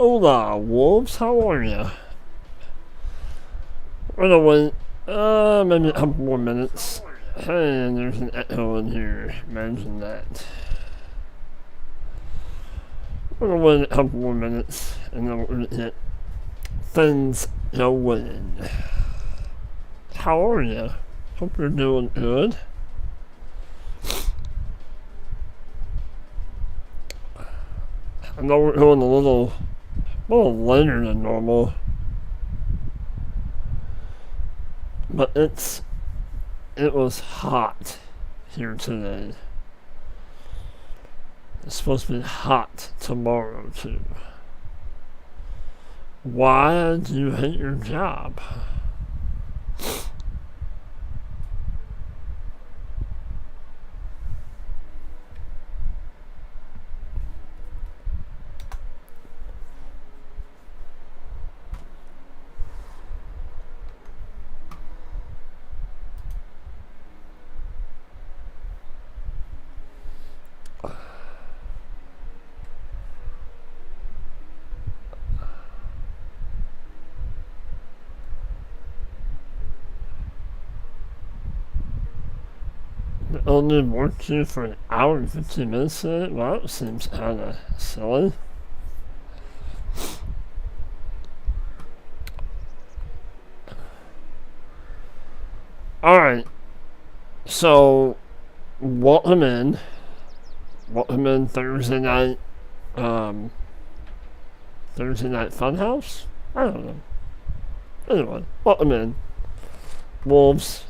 Hola, wolves, how are ya? We're gonna wait, maybe a couple more minutes. Hey, and there's an echo in here. Imagine that. We're gonna wait a couple more minutes, and then we're gonna get things going. How are ya? Hope you're doing good. I know we're going a little later than normal, but it was hot here today. It's supposed to be hot tomorrow too. Why do you hate your job? Only worked you for an hour and 15 minutes today? Well, that seems kinda silly. Alright, so welcome in Thursday night Funhouse? I don't know. Anyway, welcome in. Wolves.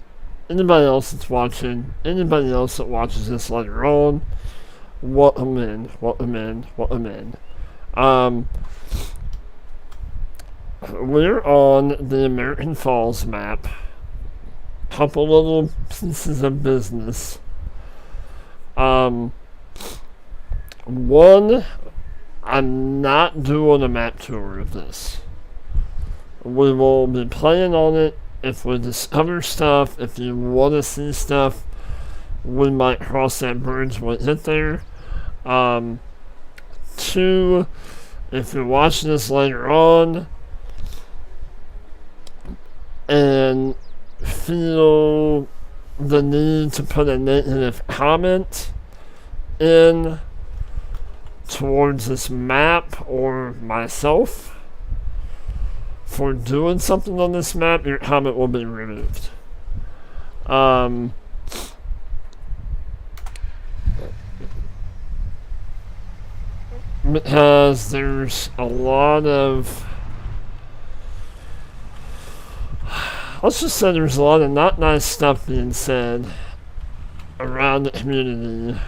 Anybody else that's watching, anybody else that watches this later on, welcome in. We're on the American Falls map. Couple little pieces of business. One, I'm not doing a map tour of this. We will be playing on it. If we discover stuff, if you want to see stuff, we might cross that bridge when we get there. Two, if you're watching this later on and feel the need to put a negative comment in towards this map or myself for doing something on this map, your comment will be removed. Because there's a lot of, let's just say there's a lot of not nice stuff being said around the community.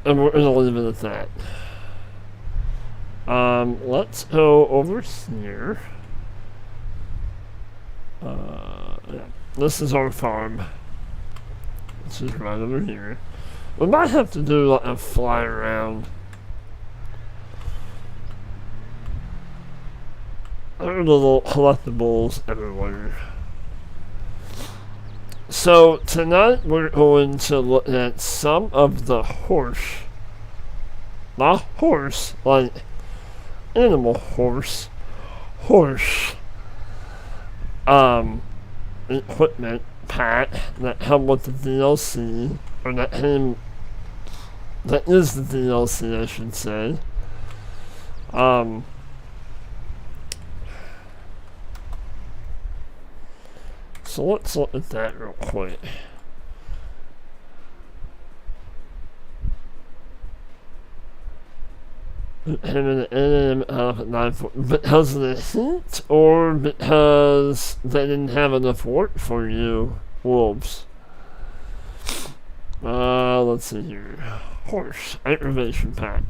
And we're gonna leave it at that. Let's go over here. Yeah. This is our farm. This is right over here. We might have to do like a fly around. There are little collectibles everywhere. So tonight we're going to look at some of the Horsch. Not horse, like animal horse. Horsch. Equipment pack that come with the DLC, or that is the DLC, I should say. So let's look at that real quick. Because of the heat, or because they didn't have enough work for you, wolves? Let's see here. Horsch aggravation pack.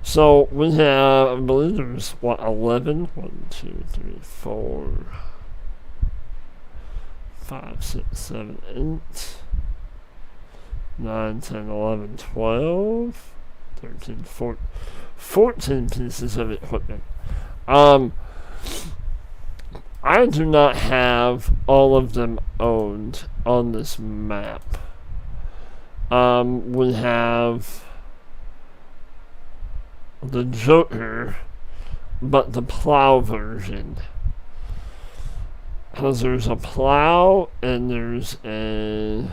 So we have, I believe there's what, 11? 1, 2, 3, 4, 5, 6, 7, 8, 9, 10, 11, 12, 13, 14 pieces of equipment. I do not have all of them owned on this map. We have the Joker, but the plow version. Because there's a plow and there's a...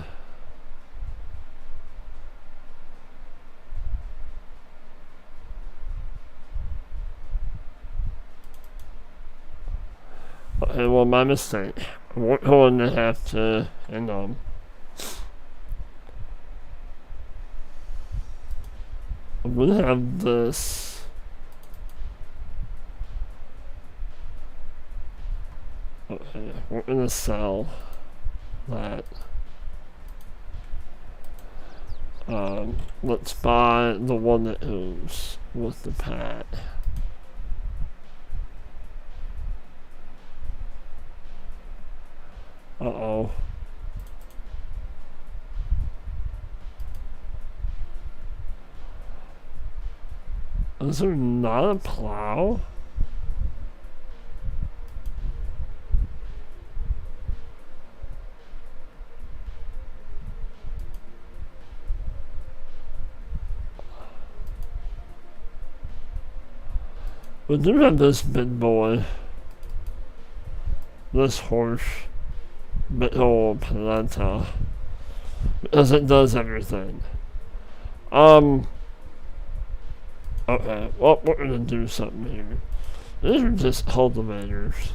Okay, well, my mistake. We're going to have to... Hang on. We have this. Okay, we're gonna sell that. Let's buy the one that goes with the pad. Uh-oh. Is there not a plow? We do have this big boy. This Horsch. Big old Planta. Because it does everything. Okay, well, we're gonna do something here. These are just cultivators.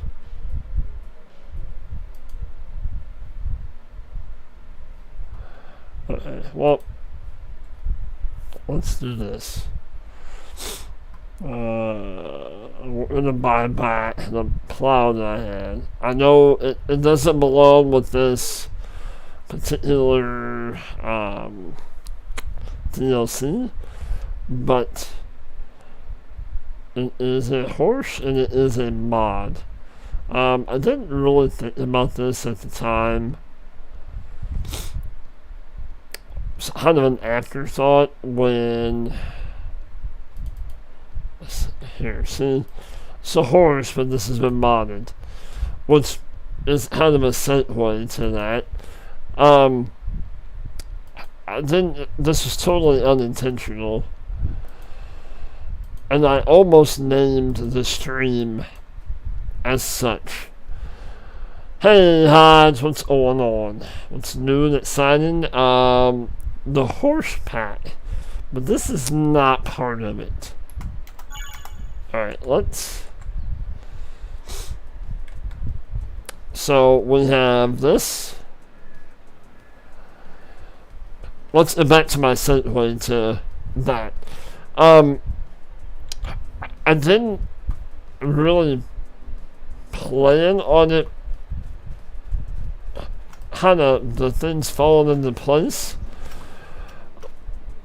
Okay, well, let's do this. We're gonna buy back the plow that I had. I know it doesn't belong with this particular DLC, but it is a Horsch and it is a mod. I didn't really think about this at the time. It's kind of an afterthought when... Here, see? It's a Horsch, but this has been modded. Which is kind of a segue to that. This was totally unintentional. And I almost named the stream as such. Hey Hodge, what's going on? What's new and exciting? The Horsch pack. But this is not part of it. Alright, let's... So, we have this. Let's get back to my segue to that. I didn't really plan on it kind of the things falling into place,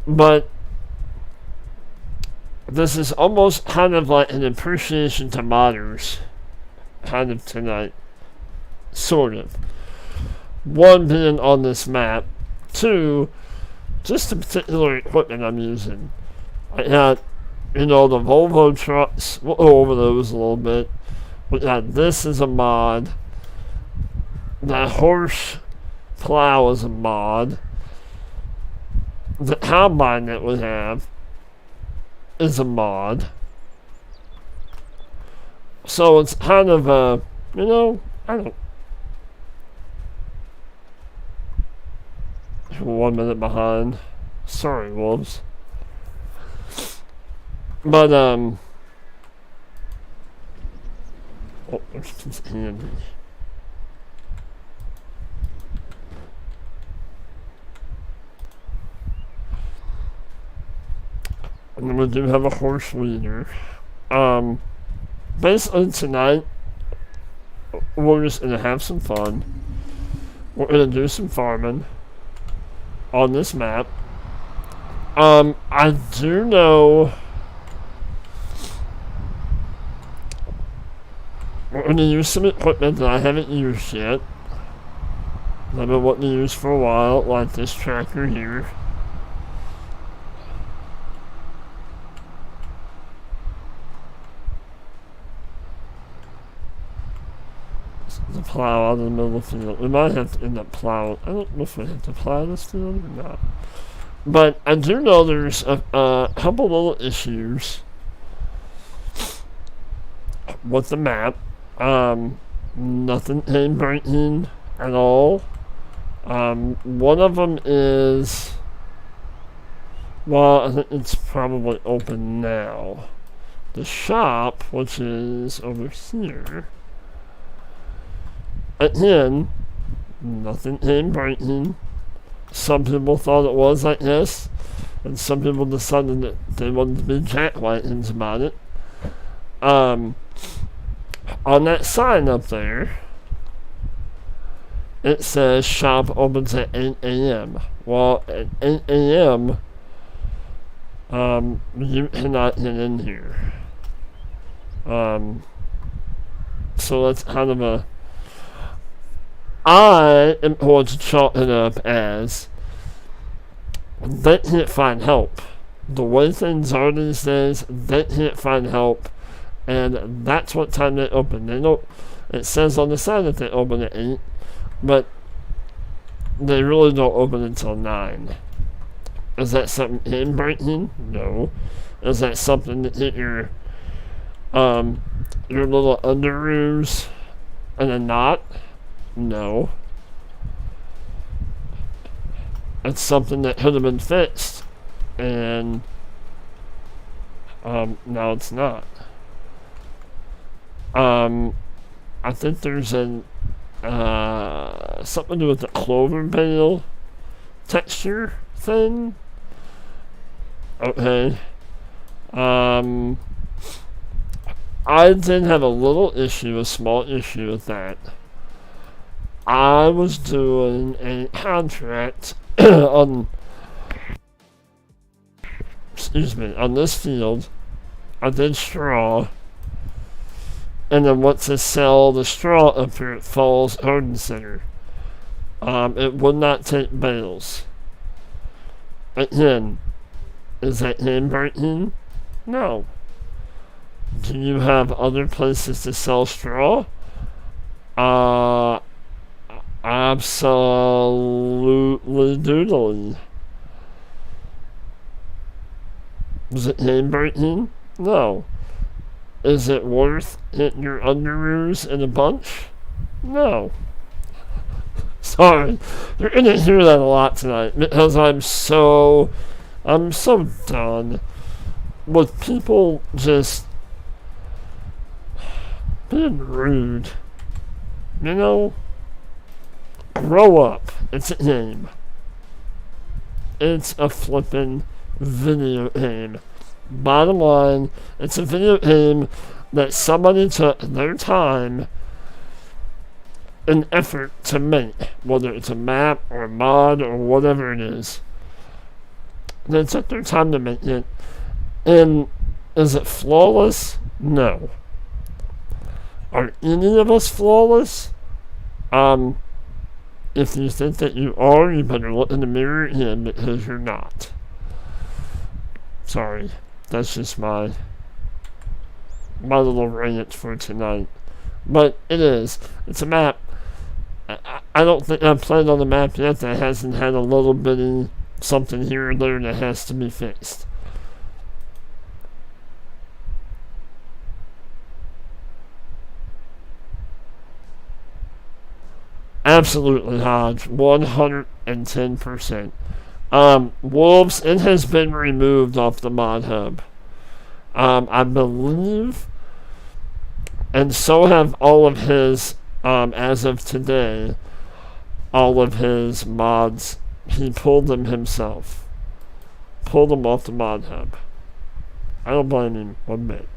but this is almost kind of like an appreciation to modders kind of tonight, sort of. One, being on this map. Two, just the particular equipment I'm using. I got, you know, the Volvo trucks. We'll go over those a little bit. We got this as a mod. The Horsch plow is a mod. The combine that we have is a mod. So it's kind of a, you know, I don't... 1 minute behind. Sorry, wolves. But, oh, there's his hand. And then we do have a Horsch leader. Basically tonight, we're just gonna have some fun. We're gonna do some farming on this map. I do know we're gonna use some equipment that I haven't used yet. That I've been wanting to use for a while, like this tractor here. The plow out in the middle of the field. We might have to end up plowing. I don't know if we have to plow this field or not. But I do know there's a couple little issues with the map. Nothing came breaking at all. One of them is, well, I think it's probably open now. The shop, which is over here, again, nothing came breaking. Some people thought it was like this, and some people decided that they wanted to be jack-lightens about it. On that sign up there, it says shop opens at 8 a.m. Well, at 8 a.m., you cannot get in here. So that's kind of a... I am going to chalk it up as they can't find help. The way things are these days, they can't find help, and that's what time they open. They don't. It says on the side that they open at 8, but they really don't open until 9. Is that something in breaking? No. Is that something that hit your little underoos and a knot? No. It's something that could have been fixed, and now it's not. I think there's something to do with the clover bale texture thing. Okay. I did have a small issue with that. I was doing a contract on this field. I did straw, and then went to sell the straw up here at Falls Garden Center. It would not take bales. Again, is that hand breaking? No. Do you have other places to sell straw? Absolutely doodling. Is it hand breaking? No. Is it worth hitting your underoos in a bunch? No. Sorry, you're gonna hear that a lot tonight because I'm so done with people just being rude. You know? Grow up. It's a game. It's a flippin' video game. Bottom line, it's a video game that somebody took their time and effort to make, whether it's a map or a mod or whatever it is. They took their time to make it, and is it flawless? No. Are any of us flawless? If you think that you are, you better look in the mirror again, because you're not. Sorry. That's just my little rant for tonight. But it is. It's a map. I don't think I've played on the map yet that hasn't had a little bitty something here or there that has to be fixed. Absolutely, Hodge. 110%. Wolves, it has been removed off the mod hub. I believe, and so have all of his, as of today, all of his mods. He pulled them himself. Pulled them off the mod hub. I don't blame him one bit.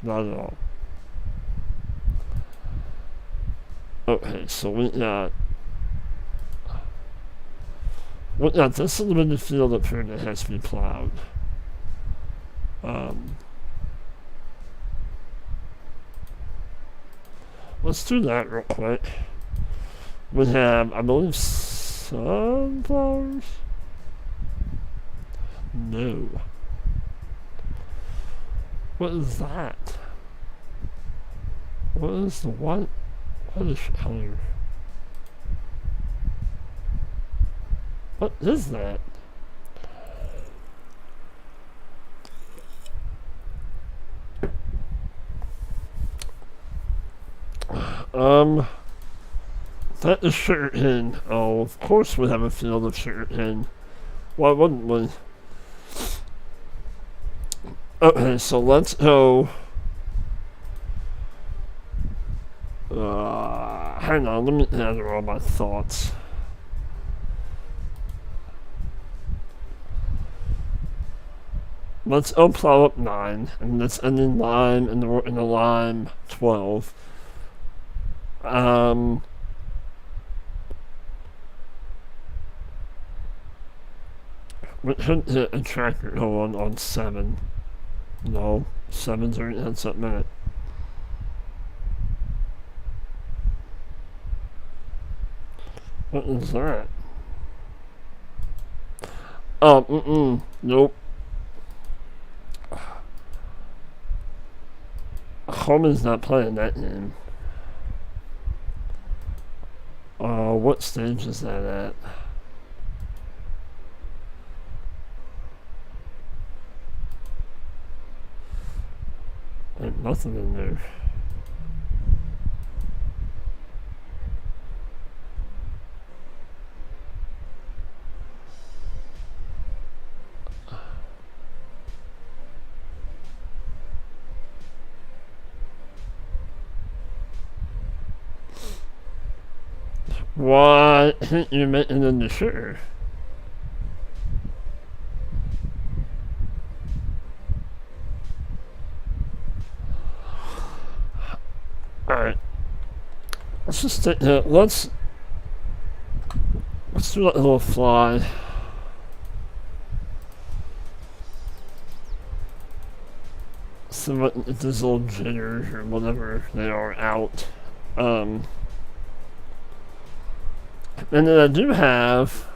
Not at all. Okay, so we got this little bit of field up here that has to be plowed. Let's do that real quick. We have, I believe, sunflowers? No. What is that? What is the what? What is color? What is that? That is sugarcane. Oh, of course we have a field of sugarcane. Why wouldn't we? Okay, so let's go. Hang on, let me gather all my thoughts. Let's plow up 9, and let's end in lime, and we're in the lime 12. We should hit a tractor going on 7. No, 7's already had something in it. What is that? Nope. Homer's not playing that game. What stage is that at? Ain't nothing in there. Why ain't you making in the sugar? Alright. Let's just take that. Let's do that little fly. See what if these little jitters or whatever they are out. And then I do have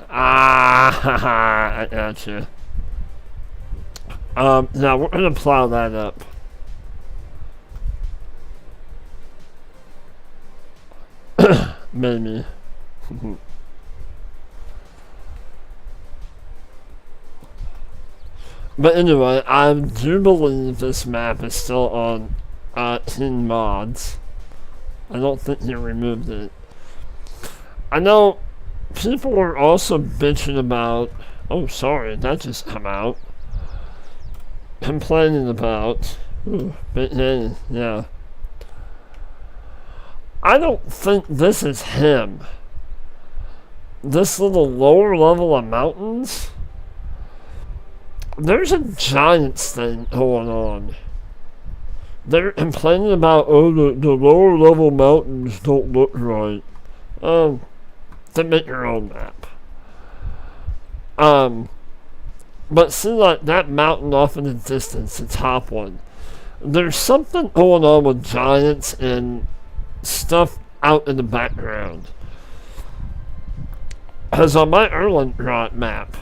I gotcha. Now we're gonna plow that up. Maybe. But anyway, I do believe this map is still on King Mods. I don't think he removed it. I know people were also bitching about, oh sorry, that just come out. Complaining about, yeah. I don't think this is him. This little lower level of mountains, there's a Giants thing going on. They're complaining about, oh, the lower level mountains don't look right. Then make your own map. But see, like that mountain off in the distance, the top one, there's something going on with Giants and stuff out in the background. Because on my Erlengrot map,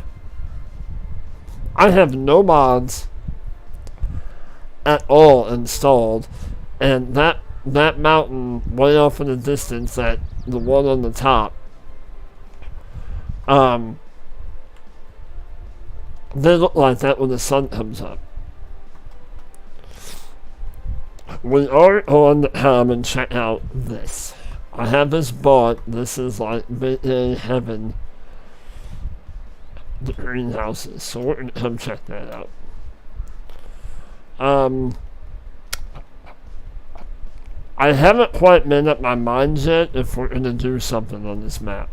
I have no mods at all installed, and that mountain way off in the distance, that the one on the top, they look like that when the sun comes up. We are on the and check out this. I have this bought. This is like BA Heaven, the greenhouses, so we're gonna come check that out. I haven't quite made up my mind yet if we're gonna do something on this map.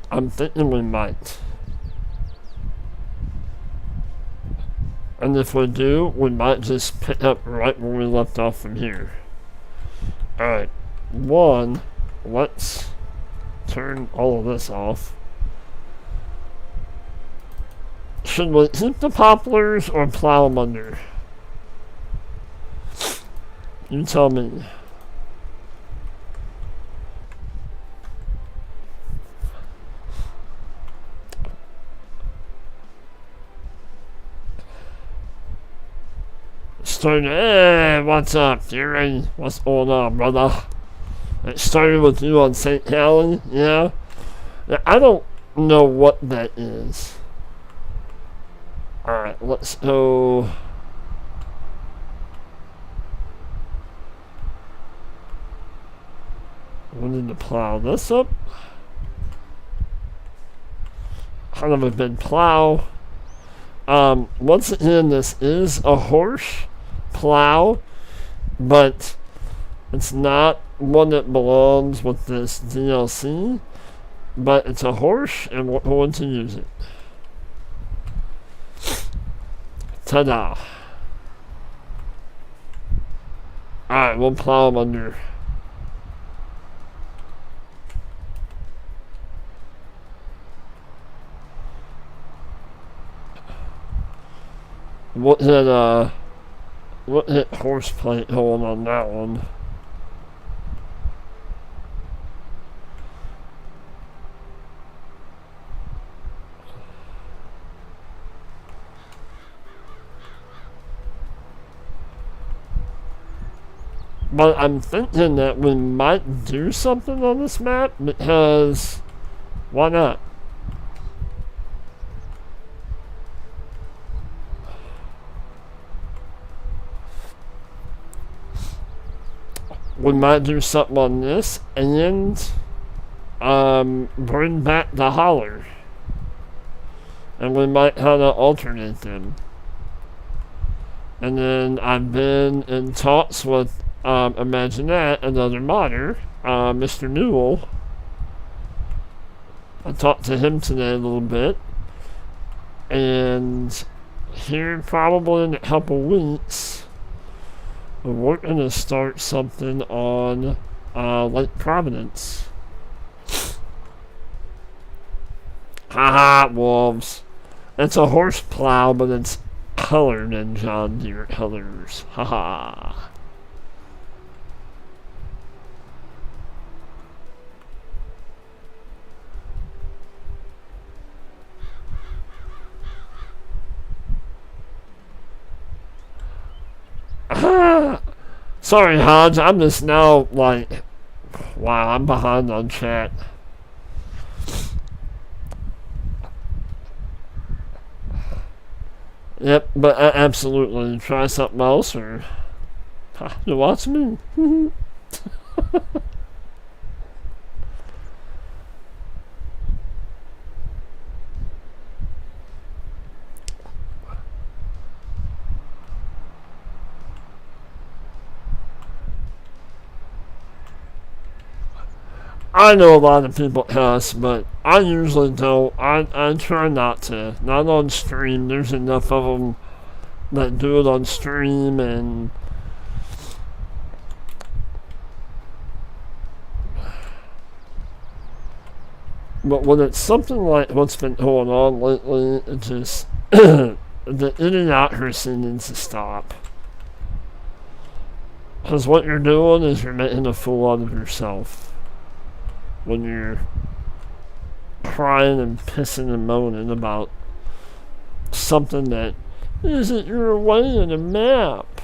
I'm thinking we might. And if we do, we might just pick up right where we left off from here. Alright. Let's turn all of this off. Should we keep the poplars or plow them under? You tell me. Hey, what's up, Fury? What's going on, brother? It started with you on St. Helen, yeah? I don't know what that is. Alright, let's go. We need to plow this up. Kind of a big plow. Once again, this is a Horsch plow, but it's not one that belongs with this DLC, but it's a Horsch and we're going to use it. Ta-da. Alright, we'll plow them under. What hit horse plate hole on that one? But I'm thinking that we might do something on this map because why not? We might do something on this and bring back the holler. And we might kind of alternate them. And then I've been in talks with Imagine That, another modder, Mr. Newell. I talked to him today a little bit. And here probably in a couple weeks, we're going to start something on Lake Providence. Haha, wolves. It's a horse plow, but it's colored in John Deere colors. Haha. Sorry, Hodge, I'm just now like, wow, I'm behind on chat. Yep, but absolutely, try something else or you watch me. I know a lot of people cuss, but I usually don't. I try not to. Not on stream. There's enough of them that do it on stream, and but when it's something like what's been going on lately, it just the idiocracy needs to stop. Because what you're doing is you're making a fool out of yourself. When you're crying and pissing and moaning about something that isn't your way in a map.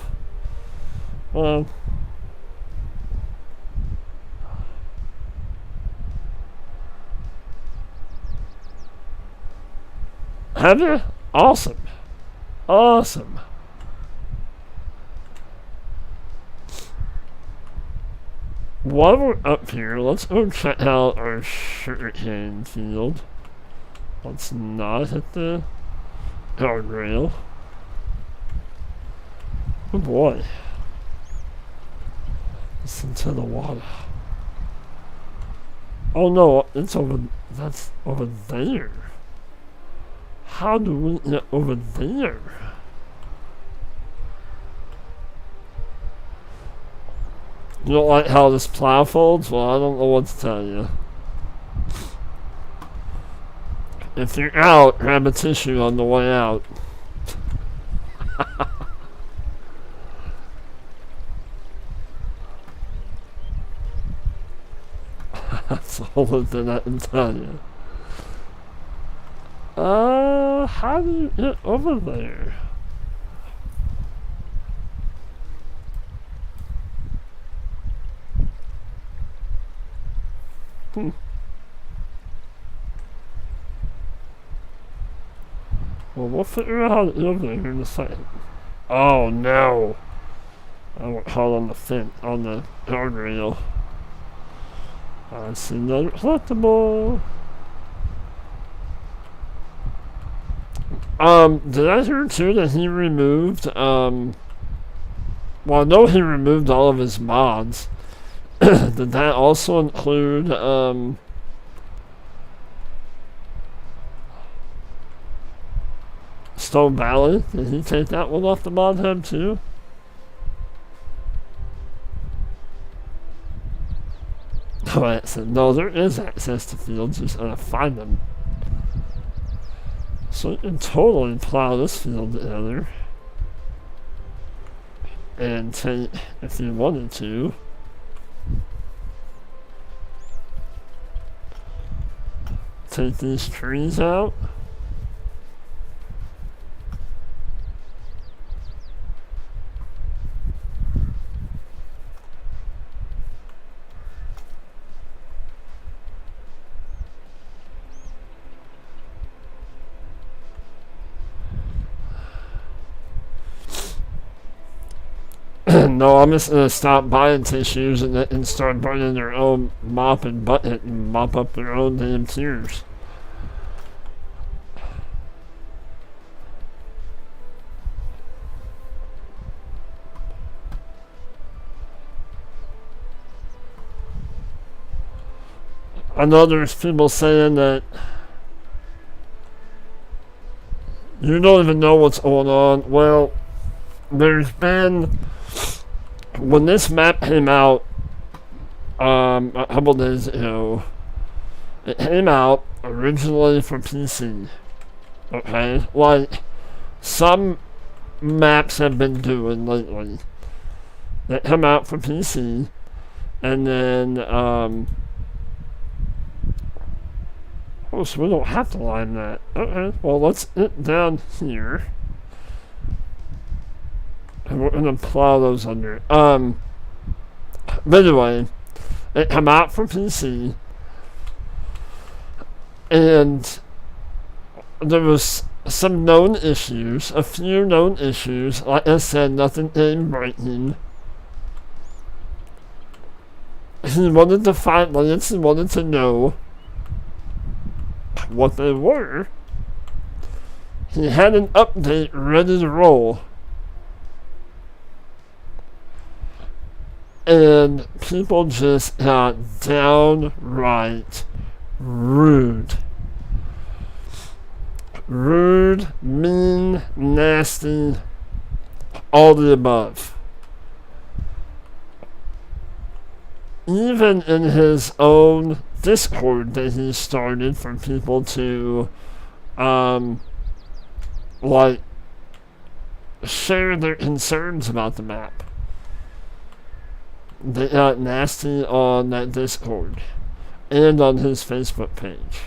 Have you? Awesome. Awesome. While we're up here, let's go check out our sugarcane field. Let's not hit the guardrail. Oh boy. Listen to the water. Oh no, it's over, that's over there. How do we get over there? You don't like how this plow folds? Well, I don't know what to tell you. If you're out, grab a tissue on the way out. That's all that I can tell you. How do you get over there? Well, we'll figure out how to open it here in a second. Oh no! I went hard on the fence, on the guardrail. I see another collectible. Did I hear too that he removed, well, I know he removed all of his mods. Did that also include, Stone Valley? Did he take that one off the mod hub too? Alright, so no, there is access to fields, just gotta find them. So you can totally plow this field together. And take, if you wanted to, take these trees out. No, I'm just gonna stop buying tissues and start burning their own mop and bucket and mop up their own damn tears. I know there's people saying that you don't even know what's going on. Well, there's been, when this map came out a couple days ago, it came out originally for PC. Okay? Like some maps have been doing lately. They come out for PC, and then, oh, so we don't have to line that. Okay, well, let's get down here. And we're gonna plow those under. But anyway, it come out for PC, and there was some known issues, a few known issues. Like I said, nothing game breaking. He wanted to find Lance and wanted to know what they were. He had an update ready to roll. And people just got downright rude. Rude, mean, nasty, all the above. Even in his own Discord that he started for people to, like, share their concerns about the map. They got nasty on that Discord and on his Facebook page.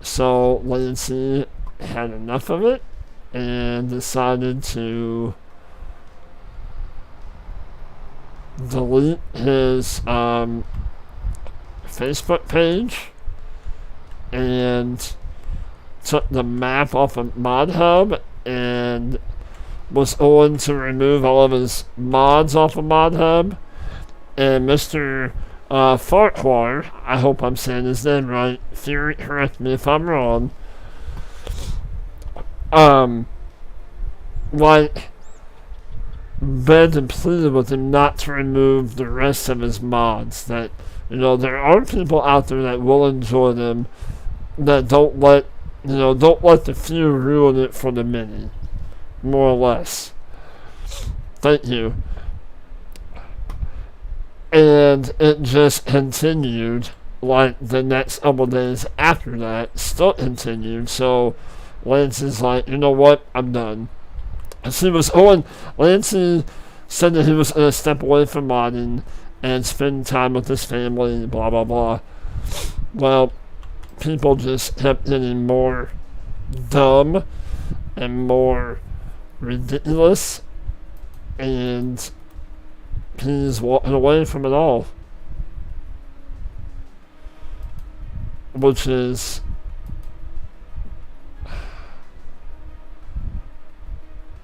So Lancey had enough of it and decided to delete his Facebook page and took the map off of Mod Hub and was going to remove all of his mods off of Mod Hub. And Mr. Farquhar, I hope I'm saying his name right, Fury, correct me if I'm wrong, like, begged and pleaded with him not to remove the rest of his mods. That, you know, there are people out there that will enjoy them, that don't let the few ruin it for the many. More or less. Thank you. And it just continued, like the next couple days after that, still continued. So Lance is like, you know what, I'm done. Lancey said that he was going to step away from modding and spend time with his family, blah blah blah. Well, people just kept getting more dumb and more ridiculous, and he's walking away from it all, which is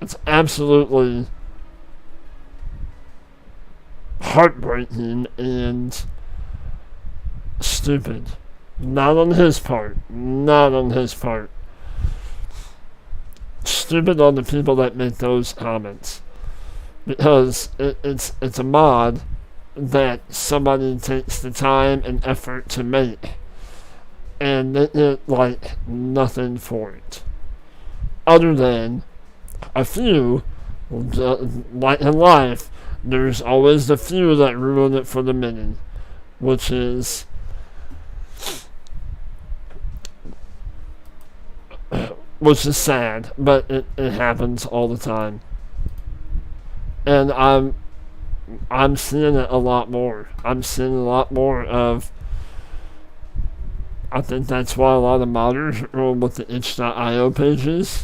It's absolutely heartbreaking and stupid. Not on his part. Not on his part. Stupid on the people that make those comments. Because it's a mod that somebody takes the time and effort to make. And they get, like, nothing for it. Other than a few, like in life, there's always the few that ruin it for the many. Which is sad, but it happens all the time. And I'm seeing it a lot more. I'm seeing a lot more of. I think that's why a lot of modders are with the itch.io pages,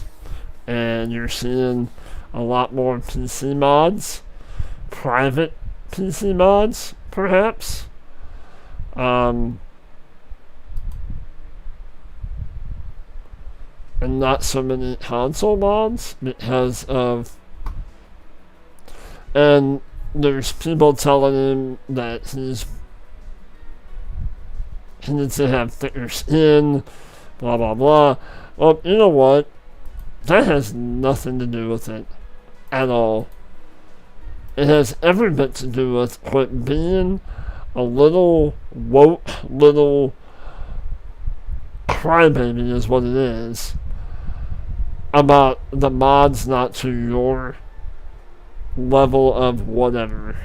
and you're seeing a lot more PC mods, private PC mods, perhaps. And not so many console mods because of. And there's people telling him that he needs to have thicker skin, blah blah blah. Well, you know what? That has nothing to do with it at all. It has every bit to do with quit being a little woke, little crybaby is what it is, about the mods not to your level of whatever.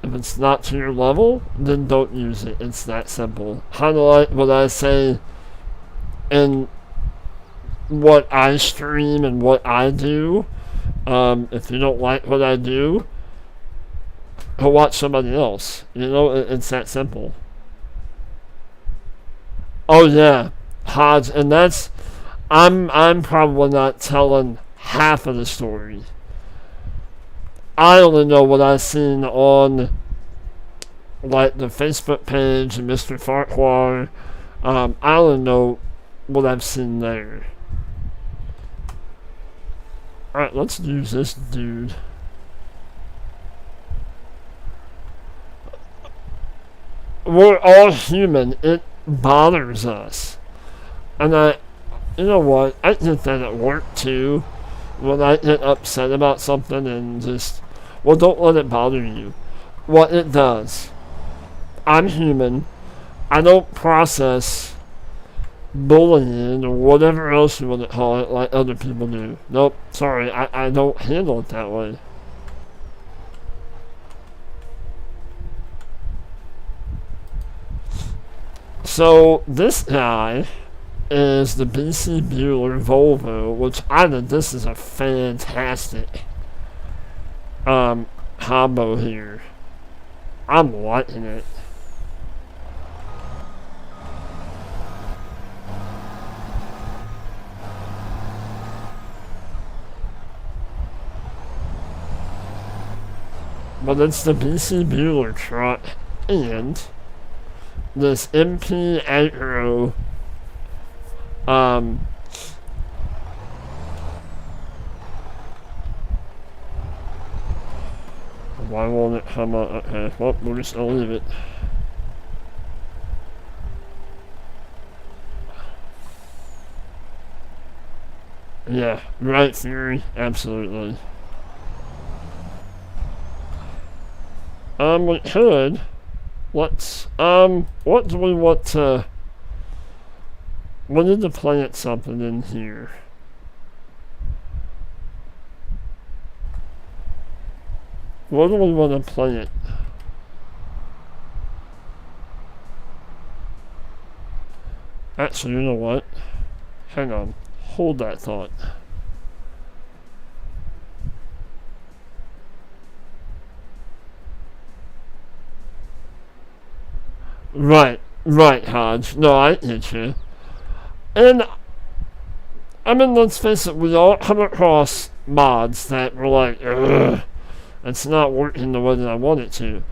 If it's not to your level, then don't use it. It's that simple. Kind of like what I say in what I stream and what I do. If you don't like what I do, go watch somebody else. You know, it's that simple. Oh yeah, Hodge, and that's I'm probably not telling half of the story. I only know what I've seen on, like, the Facebook page and Mr. Farquhar. I only know what I've seen there. Alright, let's use this dude. We're all human. It bothers us. And you know what? I get that at work too. When I get upset about something and just, well, don't let it bother you. What it does. I'm human. I don't process bullying or whatever else you want to call it like other people do. Nope, sorry, I don't handle it that way. So, this guy is the BC Bueller Volvo, which I think this is a fantastic combo here. I'm liking it. But it's the BC Bueller truck and this MP Agro why won't it come up? Okay, well, we're just gonna leave it. Yeah, right, Fury, absolutely. We could, let's, what do we want to, we need to plant something in here. What do we want to plant? Actually, you know what? Hang on. Hold that thought. Right, Hodge. No, I get you. And, I mean, let's face it, we all come across mods that were like, ugh, it's not working the way that I want it to.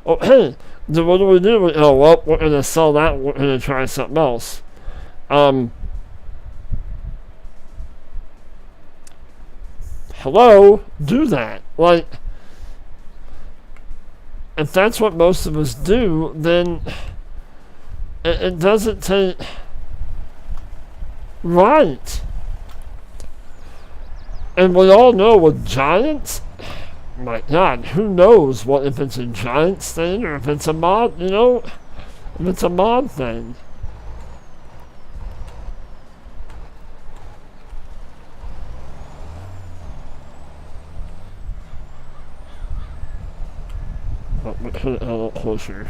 Oh, hey, then what do we do? Oh, well, we're going to sell that, we're going to try something else. hello, do that. Like, if that's what most of us do, then it doesn't take... Right. And we all know with Giants, my God, who knows what if it's a Giants thing or if it's a mod, you know, if it's a mod thing. Oh, put it a little closer.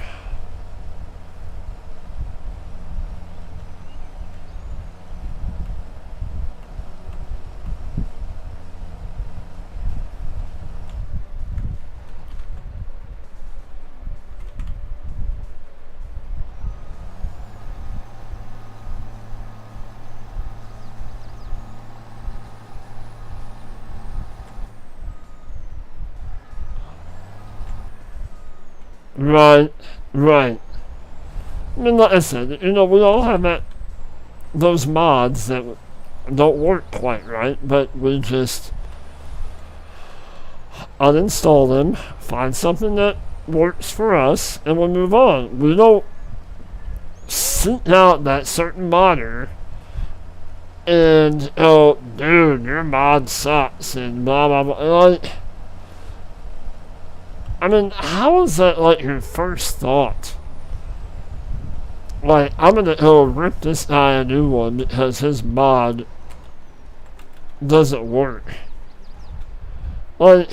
Right, right. I mean, like I said, you know, we all have those mods that don't work quite right, but we just uninstall them, find something that works for us, and we move on. We don't seek out that certain modder and, oh, dude, your mod sucks, and blah, blah, blah. Like, I mean, how is that, like, your first thought? Like, I'm gonna go rip this guy a new one because his mod doesn't work. Like,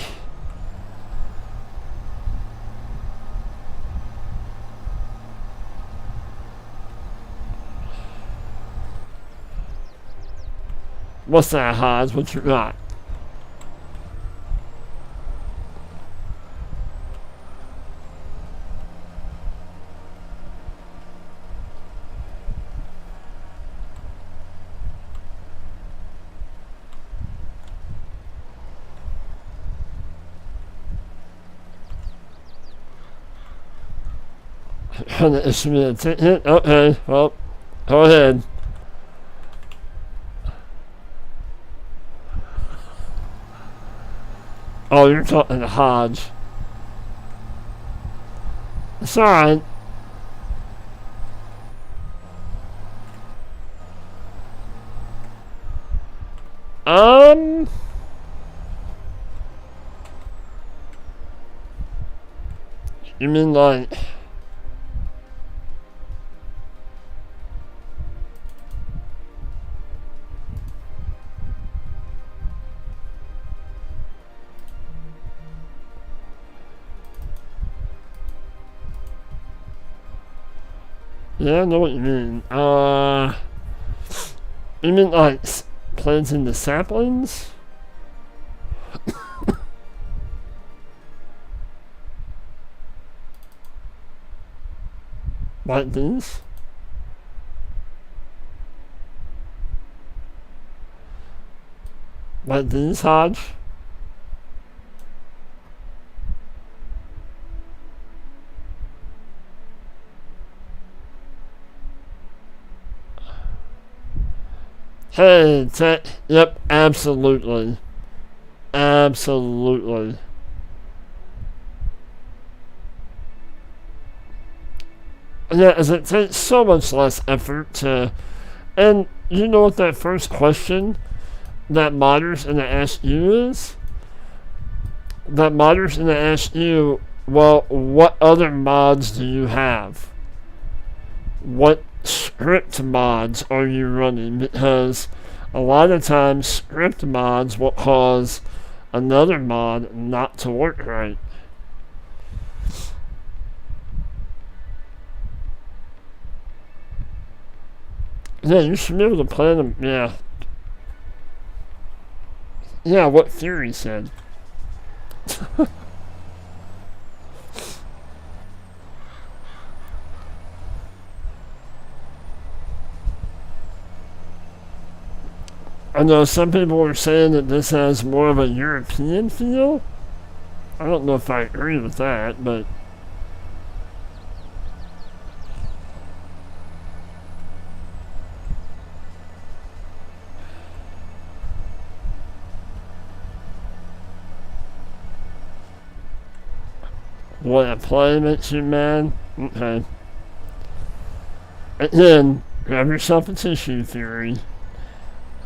what's that, Hans? What you got? Okay, well, go ahead. Oh, you're talking to Hodge. It's alright. You mean like... Yeah, I know what you mean. You mean like planting the saplings? Like these? Like these, Hodge? Hey, yep, absolutely. Absolutely. Yeah, as it takes so much less effort to... And you know what that first question that modders in the ask you is? That modders in the ask you, well, what other mods do you have? What script mods are you running? Because a lot of times script mods will cause another mod not to work right. Yeah, you should be able to plan them. Yeah. Yeah, what Fury said. I know some people are saying that this has more of a European feel. I don't know if I agree with that, but... What a play makes you mad? Okay. And then, grab yourself a tissue, Theory,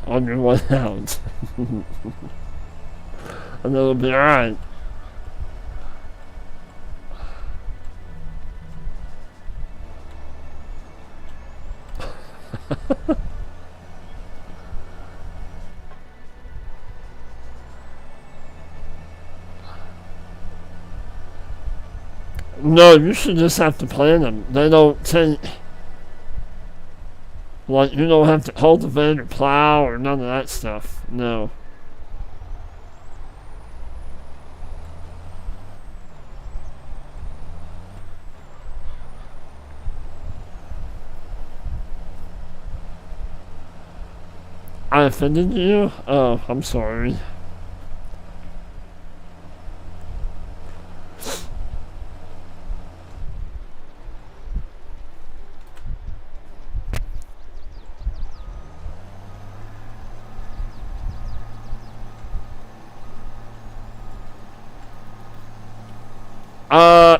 on your way out. And it'll be alright. No, you should just have to plan them. They don't take... Like, you don't have to cultivate or plow or none of that stuff. No. I offended you? Oh, I'm sorry.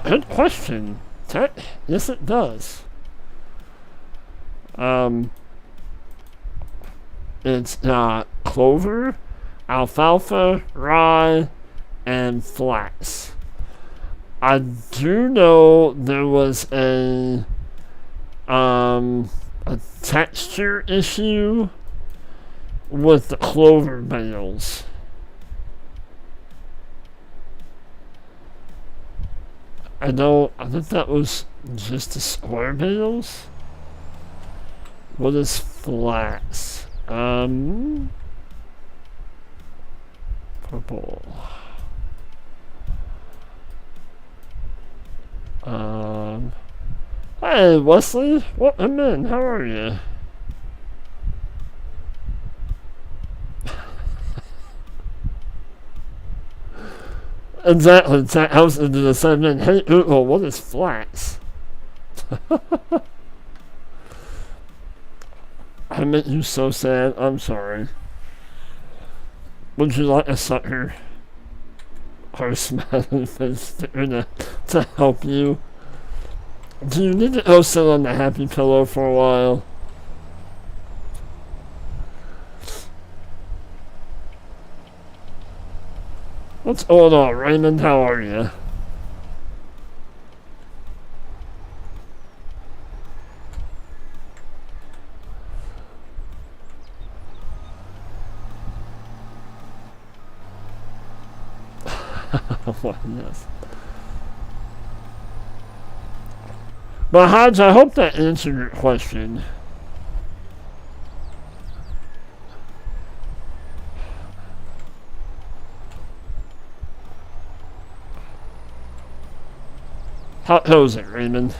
Good question. Yes, it does. It's clover, alfalfa, rye, and flax. I do know there was a texture issue with the clover bales. I think that was just the square bales. What is flax? Purple. Hey Wesley, welcome in, how are you? Exactly, that helps into the same thing. Hey Google, what is flax? I make you so sad, I'm sorry. Would you like a sucker? Or a smiling face sticker to help you? Do you need to go sit on the happy pillow for a while? What's going on, Raymond? How are you? Yes. But Hodge, I hope that answered your question. How goes it, Raymond?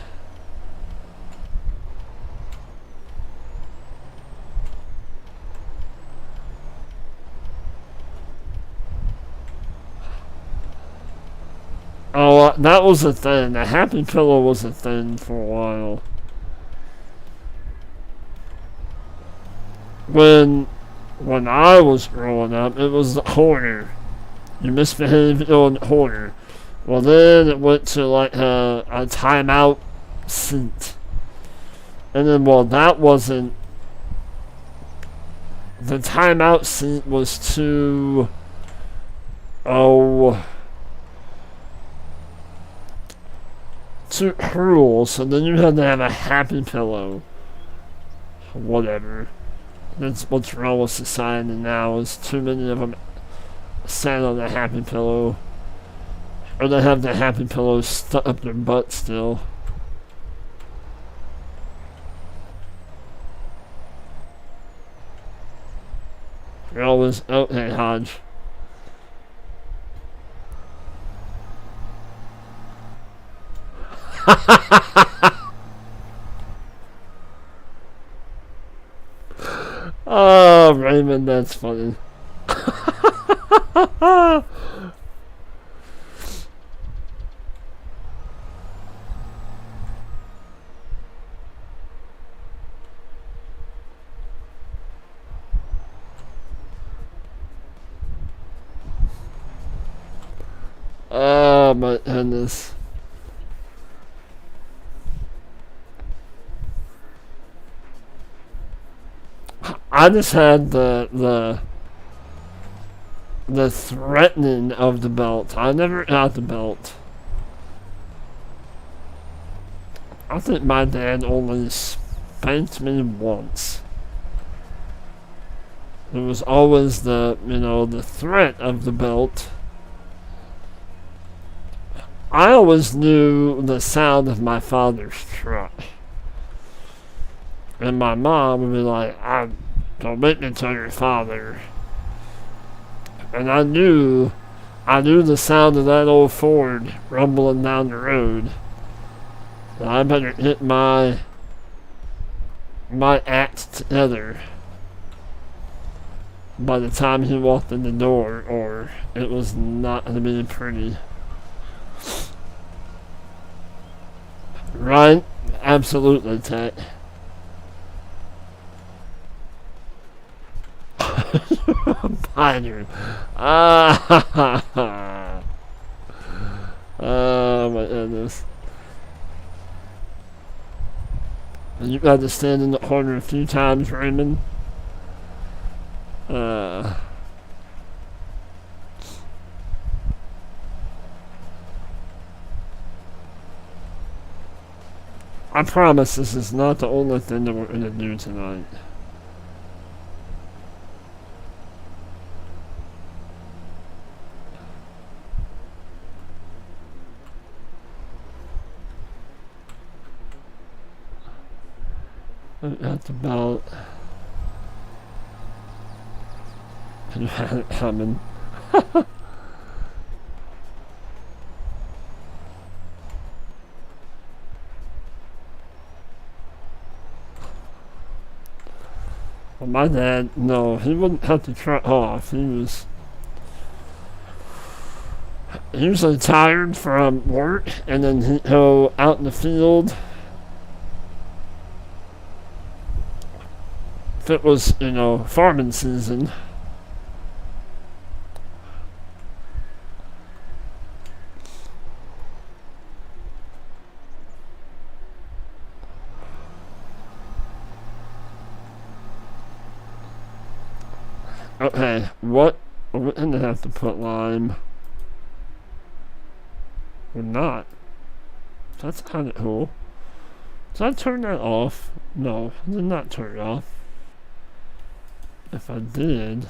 Oh, that was a thing. The happy pillow was a thing for a while. When I was growing up, it was the corner. You misbehaved, on the corner. Well, then it went to like a timeout seat. And then, well, that wasn't... The timeout seat was too... too cruel, so then you had to have a happy pillow. Whatever. That's what's wrong with society now, is too many of them sat on the happy pillow. Or they have the happy pillows stuck up their butt still. You're always... Okay, Hodge. Oh, Raymond, that's funny. Oh my goodness. I just had the threatening of the belt. I never got the belt. I think my dad only spanked me once. There was always the threat of the belt. I always knew the sound of my father's truck. And my mom would be like, don't make me tell your father. And I knew the sound of that old Ford rumbling down the road. And I better get my act together by the time he walked in the door, or it was not going to be pretty. Right? Absolutely, Ted. Pioneer. Oh my goodness. You got to stand in the corner a few times, Raymond. I promise this is not the only thing that we're going to do tonight. That's about... You had it coming. Well, my dad, no, he wouldn't cut the truck off. He was usually tired from work, and then he'd go out in the field. If it was, farming season. Okay, what? We're gonna have to put lime. We're not. That's kind of cool. Did I turn that off? No, I did not turn it off. If I did,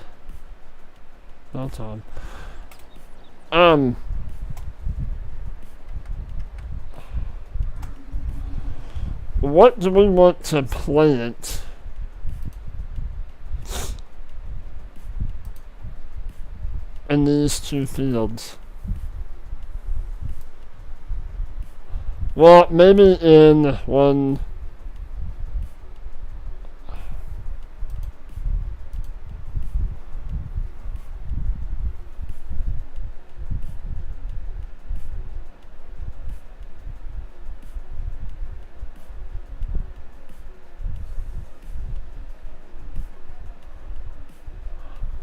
that's on. What do we want to plant in these two fields? Well, maybe in one.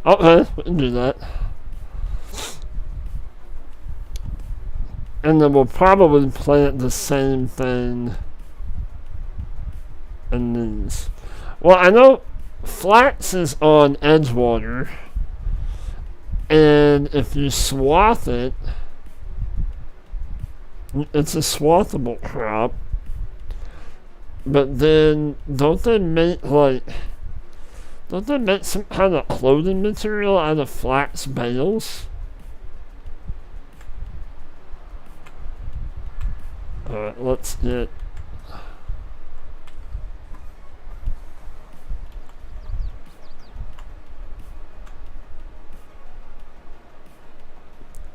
Okay, we can do that. And then we'll probably plant the same thing in these. Well, I know flax is on Edgewater, and if you swath it, it's a swathable crop. But then, don't they make some kind of clothing material out of flax bales? Alright, let's get...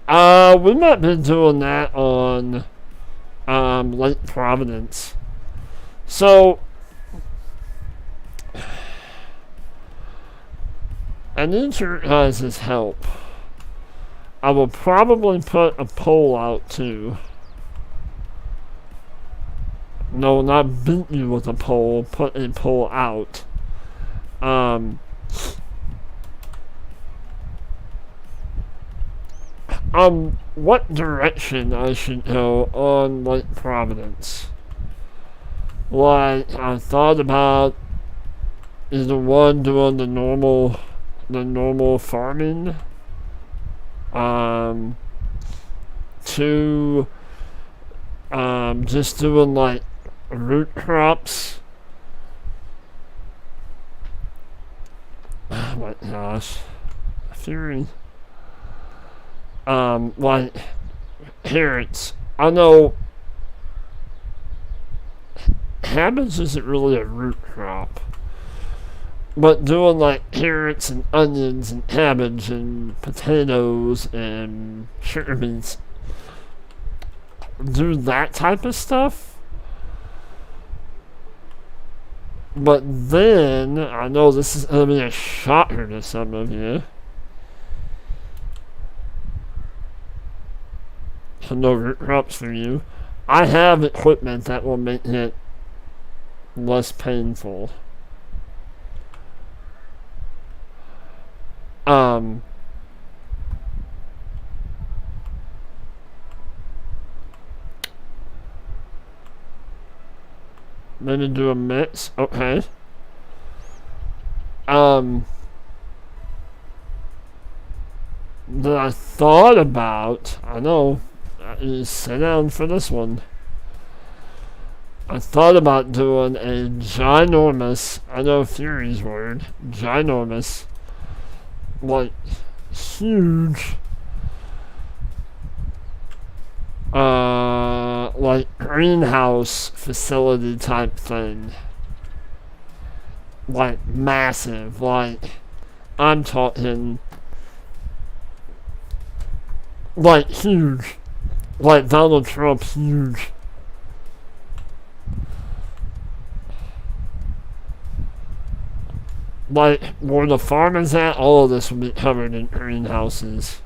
we might be doing that on Lake Providence. So I need your guys' help. I will probably put a poll out too. No, not beat you with a poll, put a poll out. What direction I should go on Lake Providence. Like, I thought about is the one doing the normal farming. Two, just doing like root crops. Oh my gosh, Fury. Like carrots. I know cabbage isn't really a root crop, but doing like carrots and onions and cabbage and potatoes and sugar beets, do that type of stuff. But then, I know this is going to be a shocker to some of you. So no root crops for you. I have equipment that will make it less painful. Maybe do a mix. Okay. That I thought about. I know. You sit down for this one. I thought about doing a ginormous, I know Fury's word, ginormous, like huge, like greenhouse facility type thing. Like massive, like I'm talking like huge, like Donald Trump huge. Like where the farm is at, all of this will be covered in greenhouses.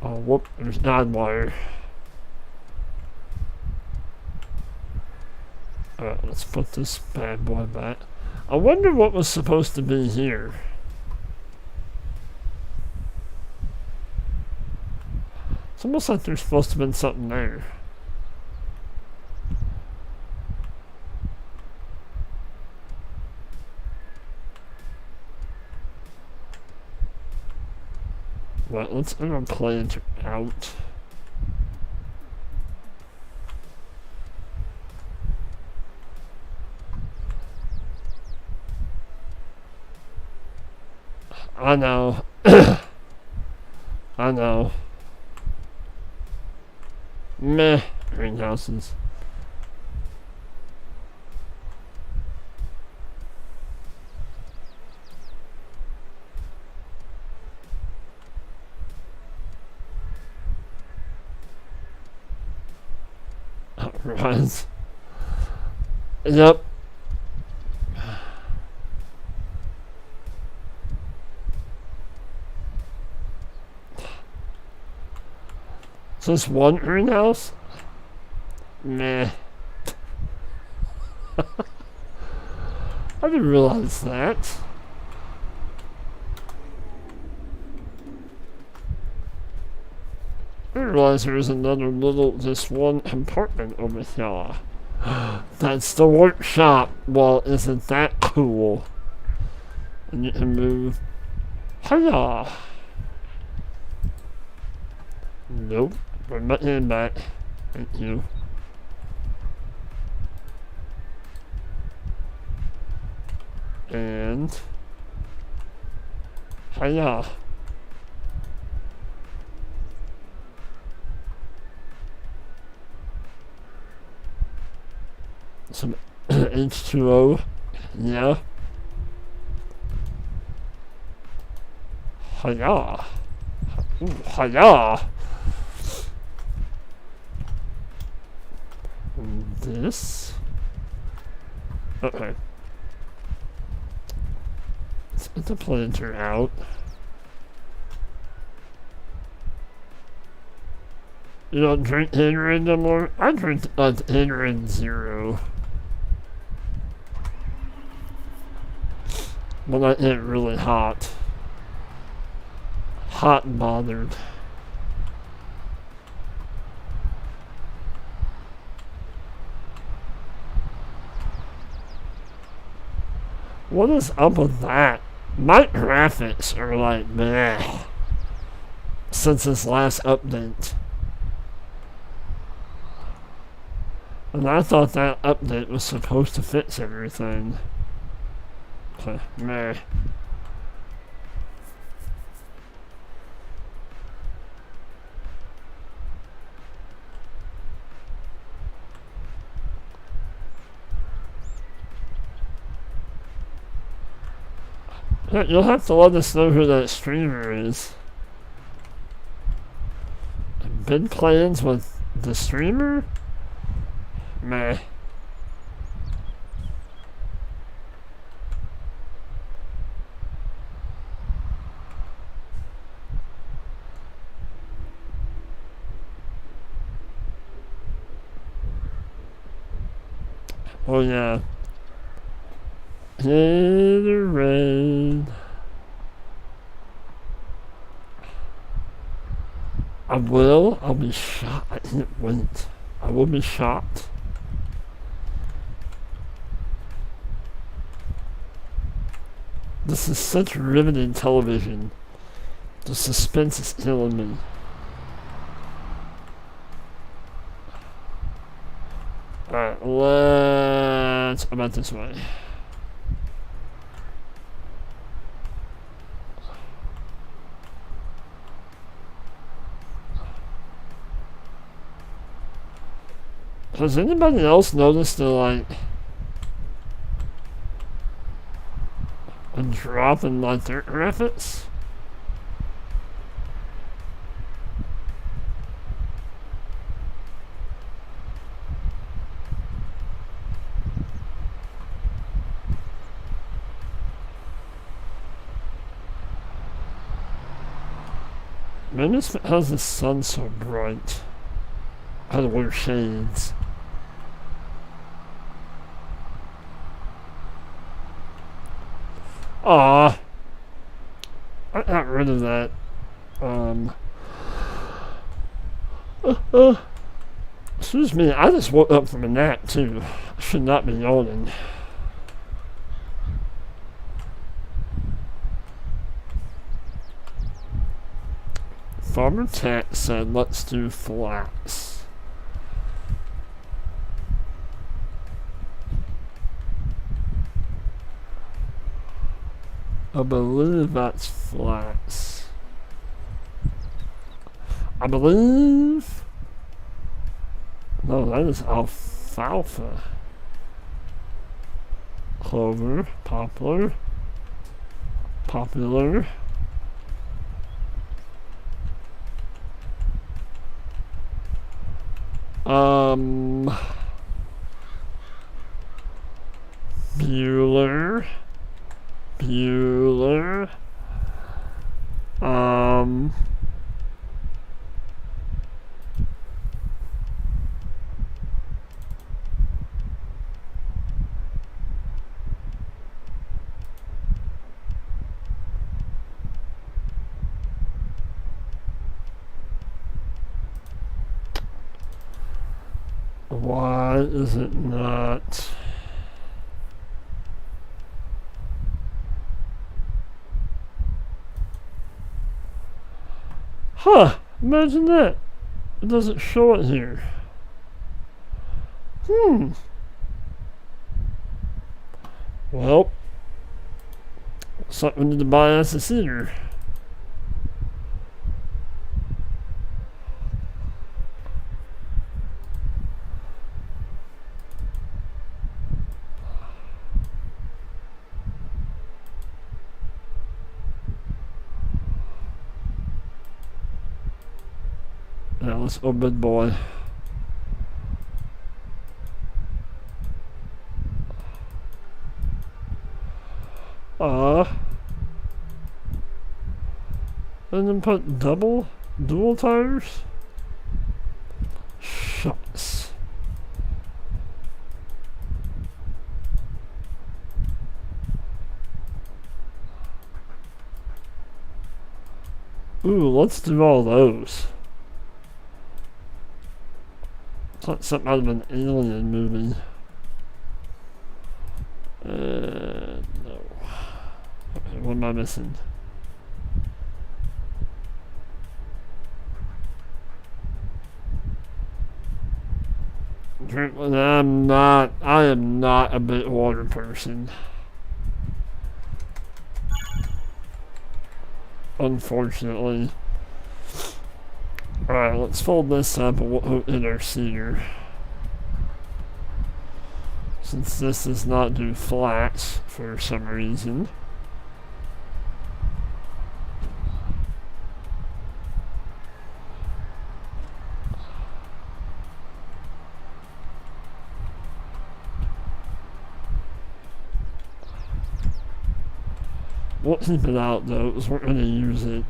Oh, whoop, there's guide wire. Alright, let's put this bad boy back. I wonder what was supposed to be here. It's almost like there's supposed to have been something there. Well, let's play it out. I know. I know. Meh. Greenhouses. Right. Yep. Is this one greenhouse? Meh. I didn't realize that. I didn't realize there was another little, just one compartment over here. That's the workshop. Well, isn't that cool? And you can move. Hiya! Nope. Bring my hand back. Thank you. And hiya. Some H2O. Yeah. Hiya. Ooh, hiya. And this. Okay. Let's get the planter out. You don't drink Henrin no more? I drink Henrin Zero. When I get really hot. Hot and bothered. What is up with that? My graphics are like meh since this last update. And I thought that update was supposed to fix everything. So, meh. You'll have to let us know who that streamer is. Big plans with the streamer? Meh. Oh yeah. Hit the rain. I'll be shot. I can't wait. I will be shot. This is such riveting television. The suspense is killing me. Alright, let's go about this way. Has anybody else noticed the like a drop in my dirt graphics? Maybe it's because the sun's so bright. I had to wear shades. Aw. I got rid of that. Excuse me, I just woke up from a nap too. I should not be yawning. Farmer Tech said, let's do flats. I believe that's flats. I believe. No, that is alfalfa. Clover, poplar, popular. Bueller. Why is it not? Huh, imagine that. It doesn't show it here. Well, something we need to buy us a cedar. Yeah, let's go, big boy. And then put dual tires? Shucks. Ooh, let's do all those. It's like something out of an alien movie. No. What am I missing? I am not a big water person. Unfortunately. Alright, let's fold this up and we'll in our cedar. Since this does not do flats for some reason. We'll keep it out though, because we're going to use it.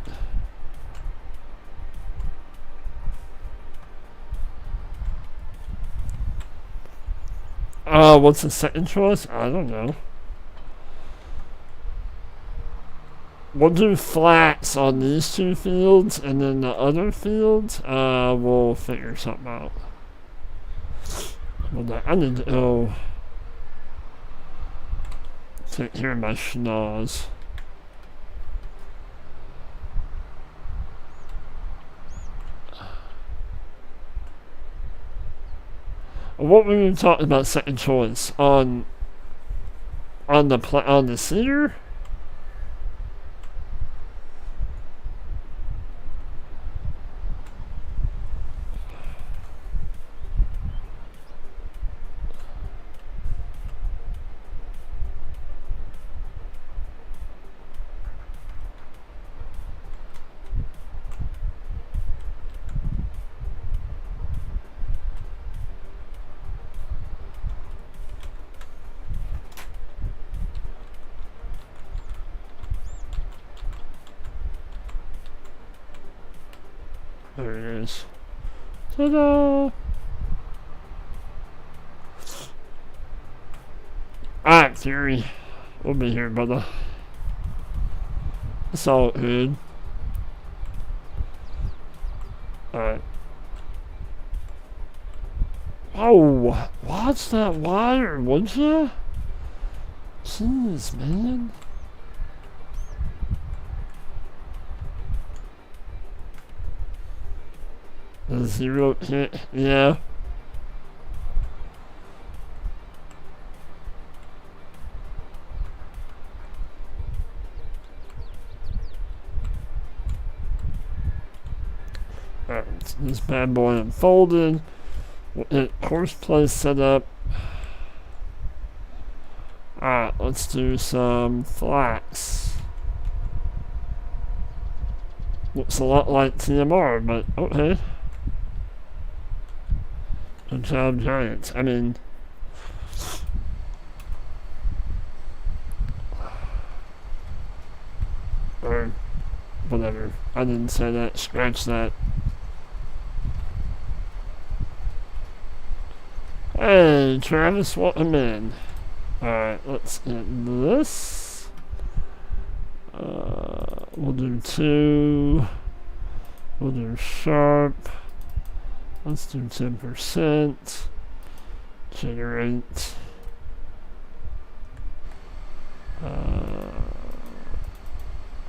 What's the second choice? I don't know. We'll do flats on these two fields, and then the other fields, we'll figure something out. Well, I need to take care of my schnoz. What were you talking about second choice? On the cedar? There it is. Ta-da! Alright, Fury. We'll be here, brother. It's all good. Alright. Oh, watch that wire, would ya? Jeez, man. The 0 hit, yeah. Alright, this bad boy unfolded. Horseplay set up. Alright, let's do some flats. Looks a lot like TMR, but okay. Good job, Giants. I mean, or whatever. I didn't say that. Scratch that. Hey, Travis, welcome in. Alright, let's get this. We'll do 2. We'll do sharp. Let's do 10%. Generate.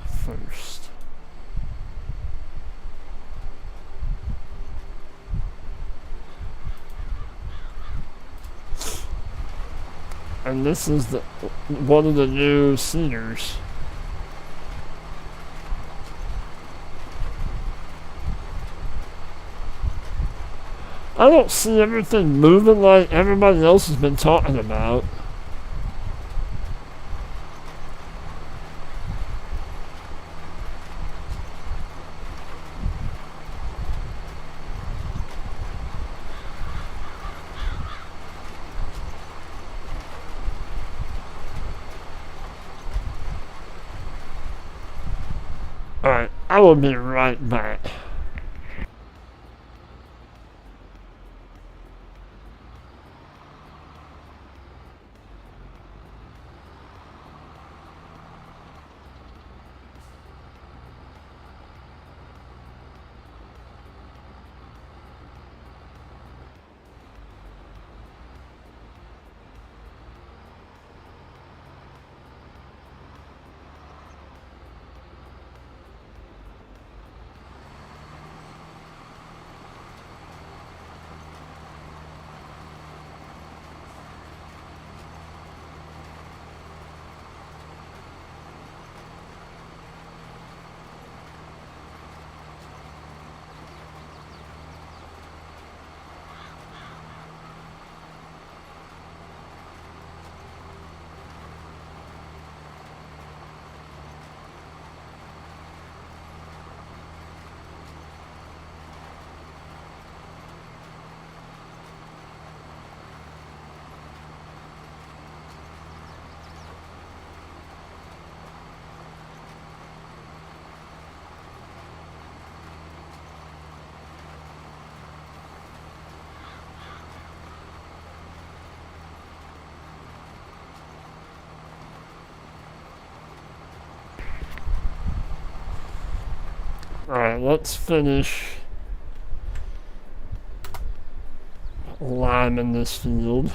First. And this is the one of the new cedars. I don't see everything moving like everybody else has been talking about. Alright, I will be right back. Alright, let's finish liming this field.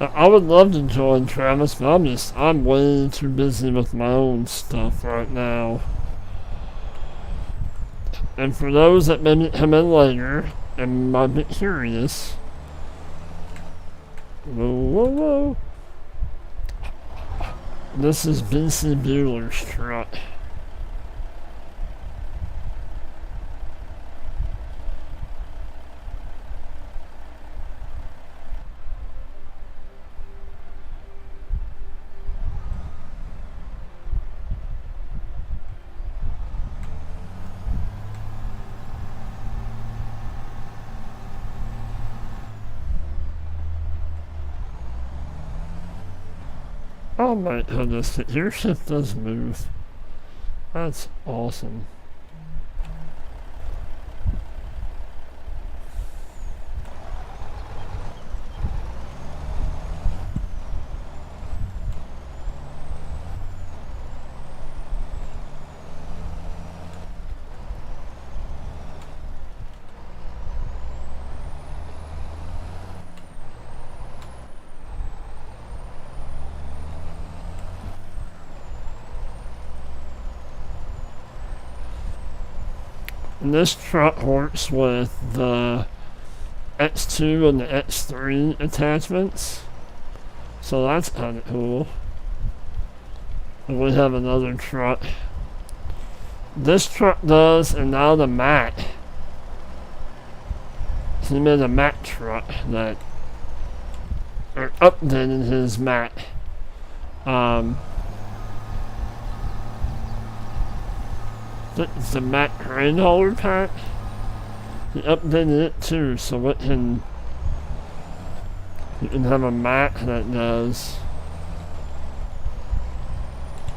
I would love to join Travis, but I'm way too busy with my own stuff right now. And for those that maybe come in later and might be curious, whoa. This is BC Bueller's truck. Oh my goodness, the airship does move. That's awesome. And this truck works with the X2 and the X3 attachments, so that's kind of cool. And we have another truck. This truck does, and now the Mack. He made a Mack truck that, or updated his Mack. It's the Mack grain hauler pack. He updated it too, so it can, you can have a Mack that does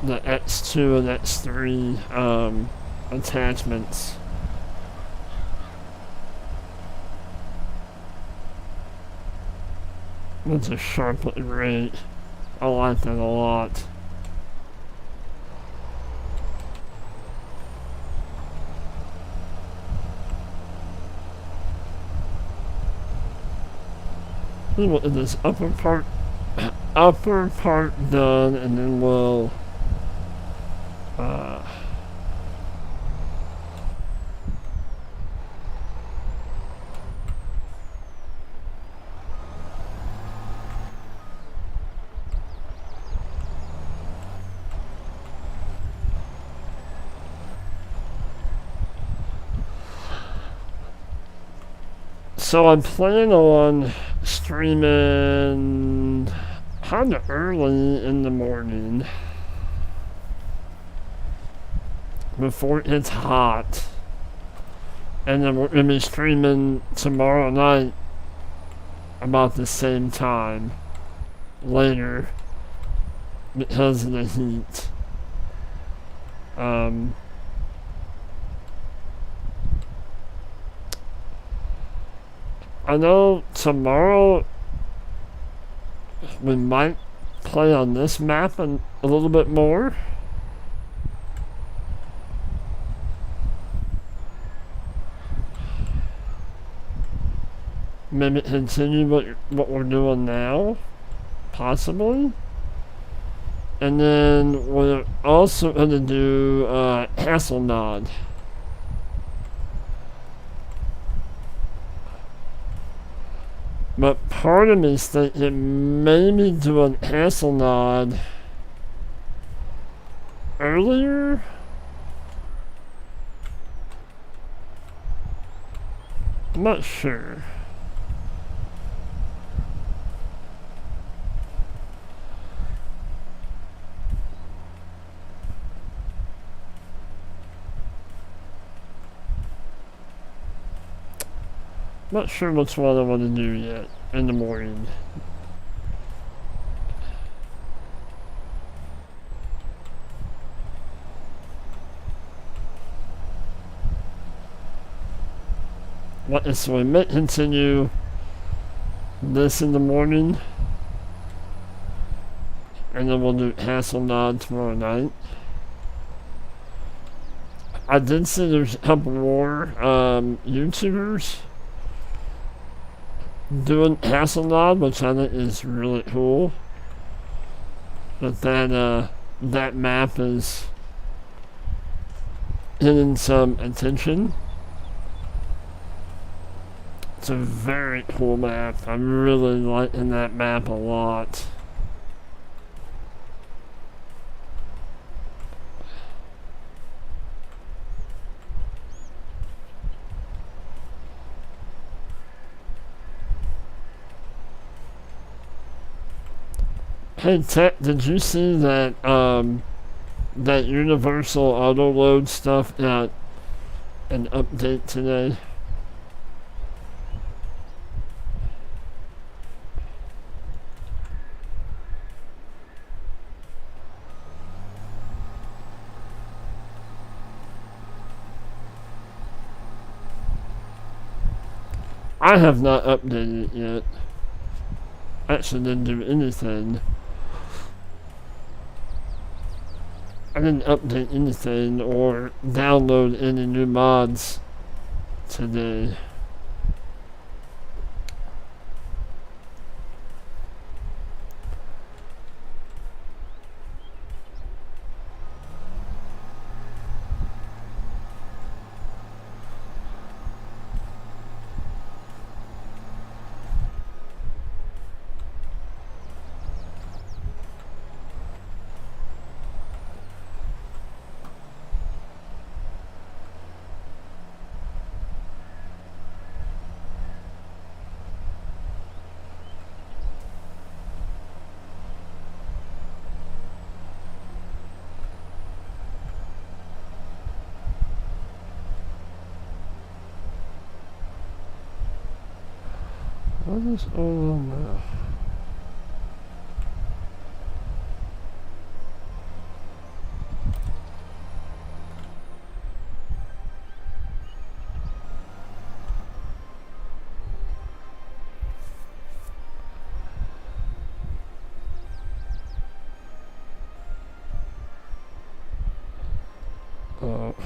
the X2 and X3 attachments. That's a sharp rate. I like that a lot. We'll get this upper part done, and then we'll so I'm planning on streaming kind of early in the morning before it gets hot, and then we're going to be streaming tomorrow night about the same time later because of the heat. I know tomorrow we might play on this map a little bit more. Maybe continue what we're doing now, possibly. And then we're also going to do Hasselnod. But part of me is thinking maybe doing Hasselnod earlier. I'm not sure. Not sure which one I want to do yet in the morning. So we may continue this in the morning, and then we'll do Hasselnod tomorrow night. I did see there's a couple more YouTubers doing Hasselnod, which I think is really cool. But that map is getting some attention. It's a very cool map. I'm really liking that map a lot. Hey Tech, did you see that that universal auto load stuff got an update today? I have not updated it yet. Actually didn't do anything. I didn't update anything or download any new mods today. What is all on there?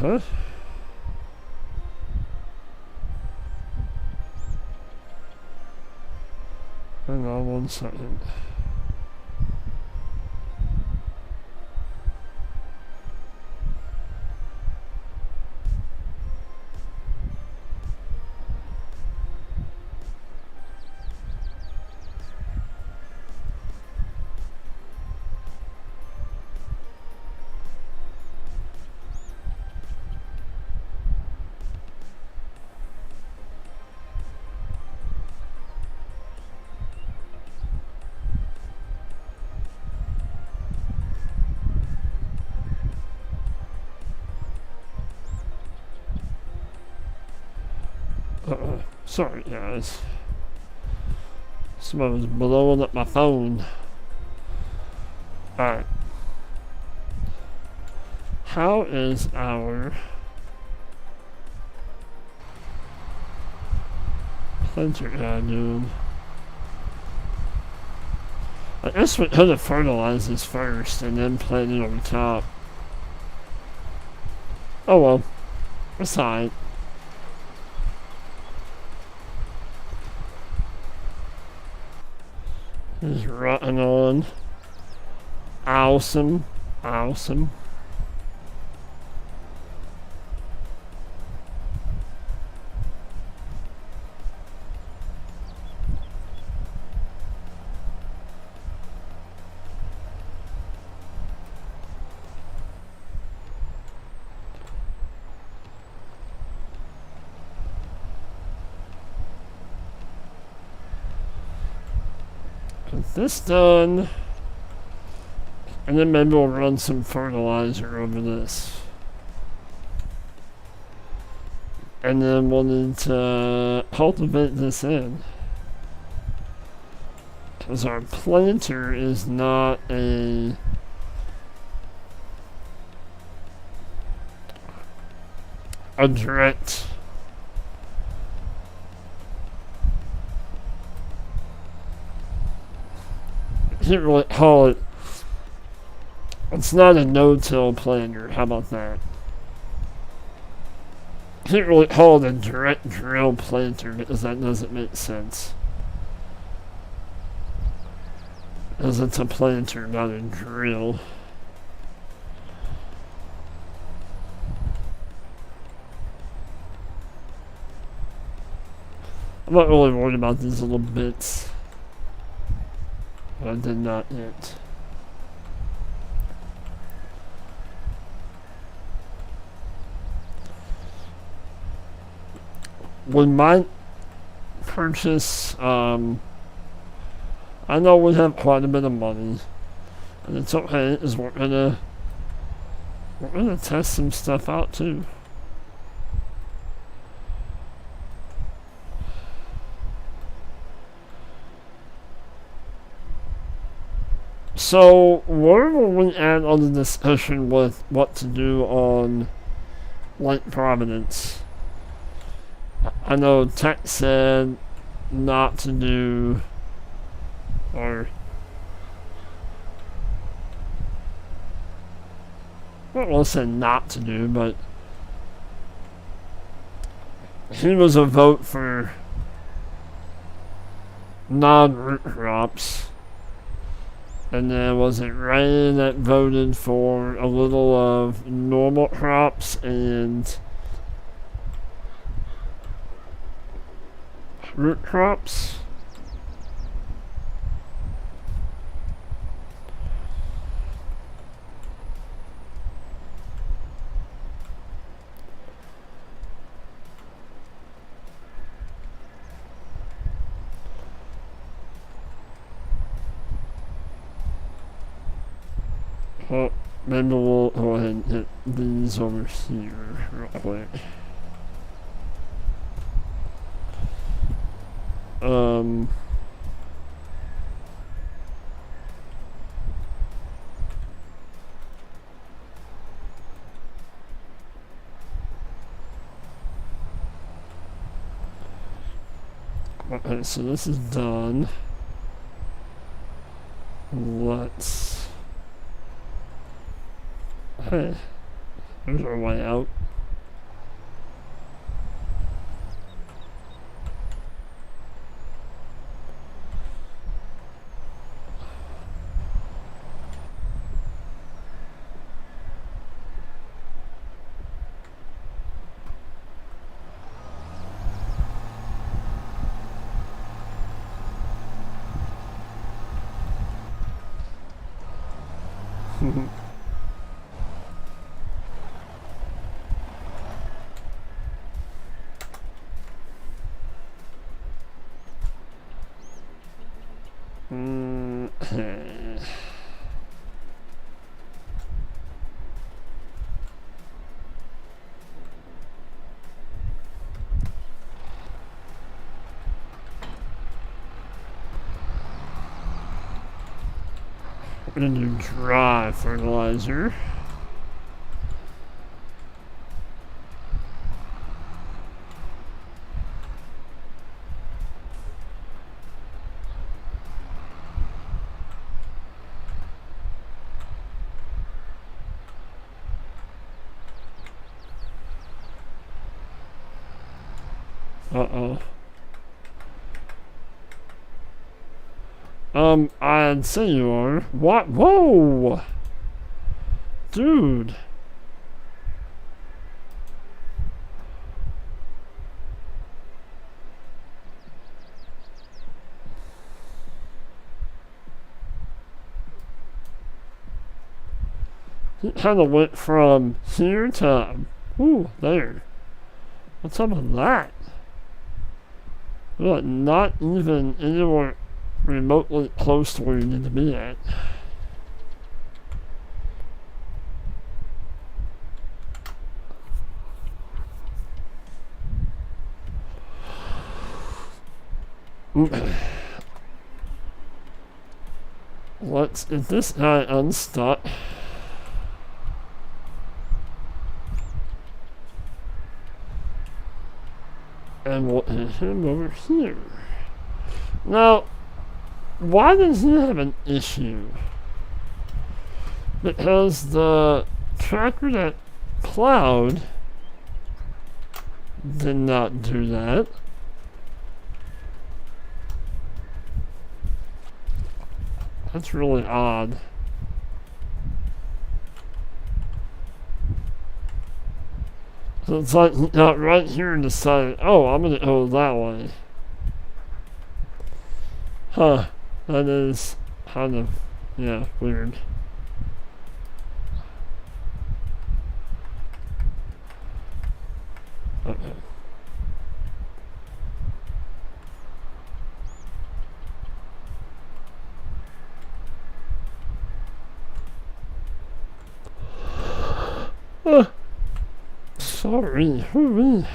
Huh? Hang on 1 second. Sorry guys. Somebody was blowing up my phone. Alright. How is our planter guy doing? I guess we could have fertilized this first and then planted on top. Oh well. It's alright. He's rotting on. Awesome. Awesome. Get this done. And then maybe we'll run some fertilizer over this. And then we'll need to cultivate this in. Because our planter is not a direct I can't really call it. It's not a no-till planter. How about that? I can't really call it a direct drill planter because that doesn't make sense. Because it's a planter, not a drill. I'm not really worried about these little bits. But I did not yet. We might purchase, I know we have quite a bit of money, and it's okay, because we're gonna test some stuff out too. So, where will we add on the discussion with what to do on Lake Providence? I know Tech said not to do, or I don't want to say not to do, but he was a vote for non-root crops. And then was it Ray that voted for a little of normal crops and root crops? Well, maybe we'll go ahead and hit these over here real quick. Okay, so this is done. Let's... Hey, there's our way out. We're gonna do dry fertilizer. Uh-oh. I'd say you are. What? Whoa! Dude. He kind of went from here to, ooh, there. What's up with that? Look, not even anywhere remotely close to where you need to be at. Let's get this guy unstuck. And we'll hit him over here. Now, why does he have an issue? Because the tracker that plowed did not do that. That's really odd. So it's like he got right here and decided, oh, I'm gonna go that way. Huh. That is kind of, yeah, weird. Okay. Sorry, hurry.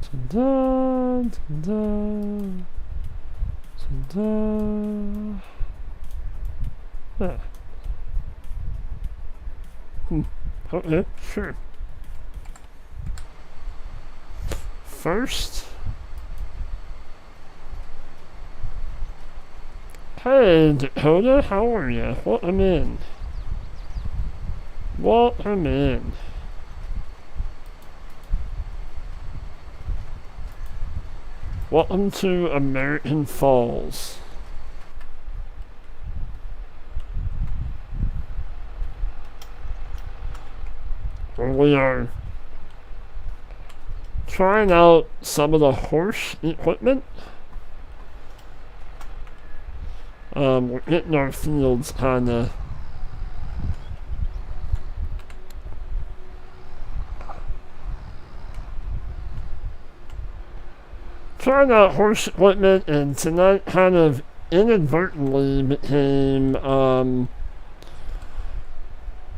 Ta-da, ta-da, ta-da. Okay, sure. First, hey Dakota, how are you? Welcome in. Welcome in. Welcome to American Falls. We are trying out some of the Horsch equipment. We're getting our fields kinda trying out Horsch equipment, and tonight kind of inadvertently became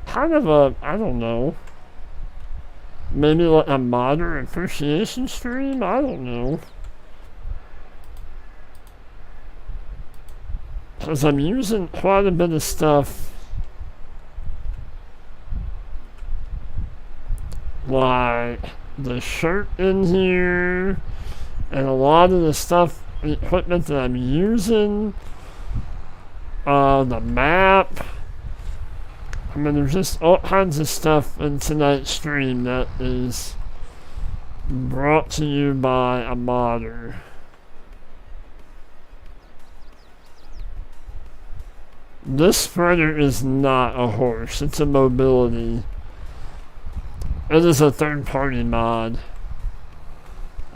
kind of a, I don't know, maybe like a modern appreciation stream? I don't know. Because I'm using quite a bit of stuff like the shirt in here, and a lot of the stuff, equipment that I'm using, the map. I mean, there's just all kinds of stuff in tonight's stream that is brought to you by a modder. This spreader is not a Horsch, it's a mobility. It is a third-party mod.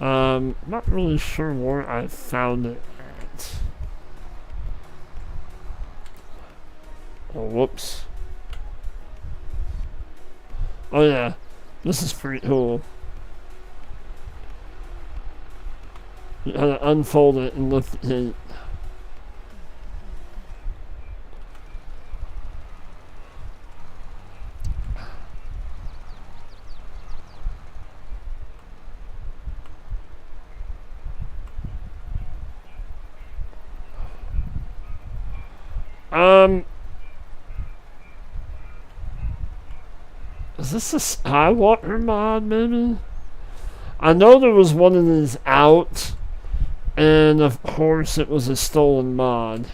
Not really sure where I found it at. Oh, whoops. Oh yeah, this is pretty cool. You gotta unfold it and lift the gate. Is this a Skywalker mod, maybe? I know there was one of these out, and of course it was a stolen mod.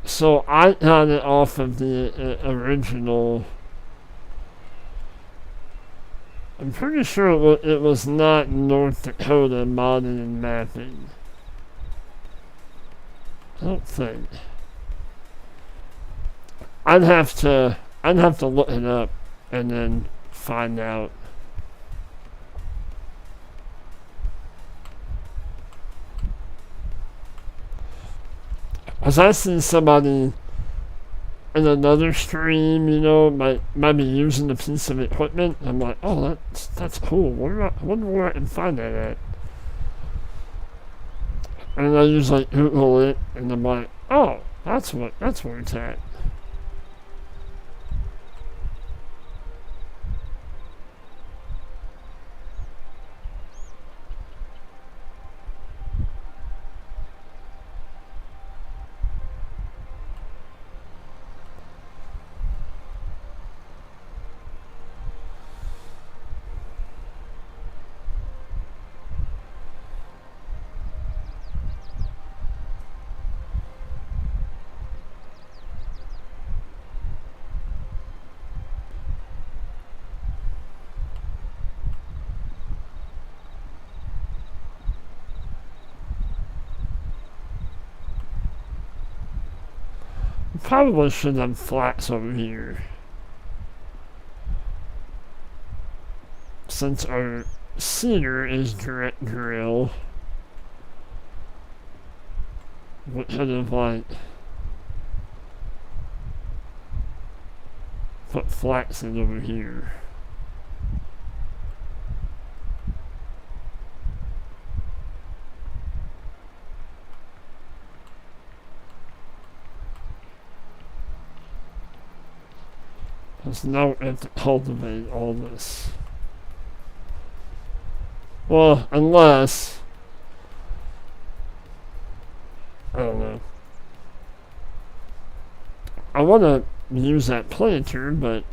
So I got it off of the original. I'm pretty sure it was not North Dakota modding and mapping. I don't think. I'd have to look it up and then find out. As I see somebody in another stream, you know, might be using a piece of equipment. I'm like, oh, that's cool. I wonder where I can find that at. And I usually Google it, and I'm like, oh, that's where it's at. Probably should have flats over here. Since our cedar is direct drill, we could have like put flats in over here. Because now we have to cultivate all this. Well, unless, I don't know. I want to use that planter, but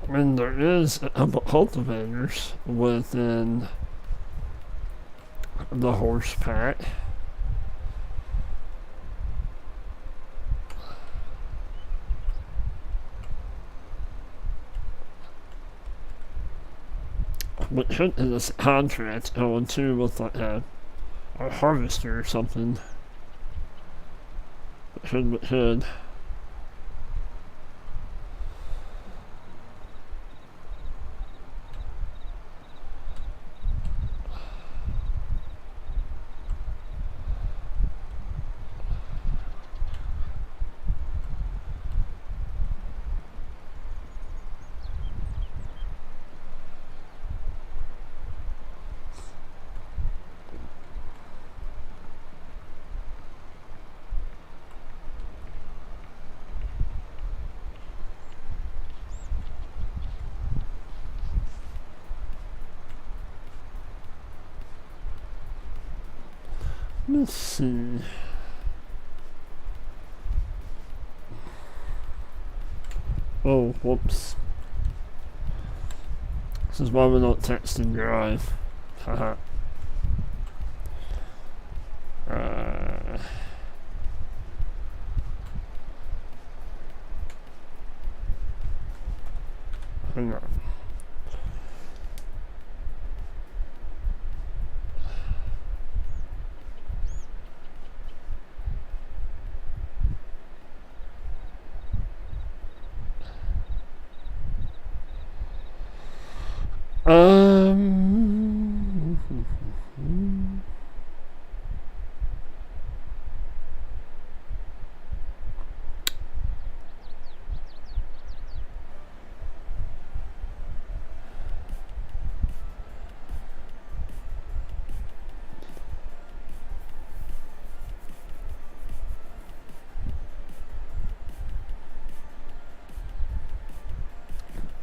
I mean, there is a couple cultivators within the Horsch pack. But shouldn't this contract going too with like a harvester or something? It should. Let's see. Oh, whoops. This is why we're not texting Drive. Haha. Hang on.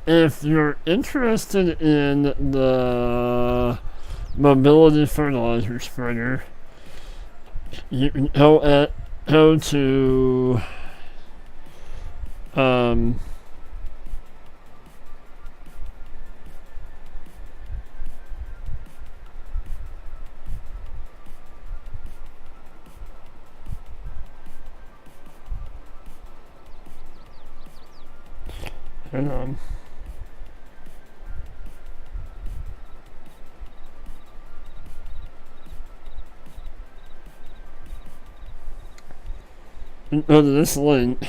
If you're interested in the mobility fertilizer spreader, you can go to hang on. go to this link.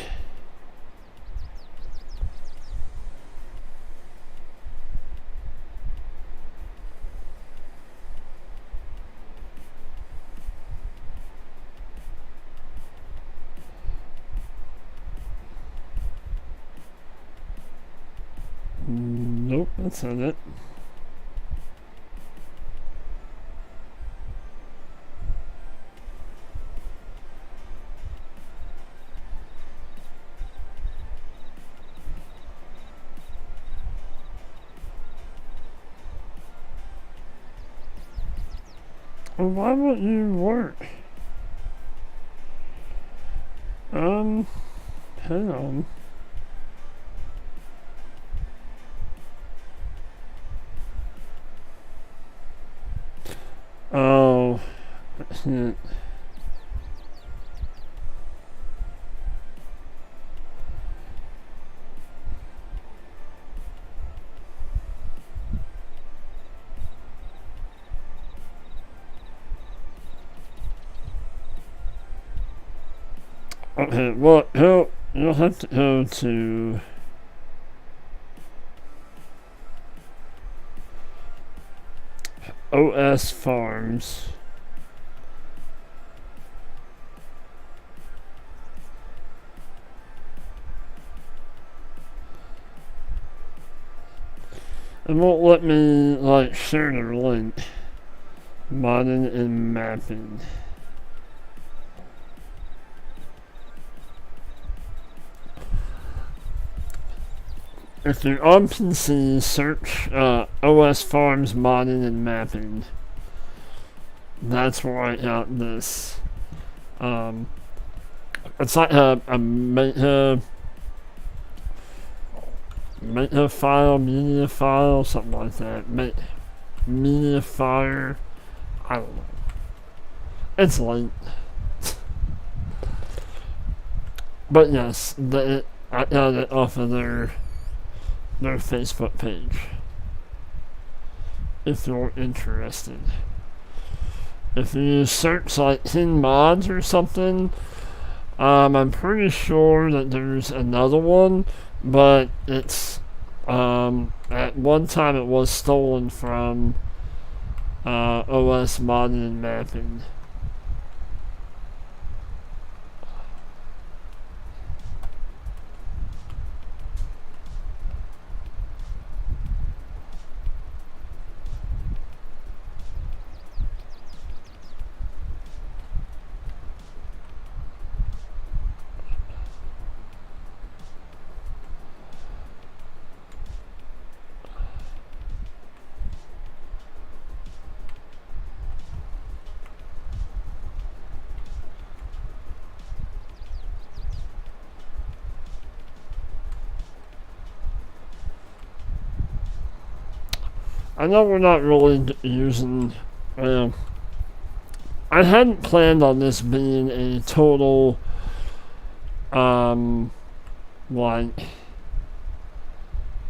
Nope, that's not it. Well, why won't you work? Hang on. Oh, shit. Okay, well, you'll have to go to OS Farms. It won't let me, like, share their link. Modding and mapping. If you're on PC, search OS Farms modding and mapping. That's where I got this. It's like a media file, media file, something like that. Media fire. I don't know. It's late. But yes, I got it off of their Facebook page. If you're interested. If you search like 10 mods or something, I'm pretty sure that there's another one, but it's at one time it was stolen from OS modding and mapping. I know we're not really using. I hadn't planned on this being a total, like,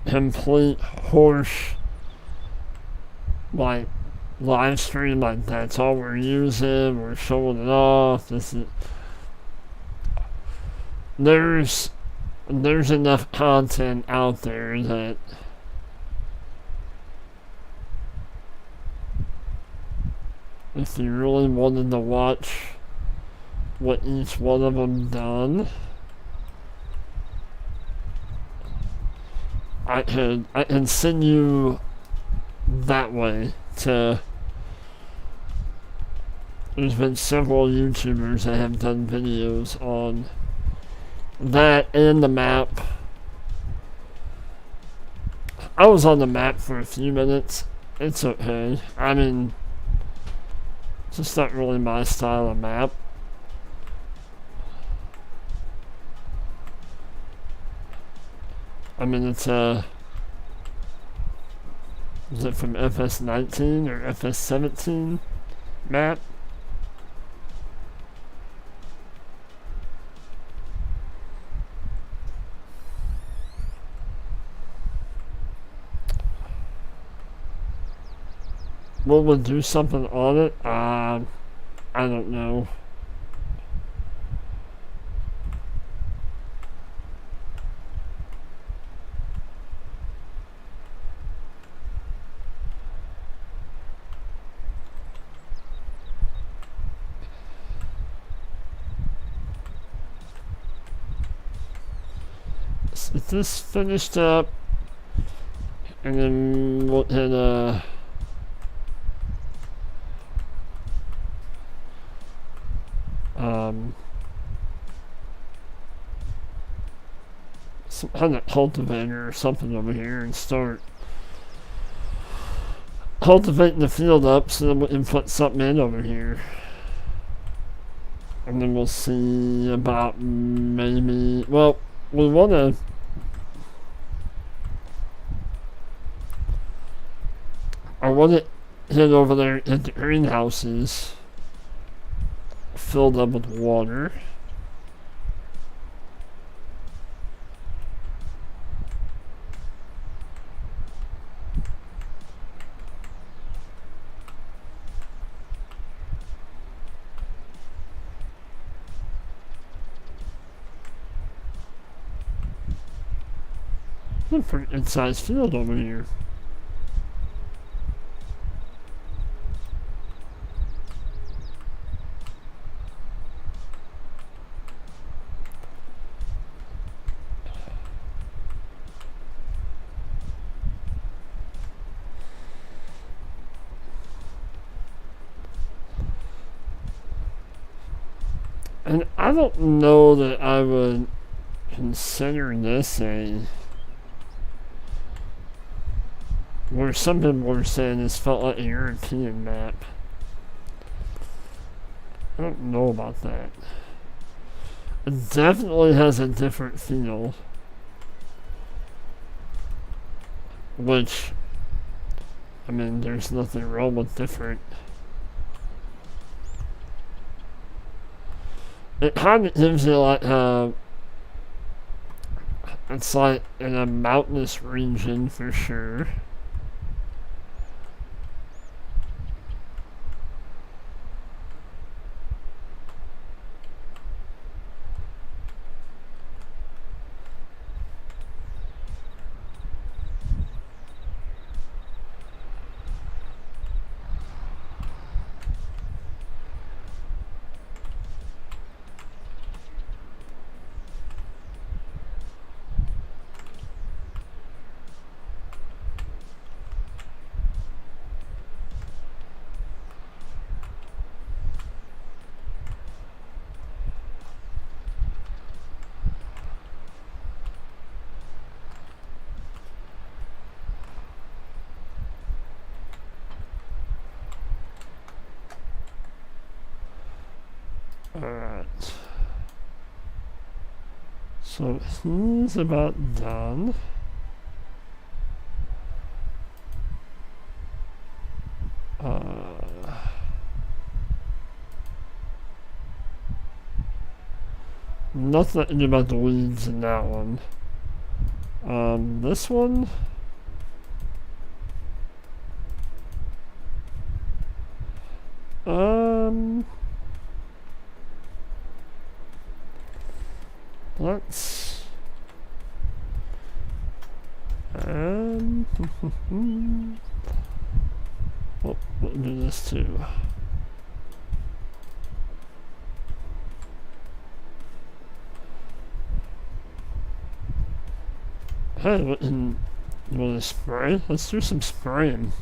complete Horsch, like, live stream. Like, that's all we're using. We're showing it off. There's enough content out there that. If you really wanted to watch what each one of them done, I can send you that way to. There's been several YouTubers that have done videos on that and the map. I was on the map for a few minutes. It's okay. I mean, it's just not really my style of map. I mean, it's is it from FS19 or FS17 map? Will we do something on it? I don't know. get this finished up, and then we'll hit some kind of cultivator or something over here and start cultivating the field up so then we can put something in over here. And then we'll see about maybe, well, we want to I want to head over there into greenhouses filled up with water. A pretty good sized field over here. And I don't know that I would consider this a, where some people were saying this felt like a European map. I don't know about that. It definitely has a different feel. Which, I mean, there's nothing wrong with different. It kind of gives you like it's like in a mountainous region for sure. Alright. So he's about done. Nothing about the weeds in that one. This one. Let's we'll do this too. Hey, you want to spray? Let's do some spraying.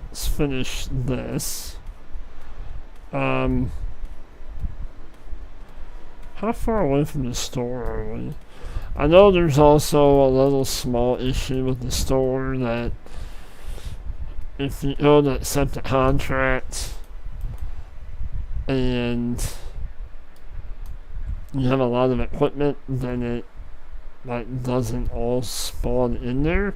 Let's finish this. How far away from the store are we? I know there's also a little small issue with the store that if you own that septic contract and you have a lot of equipment, then it like doesn't all spawn in there.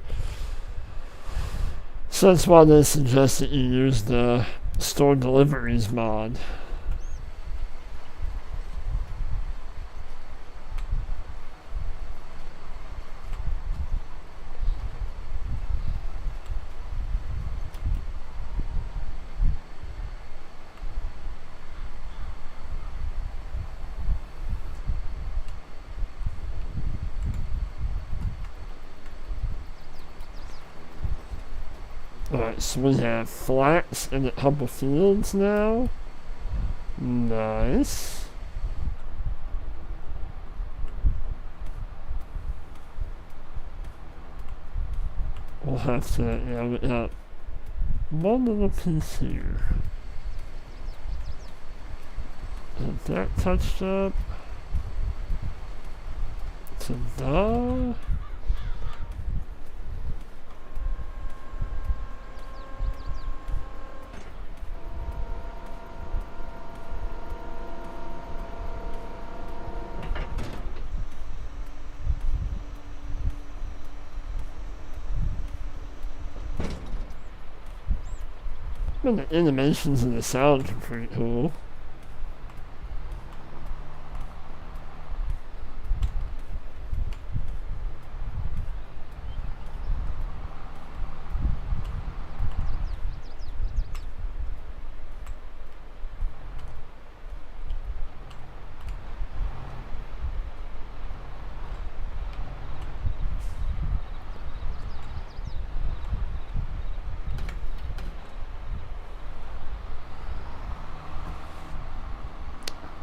So that's why they suggest that you use the store deliveries mod. Alright, so we have flats and a couple fields now. Nice. We'll have to, yeah, we got one little piece here. Get that touched up. Ta-da. And the animations and the sounds are pretty cool.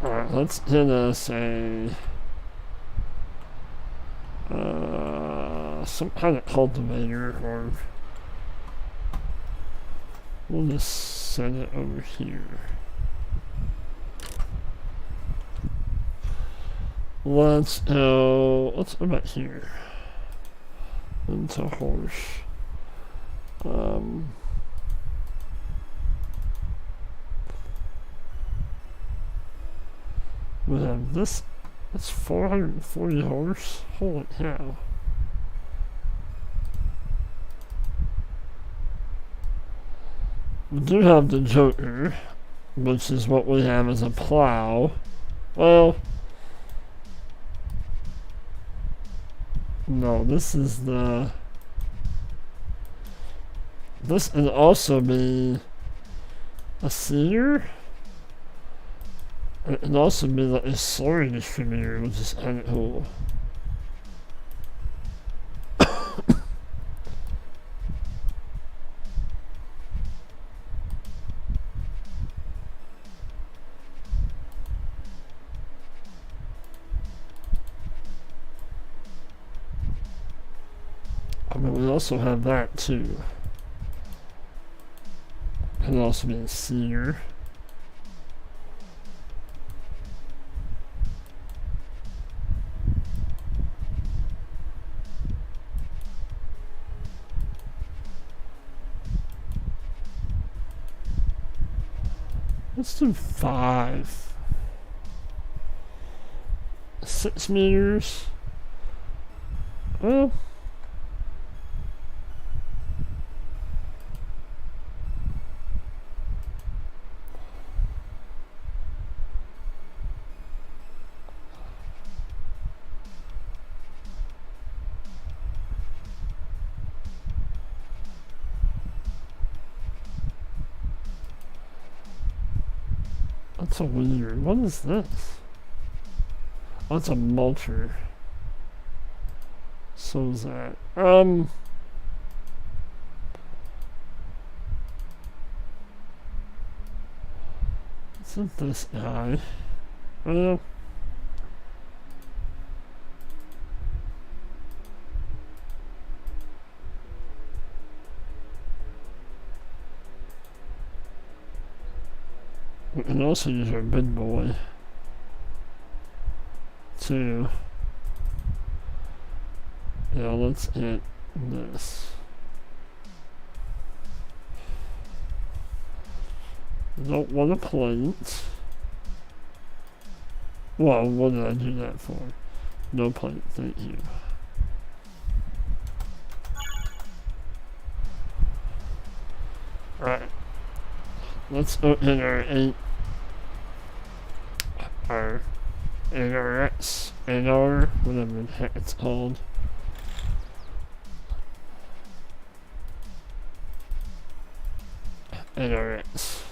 Alright, let's hit us some kind of cultivator, or we'll just set it over here. Let's go back here into Horsch. We have this. That's 440 horse. Holy cow. We do have the Joker, which is what we have as a plow. Well, no, this is the... This can also be a seeder. It can also be like a soil distributor, which is kind of cool. I mean, we also have that too. Can also be a seeder. Let's do 5. 6 meters. Well, that's a weird. What is this? Oh, it's a mulcher. So is that. Isn't this guy? Well, we can also use our big boy to, yeah, let's hit this. Don't want a plate. Well, what did I do that for? No plate, thank you. Alright. Let's open our NRX, NR, whatever the heck it's called. NRX.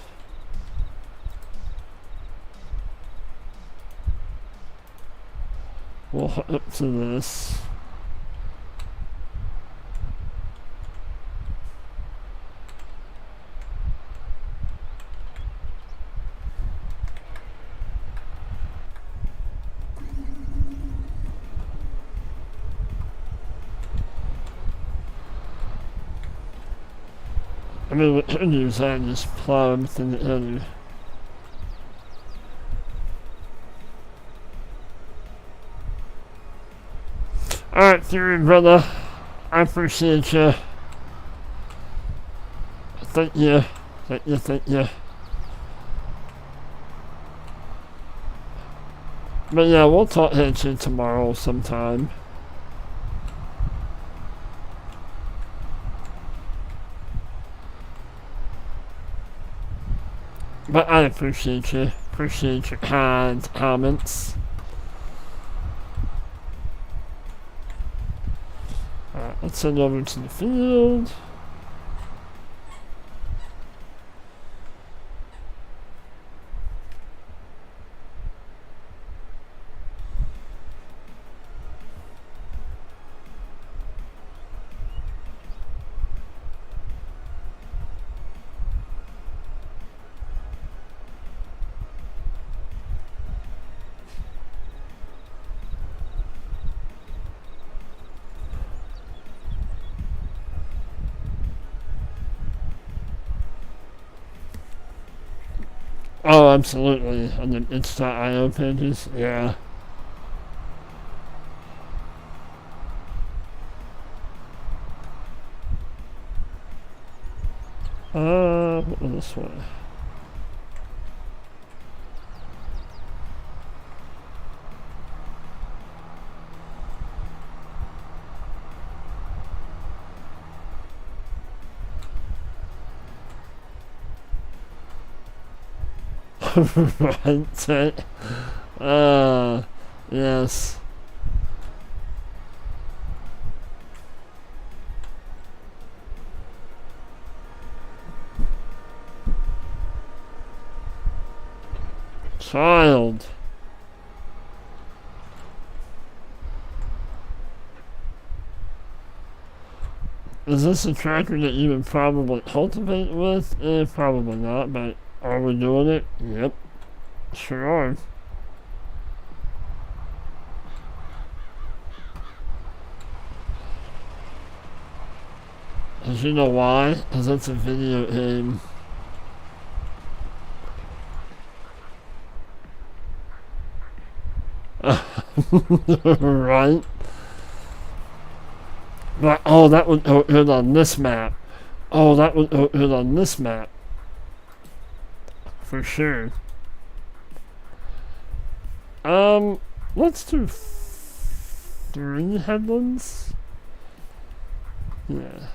We'll hook up to this. mean, we could use that and just plow everything together. Alright, Theory brother. I appreciate you. Thank you. Thank you, thank you. But yeah, we'll talk to you tomorrow sometime. But I appreciate you. Appreciate your kind comments. Alright, let's head over to the field. Oh, absolutely. On the itch.io pages, yeah. This way. Right. Yes. Child. Is this a tractor that you would probably cultivate with? Probably not, but are we doing it? Yep. Sure are. Cause you know why? Cause it's a video game. Right? But, oh, that would go good on this map. Oh, that would go good on this map. For sure. Let's do 3 headlands. Yeah.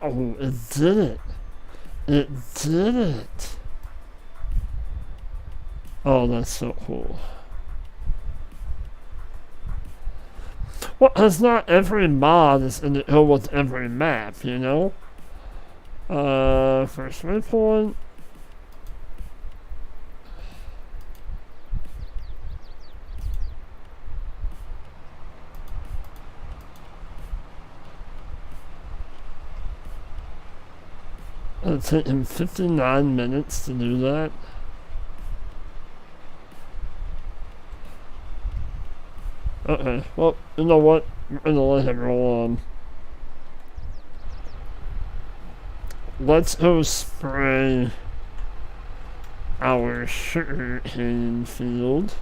Oh, it did it. It did it. Oh, that's so cool. Well, it's not every mod is in the hill with every map, you know? First waypoint. It'll take him 59 minutes to do that. Okay, well, you know what? I'm gonna let him roll on. Let's go spray our sugarcane field.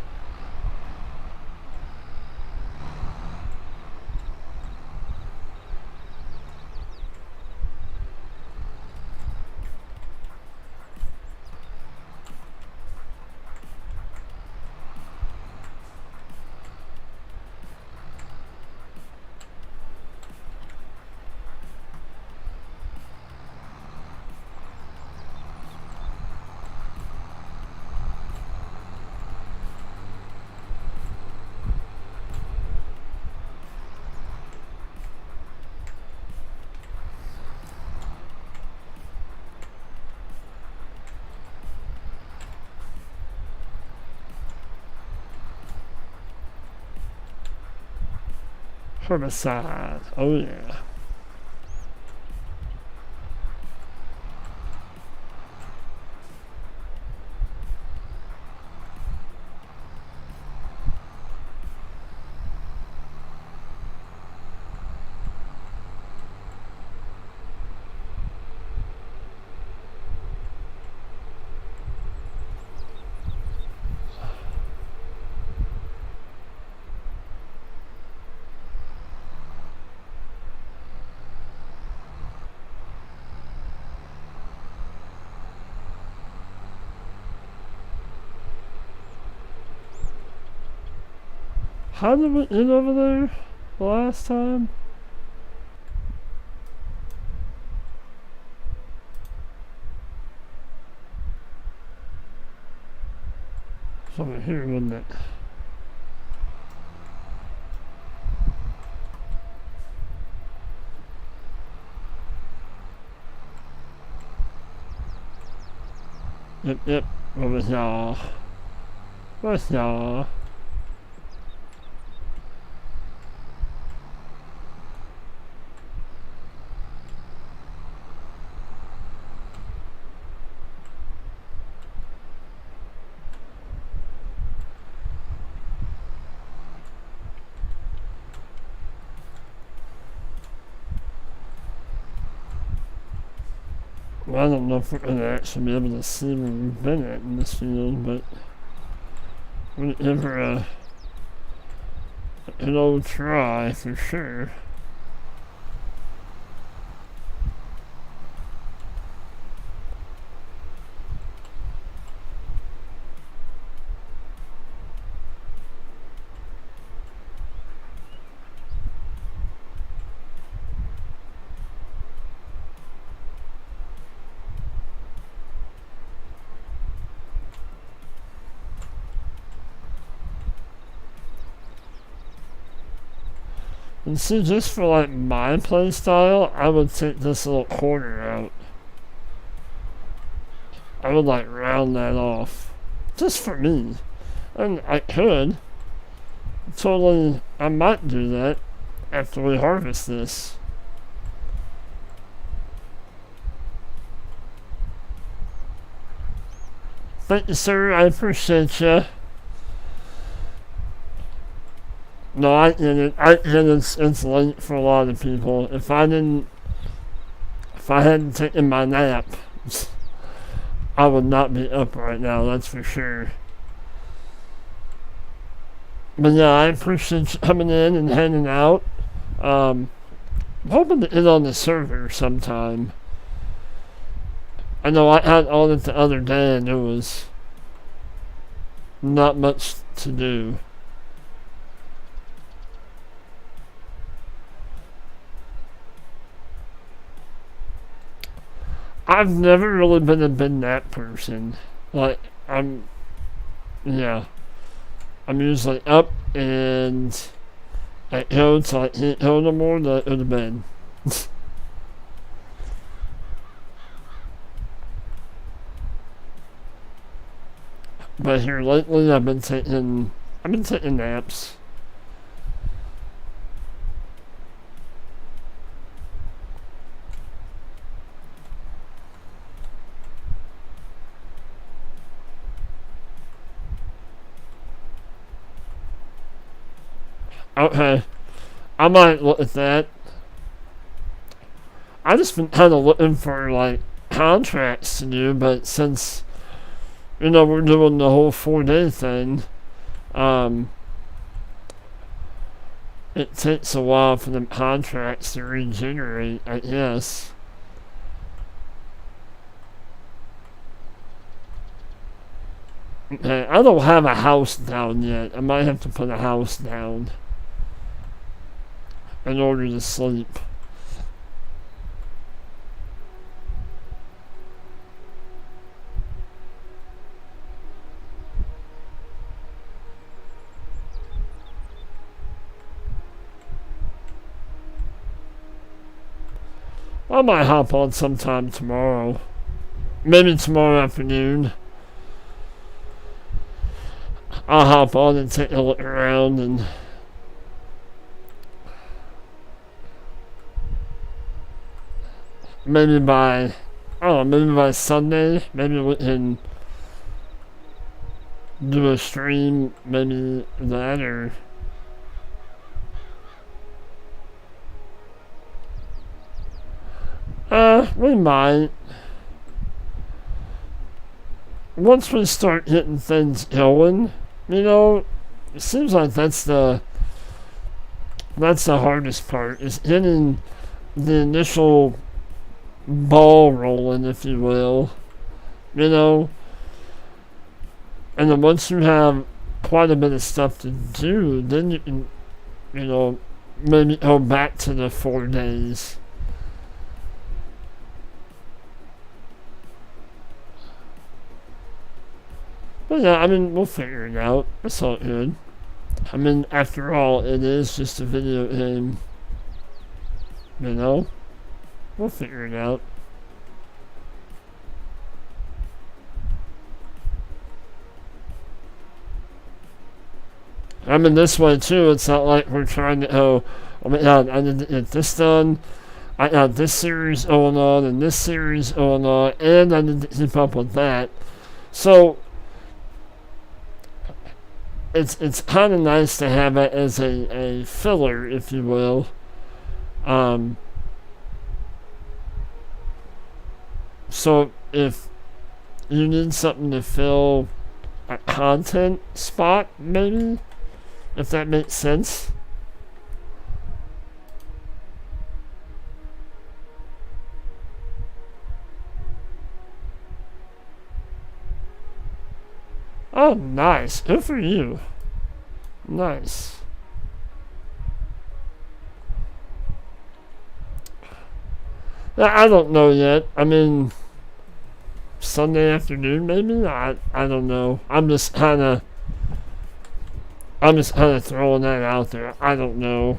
Herbicide. Oh yeah. How did we end over there the last time? It's over here, wasn't it? Yep, over here. Where's here? Well, I don't know if we're going to actually be able to see where we've been at in this field, but whenever an old try for sure. And see, just for like my play style, I would take this little corner out. I would like round that off. Just for me. And I could. Totally, I might do that after we harvest this. Thank you, sir. I appreciate you. No, I get it. I get it's late for a lot of people. If I hadn't taken my nap, I would not be up right now, that's for sure. But yeah, I appreciate you coming in and hanging out. I'm hoping to get on the server sometime. I know I had on it the other day and there was not much to do. I've never really been a big nap person. Like, I'm usually up and I go till I can't go no more, then I go to bed. But here lately I've been taking naps. Okay, I might look at that. I just been kind of looking for like contracts to do, but since we're doing the whole 4-day thing, it takes a while for the contracts to regenerate, I guess. Okay, I don't have a house down yet. I might have to put a house down in order to sleep. I might hop on sometime tomorrow. Maybe tomorrow afternoon. I'll hop on and take a look around and maybe by Sunday, maybe we can do a stream, maybe that, or we might. Once we start getting things going, it seems like that's the hardest part, is getting the initial ball rolling, if you will. And then once you have quite a bit of stuff to do, then you can, you know, maybe go back to the 4 days. But yeah, I mean, we'll figure it out. It's all good. I mean, after all, it is just a video game. You know? We'll figure it out. I mean, this way too, it's not like we're trying to, oh my god, I need to get this done. I got this series going on and this series going on, and I need to keep up with that. So, it's kind of nice to have it as a filler, if you will. So if you need something to fill a content spot, maybe, if that makes sense. Oh, nice. Good for you. Nice. I don't know yet. I mean, Sunday afternoon maybe? I don't know. I'm just kind of throwing that out there. I don't know.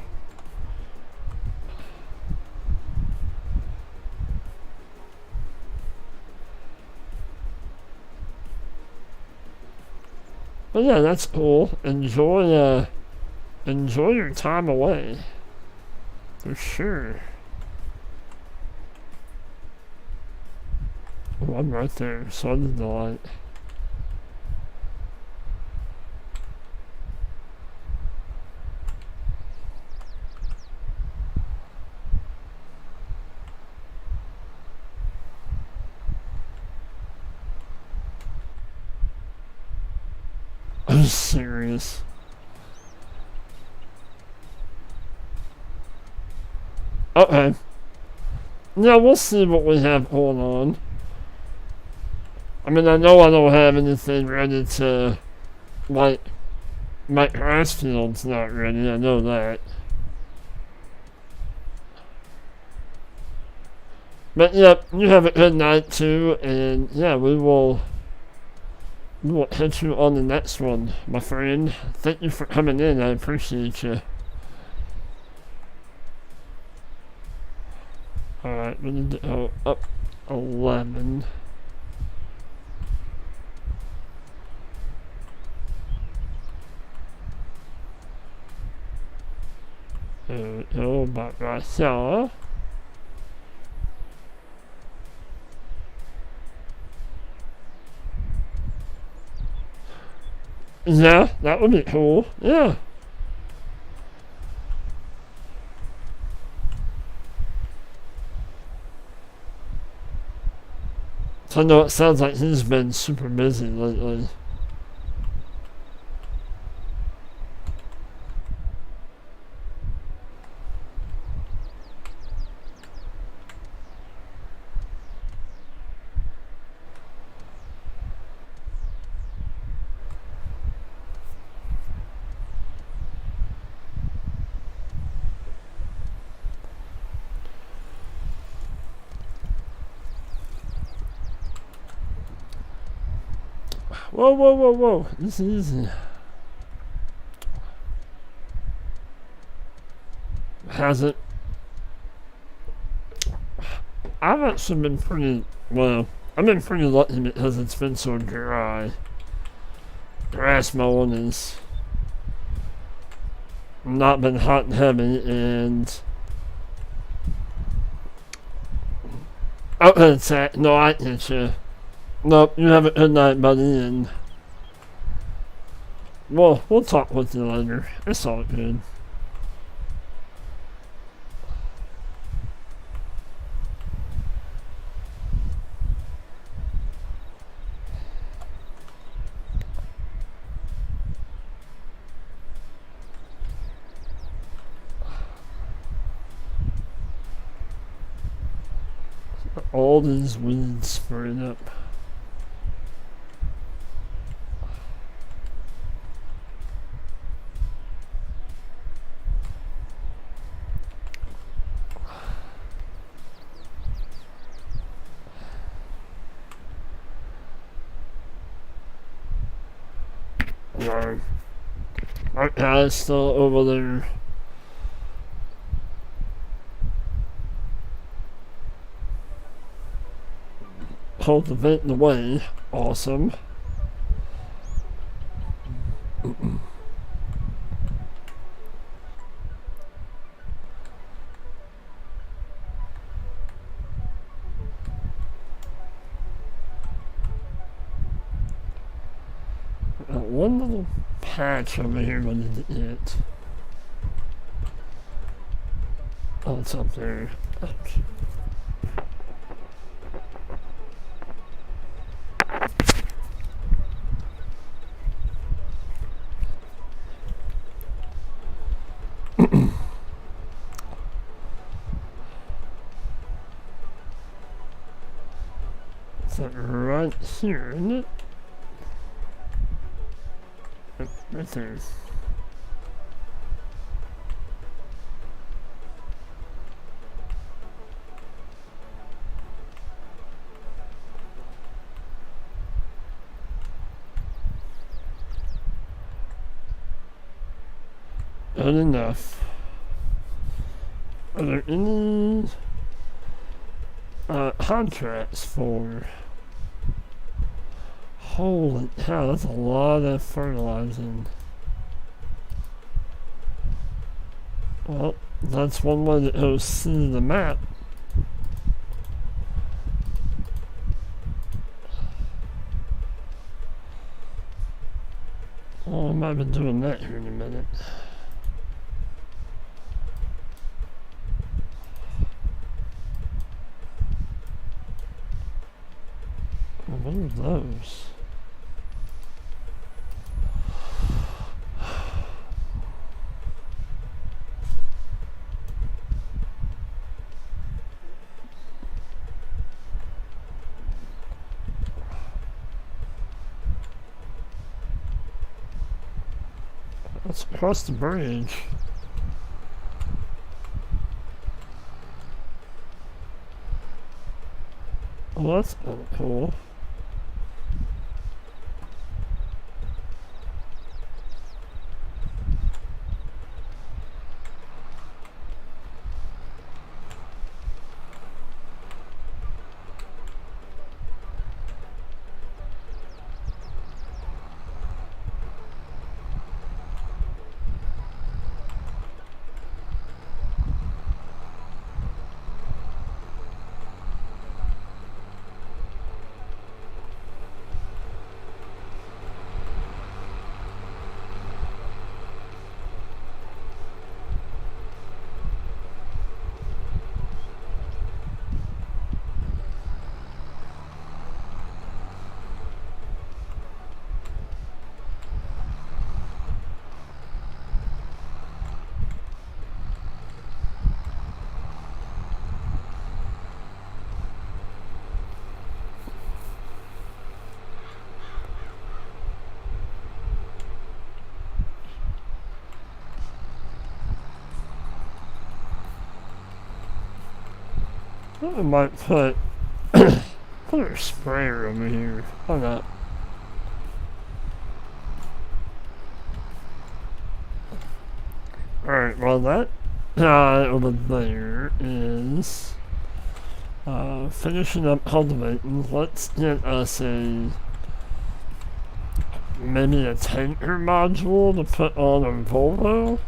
But yeah, that's cool. Enjoy your time away. For sure. Oh, I'm right there. Sun the light. I'm serious. Okay. Yeah, we'll see what we have going on. I mean, I know I don't have anything ready to, like, my grass field's not ready, I know that. But yep, you have a good night too, and yeah, we will catch you on the next one, my friend. Thank you for coming in, I appreciate you. Alright, we need to go up 11. There we go, about right there. Yeah, that would be cool. Yeah. So I know it sounds like he's been super busy lately. Whoa, whoa, whoa, whoa. This is easy. Has it? I've actually been pretty, well, I've been pretty lucky because it's been so dry. Grass mowing has not been hot and heavy, and okay, Zach, no, I get you. Nope, you have a good night, buddy, and well, we'll talk with you later. It's all good. All these weeds spraying up. you know, our guy's still over there cultivating away. Awesome. One little patch over here I need to get. Oh, it's up there. Okay. Is that right here, isn't it? Right there. Good enough. Are there any contracts for? Holy cow, that's a lot of fertilizing. Well, that's one way to go see the map. Oh, I might be doing that here in a minute. What are those? Let's cross the bridge. Oh, that's kind of cool. I might put a sprayer over here. Why not? Alright, well that over there is finishing up cultivating. Let's get us maybe a tanker module to put on a Volvo.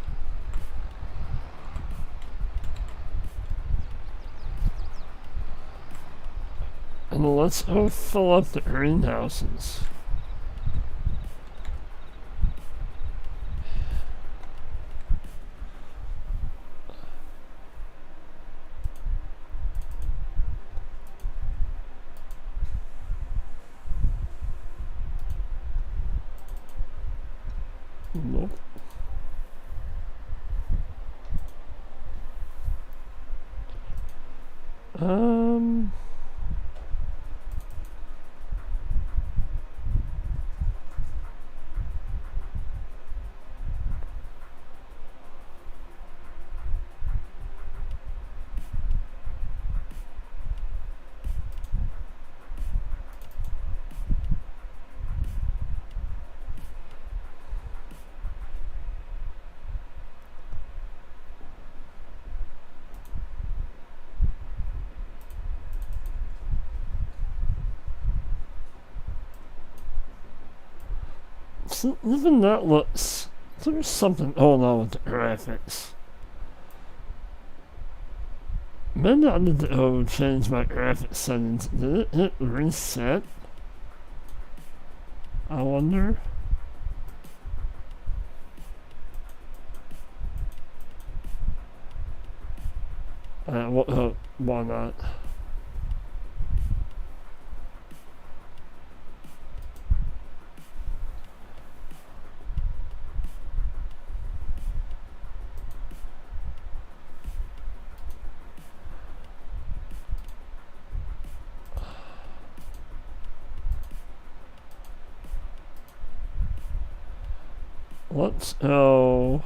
And let's go fill up the greenhouses. Nope. See, even that looks... There's something going on with the graphics. Maybe I need to go change my graphics settings. Did it hit reset? I wonder. Why not? Let's go.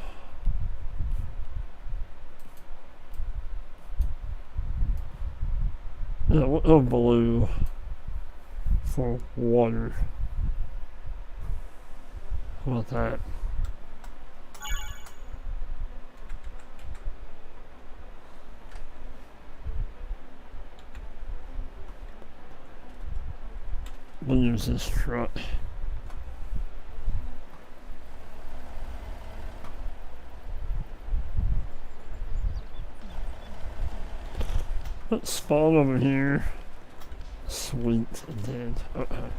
Yeah, we'll go blue for water. How about that? We'll use this truck. Let's spawn over here. Sweet, it did. Okay.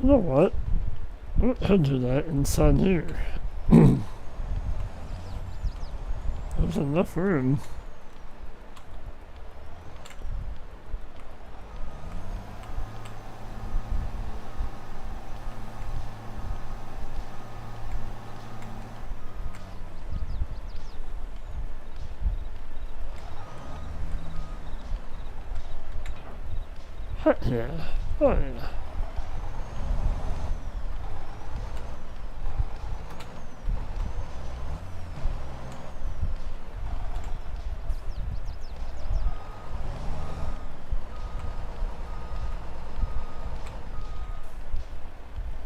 You know what? I could do that inside here. There's enough room. Heck yeah. Oh yeah.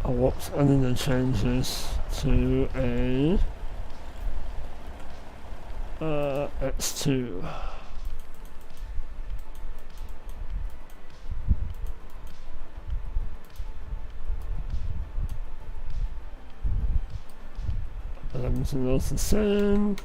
Oh, whoops, I need to change this to a X2. Everything else the same.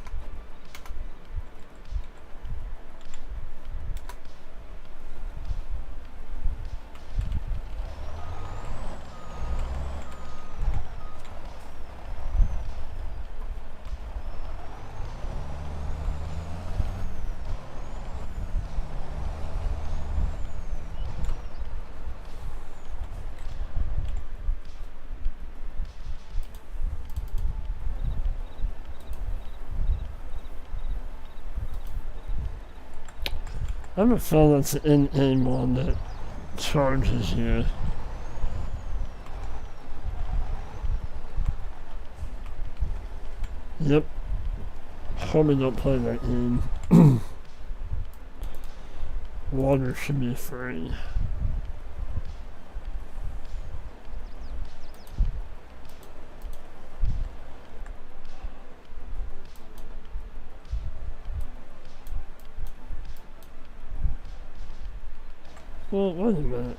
I have a feeling that's the in-game one that charges you. Yep. Homie, don't play that game. Water should be free. Well, wait a minute.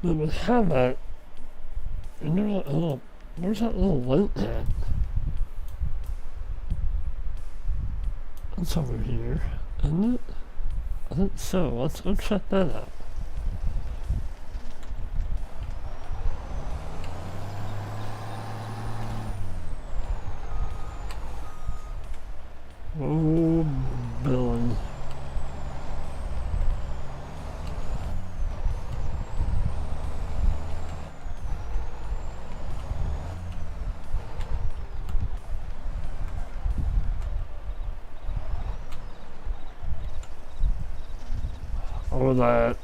Then we have that. And there's that little light at? That's over here, isn't it? I think so. Let's go check that out. Oh, Billy. Or that.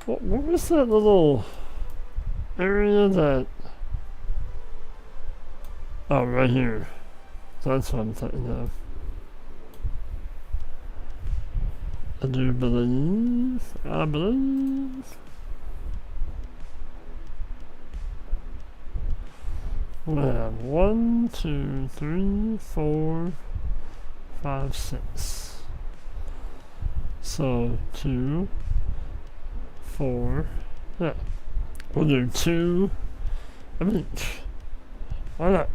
What was that little area that... Oh, right here. That's what I'm thinking of. I believe. We have 1, 2, 3, 4, 5, 6. So 2, 4, yeah. We'll do 2 of each. Why not?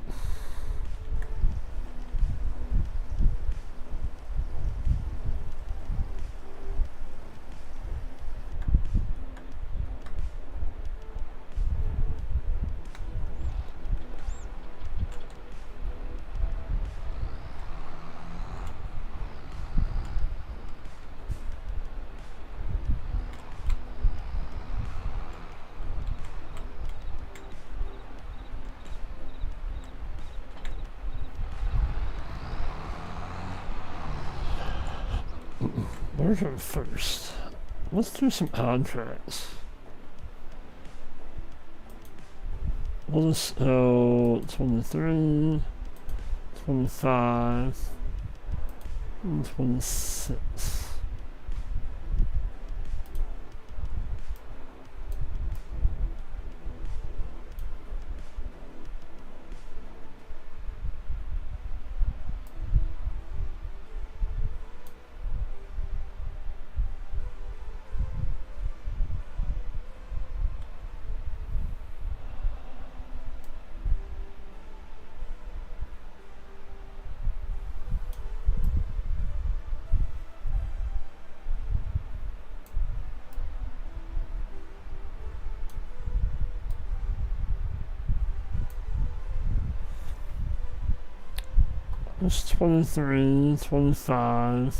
Where's our first? Let's do some contracts. We'll just go 23, 25, and 26. It's 23, 25.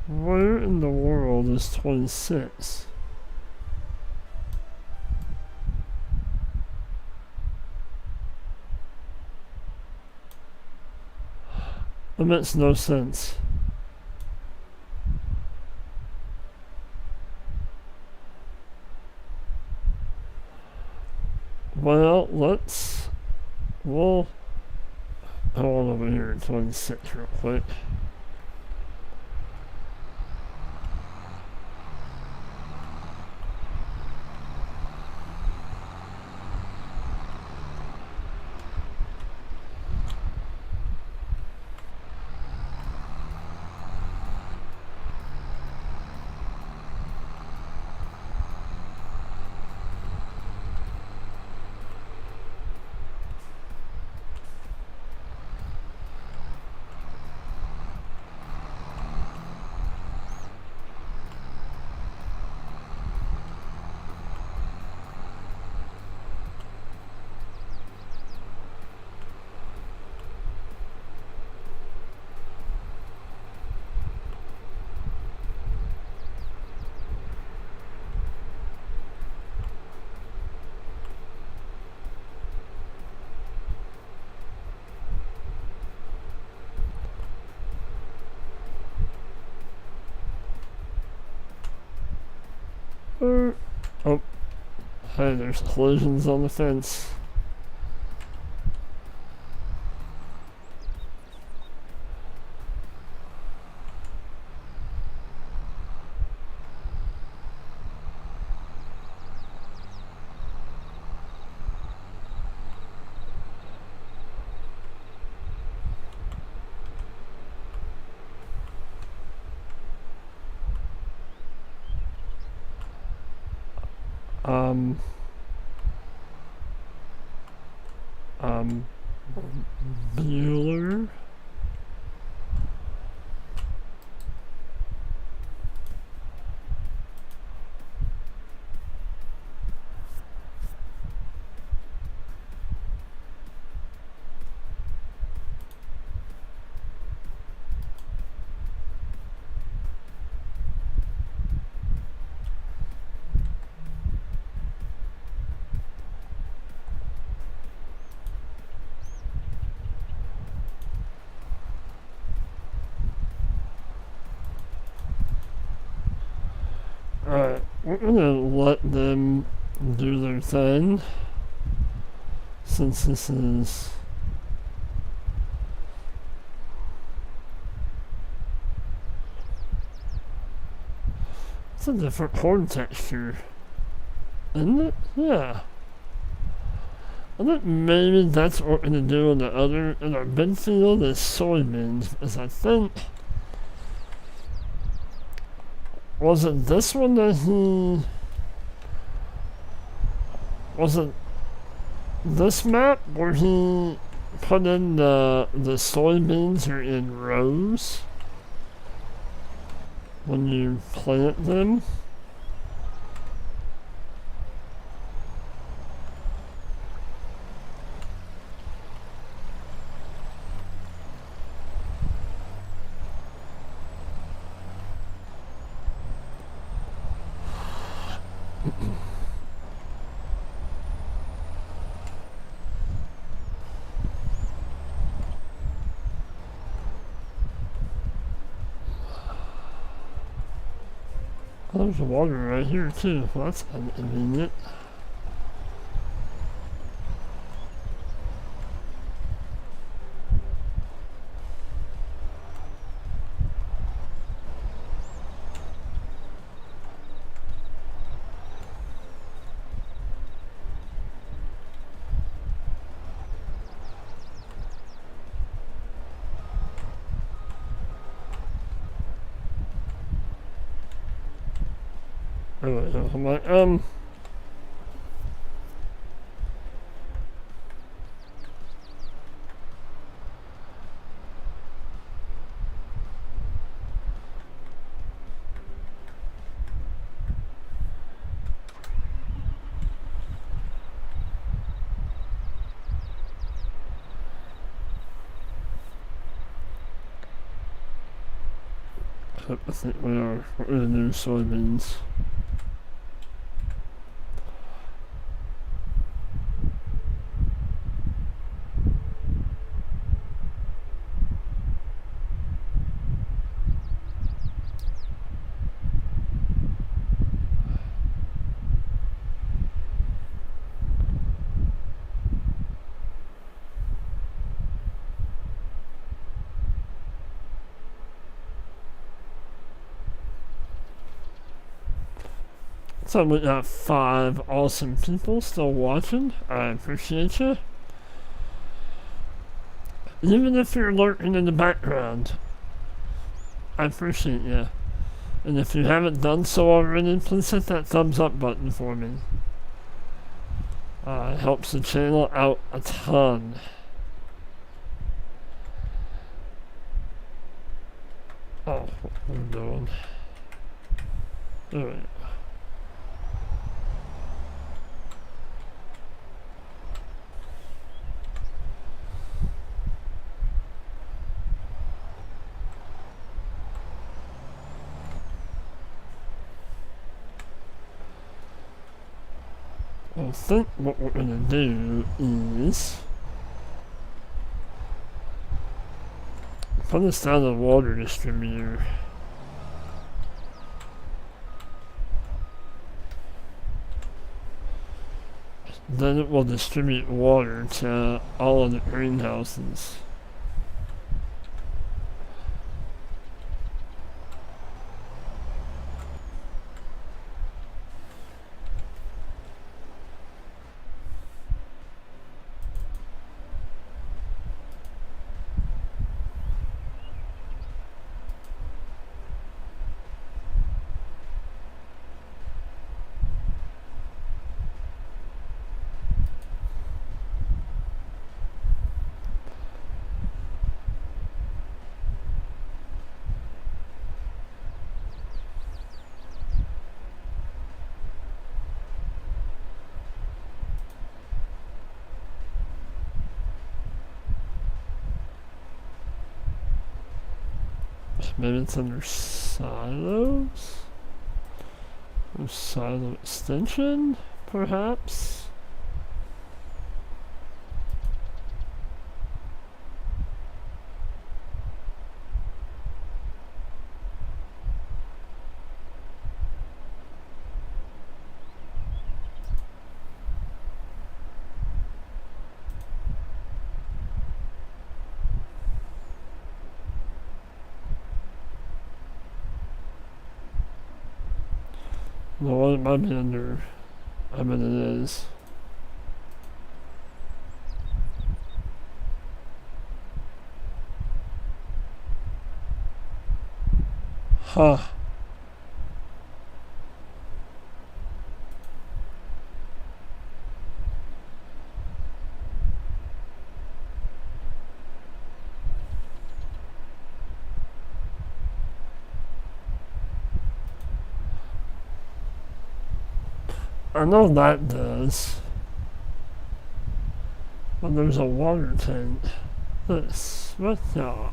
Where in the world is 26? That makes no sense. Well, we'll hold over here at 26 real quick. Oh, hey, there's collisions on the fence. Bueller. Alright, we're gonna let them do their thing. Since this is... It's a different horn texture. Isn't it? Yeah. I think maybe that's what we're gonna do on the other... In our big field is soybeans. Because I think... Was it this one that he... Was it this map where he put in the soybeans are in rows when you plant them? There's water right here too. Well, that's inconvenient. I'm like, I think we are. We're gonna do soybeans. So we got 5 awesome people still watching. I appreciate you. Even if you're lurking in the background, I appreciate you. And if you haven't done so already, please hit that thumbs up button for me. It helps the channel out a ton. Oh, what am I doing? Alright. I think what we're gonna do is put this down the water distributor. then it will distribute water to all of the greenhouses. Maybe it's under silos? Or silo extension, perhaps? No, it might be under. I bet it is. Huh. I know that does. But there's a water tank. This. What the?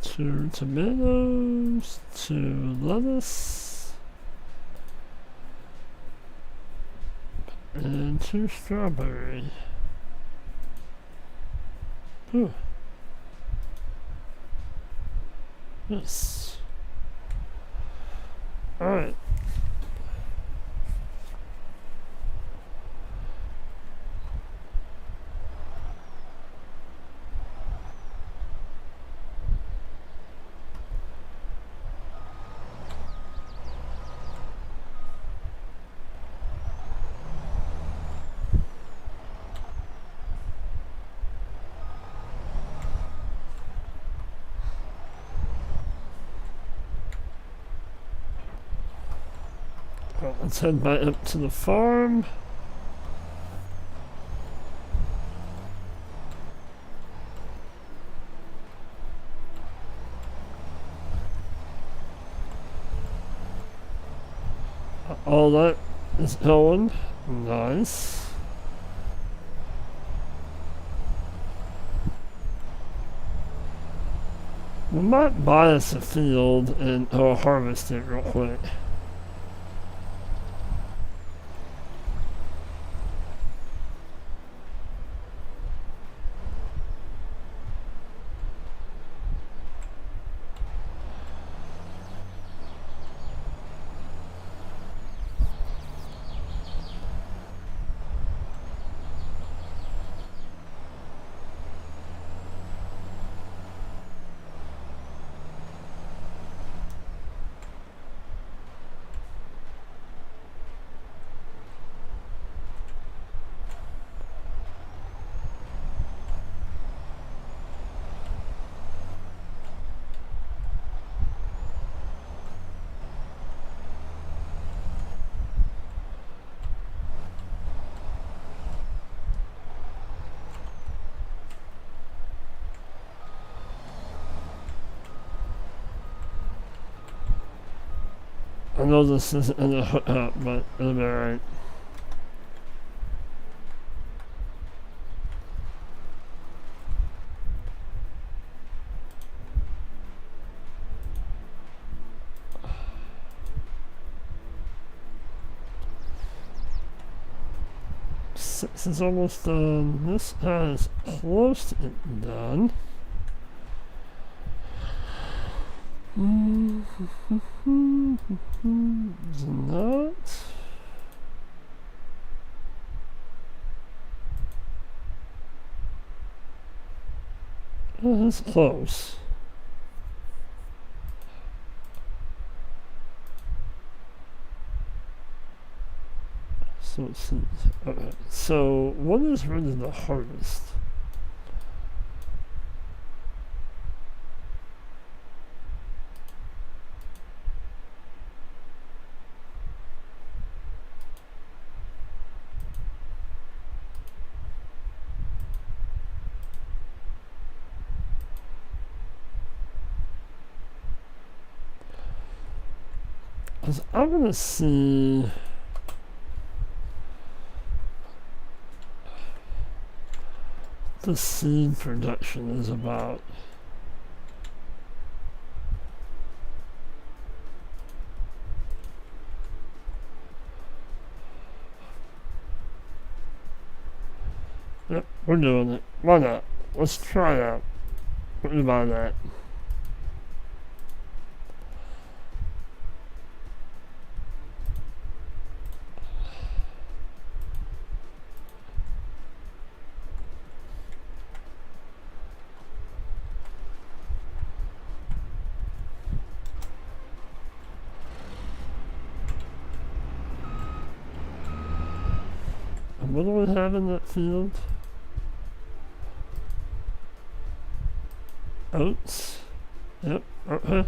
Two tomatoes, two lettuce, and two strawberry. Ooh. Yes. Alright. Well, let's head back up to the farm. All that is going. Nice. We might buy us a field and harvest it real quick. I know this isn't in the hookup, but it'll be alright. This is almost done. This is close to it done. It's not. It's close. So it seems. Okay. So what is really the hardest? Because I'm gonna see. The seed production is about. Yep, we're doing it. Why not? Let's try it out. What about that? What do we have in that field? Oats. Yep, okay.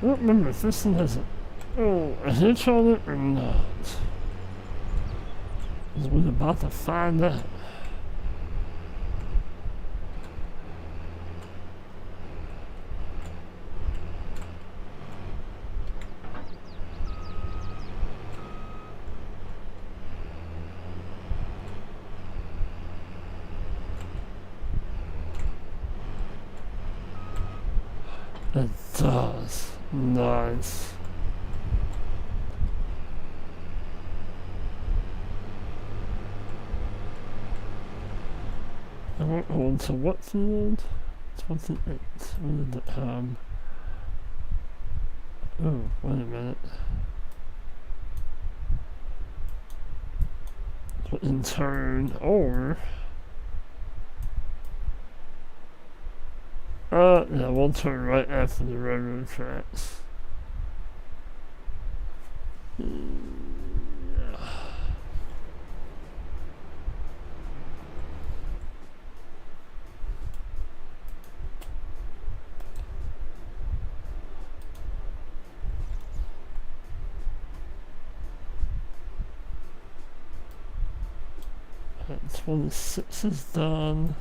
I don't remember if this thing has a hitch on it or not. We're about to find out. It does. Nice. I went on to what field? 28. When did it come? Oh, wait a minute. In turn, or yeah, we'll turn right after the railroad tracks. Yeah. 26 is done.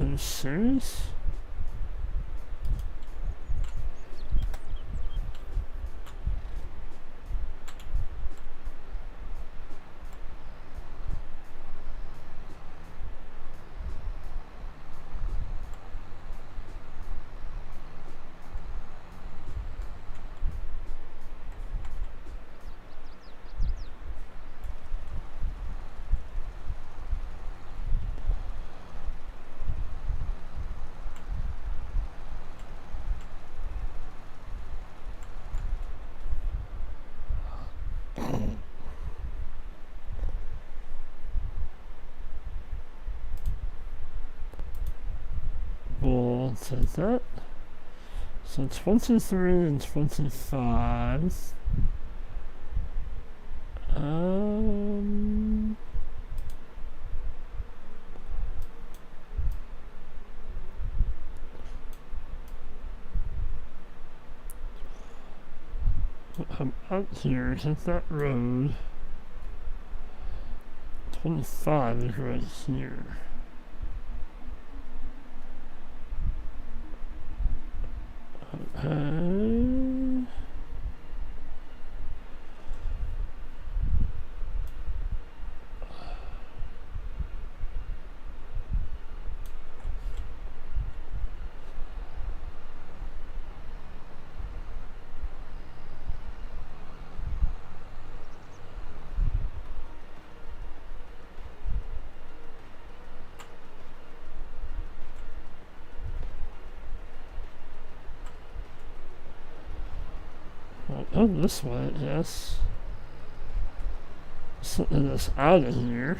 Are you serious? We'll take that. So 23 and 25. I'm out here, hit that road. 25 is right here. Oh, this way, yes. Something that's out of here.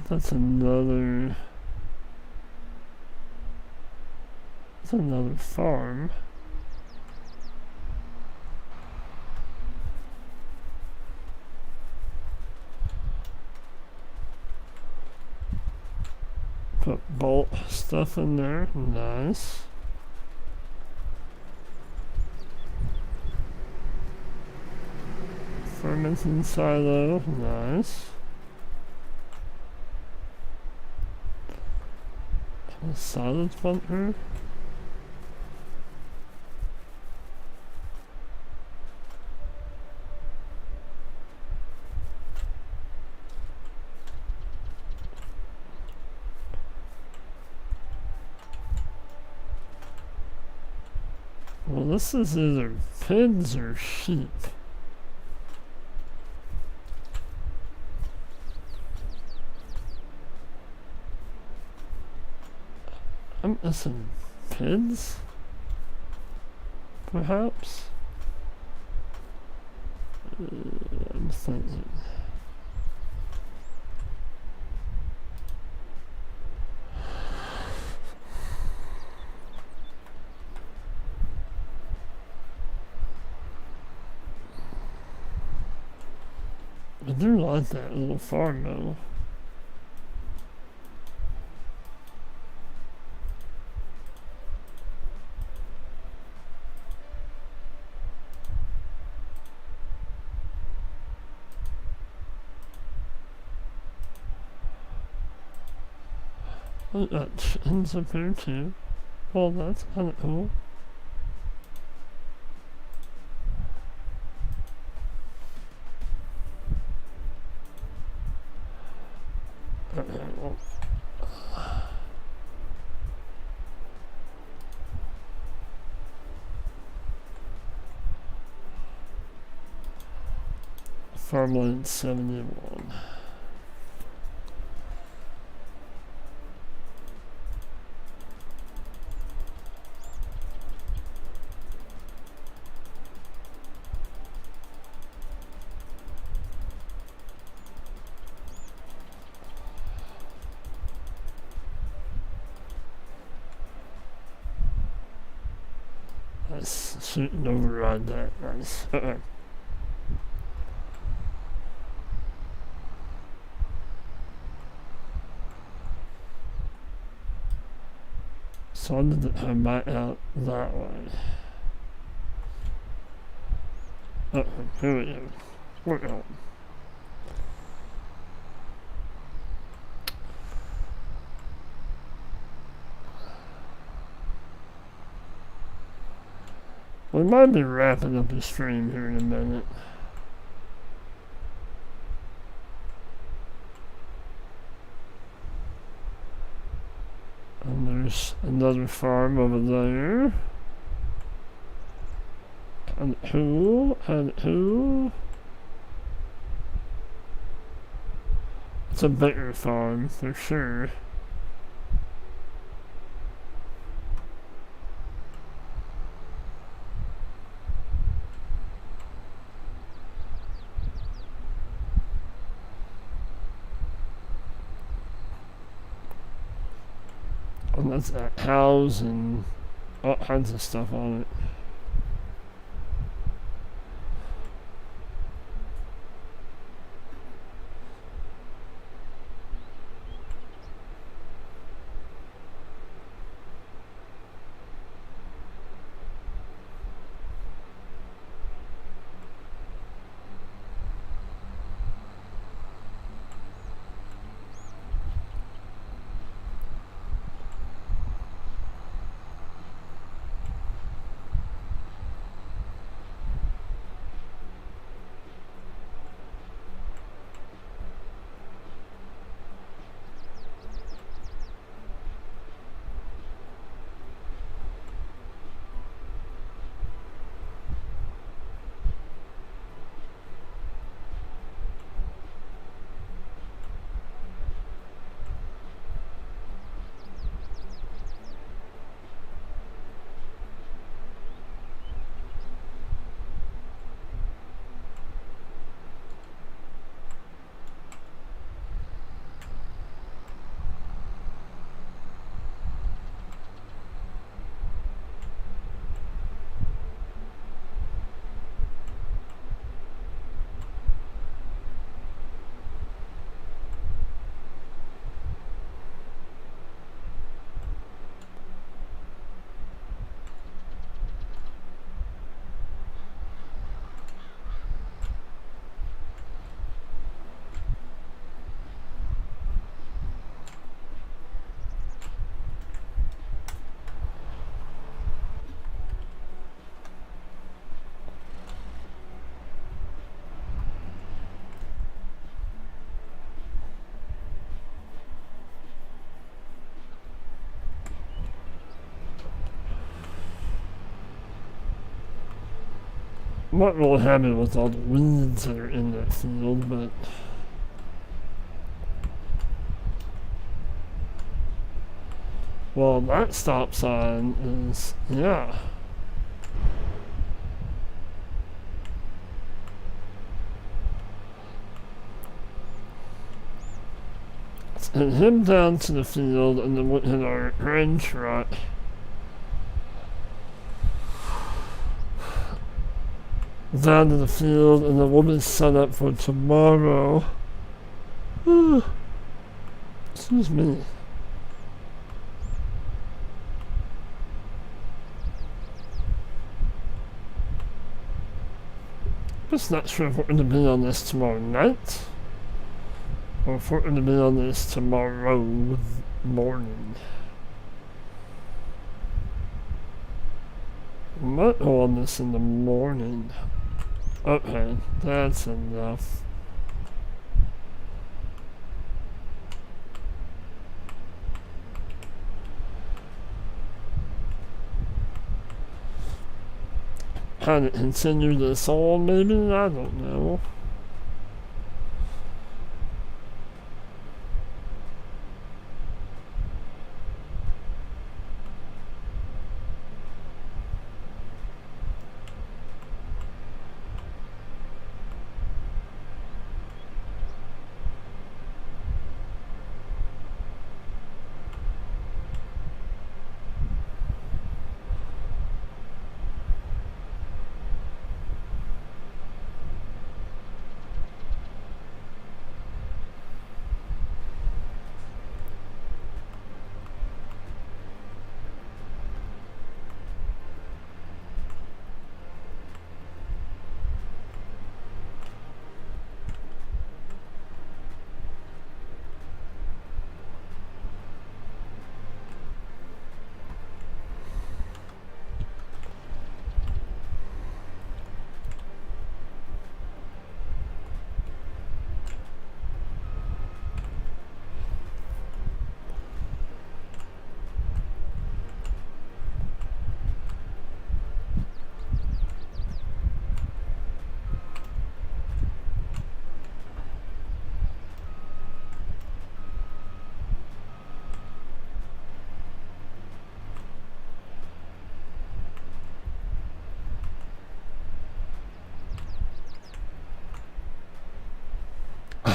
That's another farm. Put bolt stuff in there, nice. Fermenting silo, nice. A solid bunker. Well, this is either pigs or sheep. I'm missing pigs? Perhaps? I'm thinking. I do like that little farm though. Oh, that ends up here too. Well, that's kind of cool. Farmland 71. Nice. Shooting override that. Nice. So I did her back out that way. Here we go. We're on. We might be wrapping up the stream here in a minute. And there's another farm over there. And who? It's a bigger farm for sure. And that's a house and all kinds of stuff on it. I'm not really happy with all the weeds that are in that field, but well, that stop sign is, yeah. And him down to the field, and then went in our grain truck. Down to the field, and then we'll be set up for tomorrow. Excuse me. Just not sure if we're going to be on this tomorrow night, or if we're going to be on this tomorrow morning. We might go on this in the morning. Okay, that's enough. Kind of continue this on, maybe? I don't know.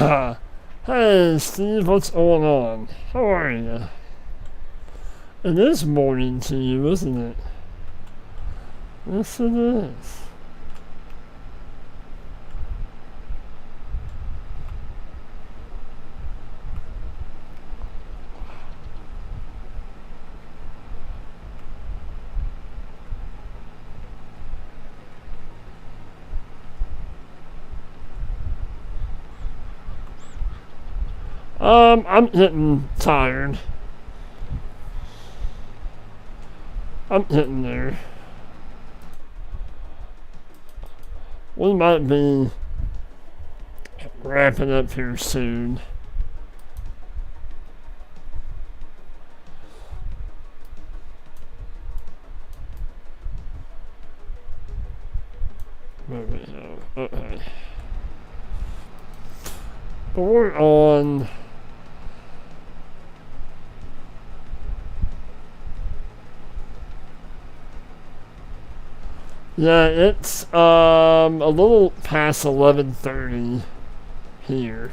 Hey, Steve, what's going on? How are you? It is morning to you, isn't it? Yes, it is. I'm getting tired. I'm getting there. We might be wrapping up here soon. Okay. But we're on. Yeah, it's a little past 11:30 here.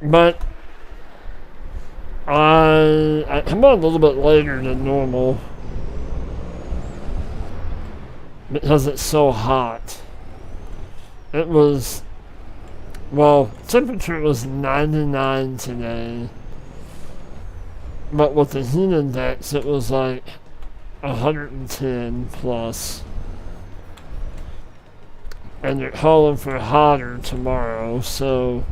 But I come on a little bit later than normal because it's so hot. It was, well, temperature was 99 today, but with the heat index it was like 110 plus. And they're calling for hotter tomorrow, so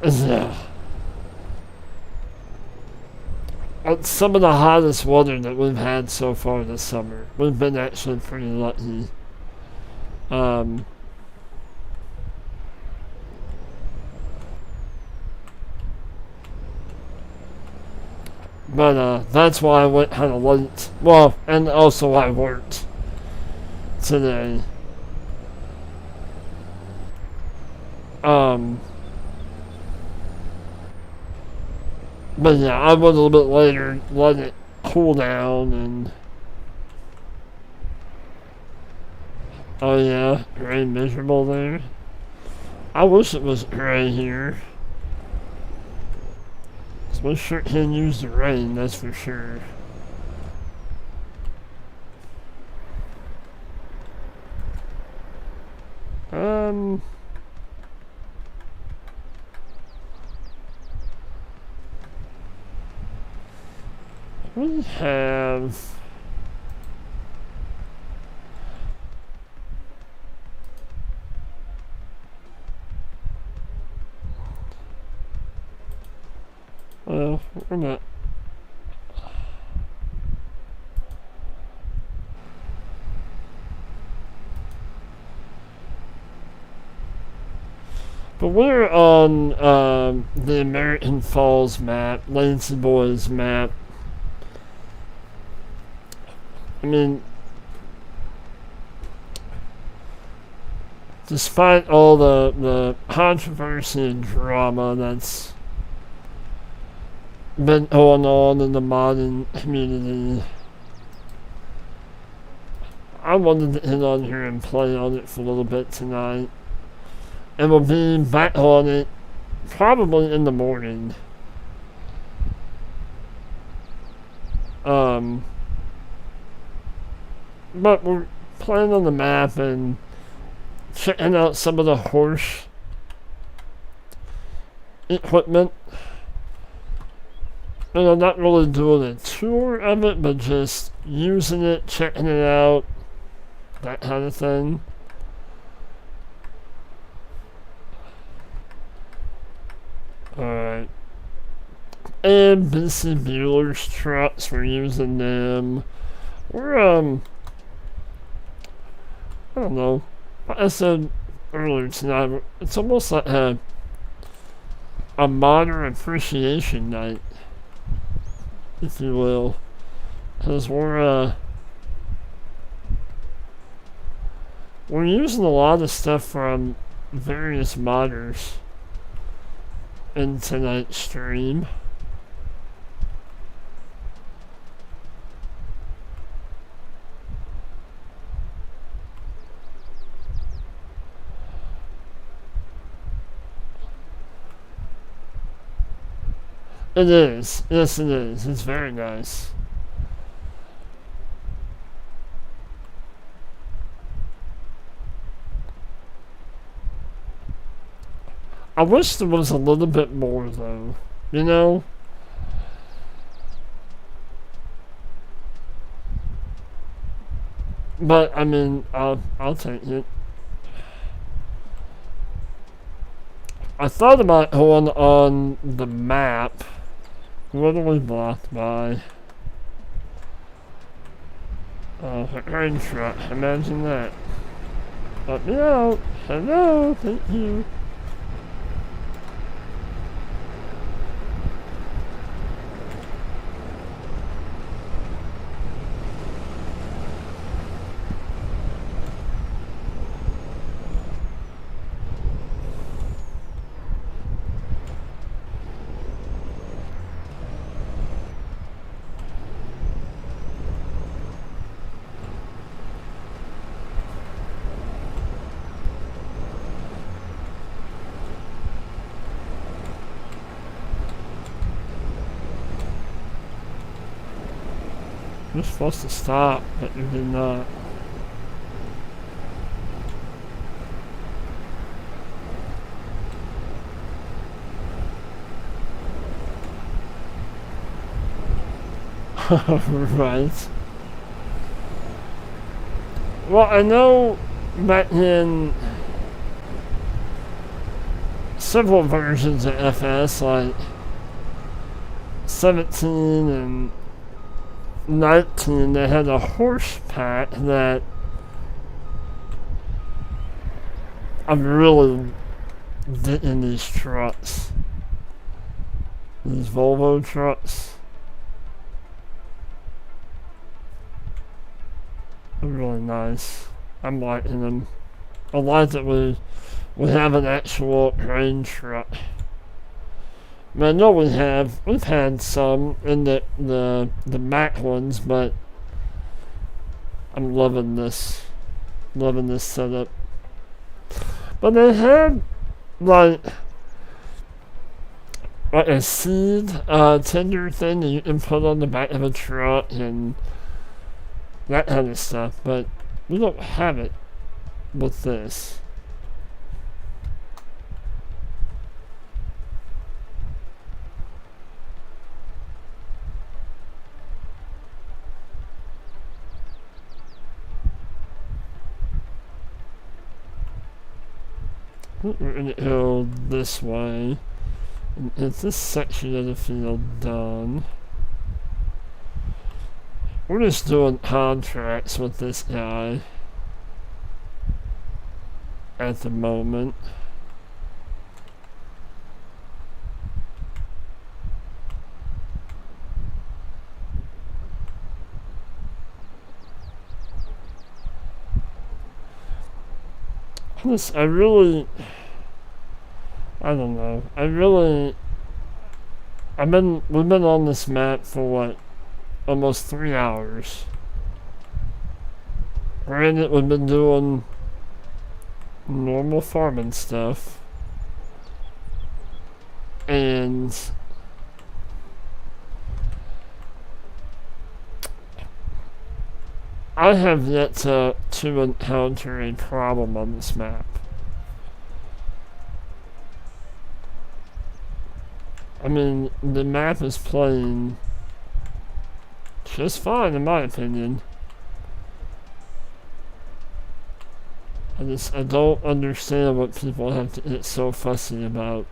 yeah. It's some of the hottest weather that we've had so far this summer. We've been actually pretty lucky. But that's why I went kind of late. Well, and also I worked today. But yeah, I went a little bit later, let it cool down, and oh yeah, gray miserable there. I wish it was gray here. We sure can use the rain, that's for sure. We have well, we're not. But we're on the American Falls map, Lansing Boys map. I mean, despite all the controversy and drama that's been going on in the modding community, I wanted to get on here and play on it for a little bit tonight. And we'll be back on it probably in the morning. But we're playing on the map and checking out some of the Horsch equipment. And I'm not really doing a tour of it, but just using it, checking it out, that kind of thing. Alright. And BC Bueller's trucks, we're using them. We're, I don't know. Like I said earlier tonight, it's almost like a modern appreciation night, if you will. Because we're using a lot of stuff from various modders in tonight's stream. It is. Yes, it is. It's very nice. I wish there was a little bit more, though. You know? But, I mean, I'll take it. I thought about going on the map. What are we blocked by? Oh, a train truck. Imagine that. Let me out. Hello. Thank you. You're supposed to stop, but you did not. Right. Well, I know back in several versions of FS, like 17 and 19, they had a Horsch pack that I'm really digging these trucks. These Volvo trucks. They're really nice. I'm liking them. I like that we have an actual train truck. I mean, I know we've had some in the Mac ones, but I'm loving this setup. But they had like a seed tender thing that you can put on the back of a truck and that kind of stuff, but we don't have it with this. We're gonna go this way. And is this section of the field done? We're just doing contracts with this guy at the moment. I don't know. We've been on this map for what? Almost 3 hours. Granted, we've been doing normal farming stuff. And I have yet to encounter a problem on this map. I mean, the map is playing just fine in my opinion. I don't understand what people have to get so fussy about.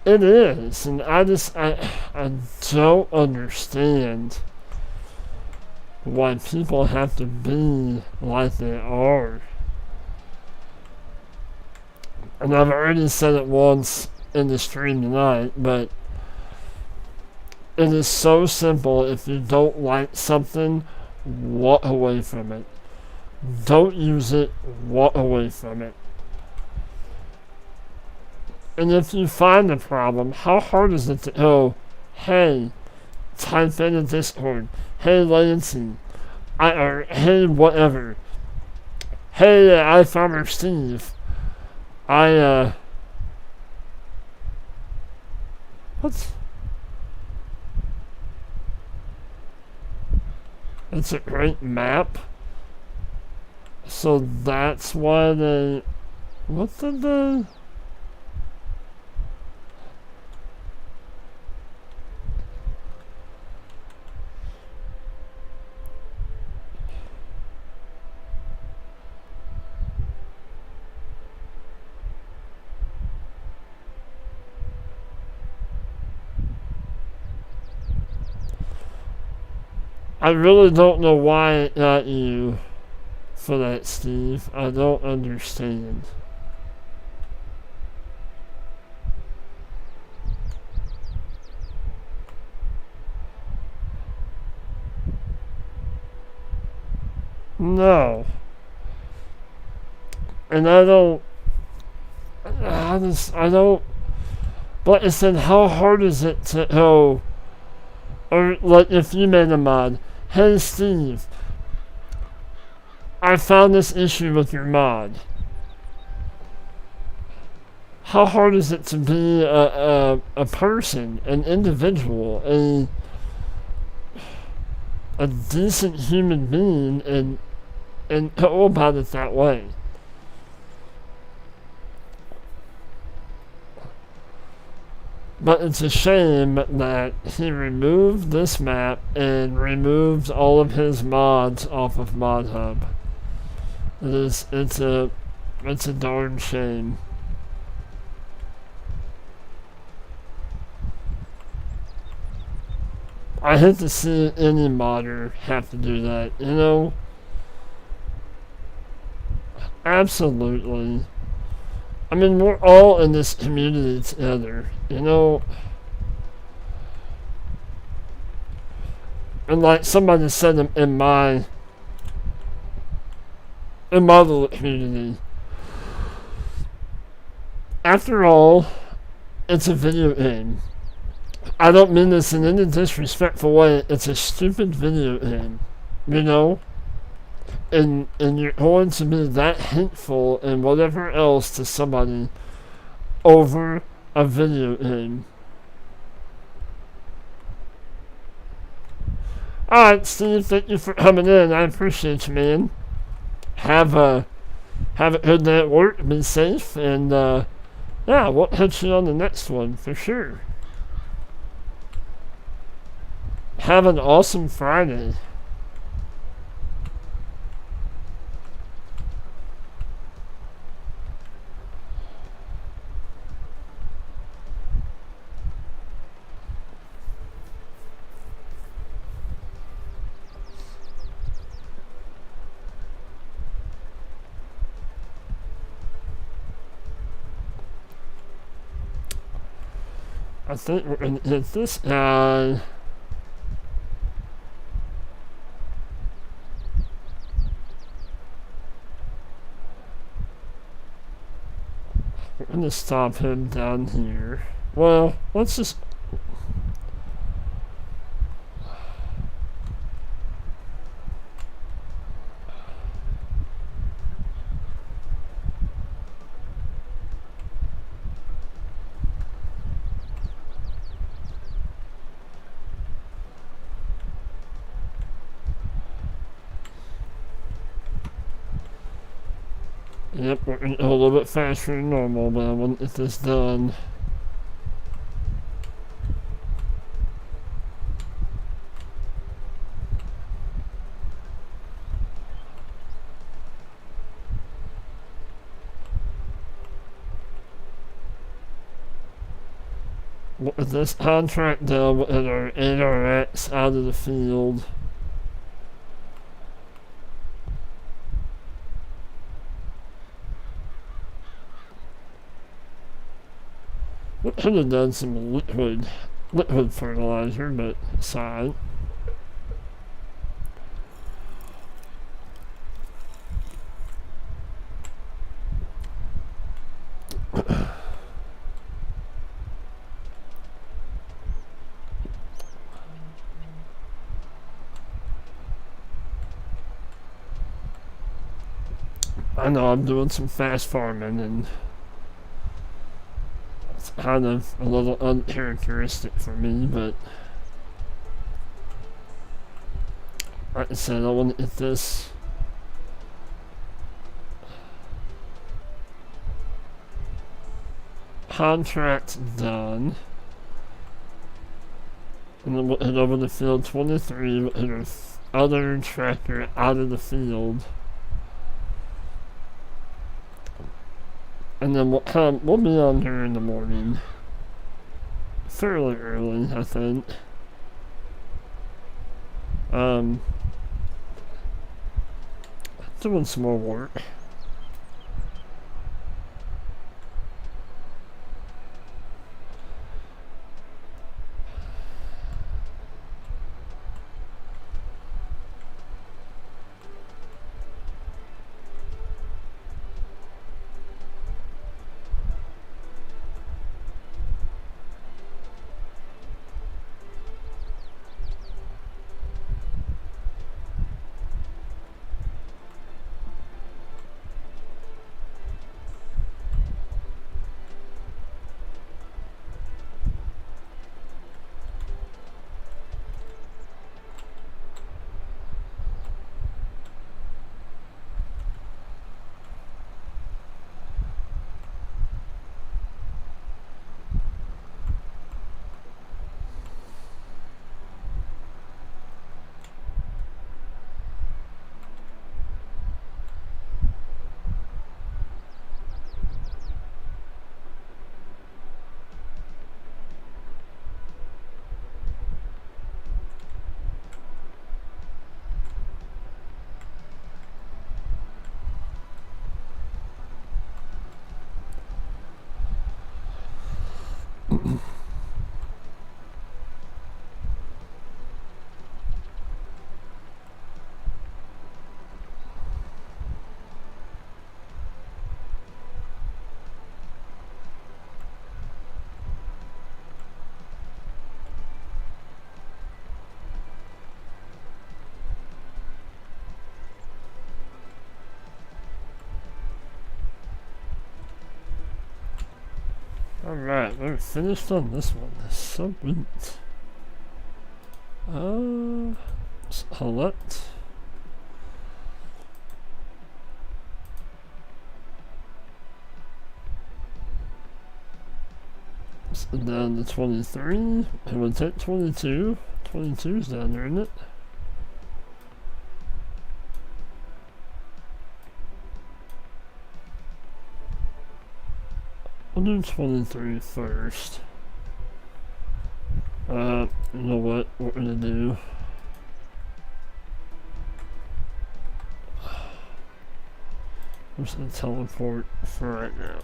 It is, and I don't understand why people have to be like they are. And I've already said it once in the stream tonight, but it is so simple. If you don't like something, walk away from it. Don't use it, walk away from it. And if you find a problem, how hard is it to go, hey, type in a Discord, hey Lansing, or hey whatever, hey iFarmer Steve, what? It's a great map. So that's why they, what did they? I really don't know why it got you for that, Steve. I don't understand. No. And I don't. I don't. But it said, how hard is it to go? Or, like, if you made a mod, hey Steve, I found this issue with your mod. How hard is it to be a person, an individual, a decent human being, and go about it that way? But it's a shame that he removed this map and removed all of his mods off of ModHub. It's a darn shame. I hate to see any modder have to do that, you know? Absolutely. I mean, we're all in this community together, you know? And like somebody said in my little community, after all, it's a video game. I don't mean this in any disrespectful way. It's a stupid video game, you know? And you're going to be that hateful and whatever else to somebody over a video game. Alright, Steve, thank you for coming in. I appreciate you, man. Have a good day at work. Be safe. And, yeah, we'll hit you on the next one for sure. Have an awesome Friday. I think we're gonna hit this guy. We're gonna stop him down here. Well, let's just... Yep, we're gonna go a little bit faster than normal, but I want to get this done. With this contract done and our ARX out of the field. We could have done some liquid fertilizer, but aside. I know I'm doing some fast farming, and it's kind of a little uncharacteristic for me, but like I said, I want to get this contract done. And then we'll head over to field 23, we'll hit our other tractor out of the field. And then we'll be on here in the morning. Fairly early, I think. Doing some more work. Alright, we're finished on this one. Sweet. Select. So down to 23. And we'll take 22. 22's down there, isn't it? We'll do 23 first. You know what we're gonna do? I'm just gonna teleport for right now.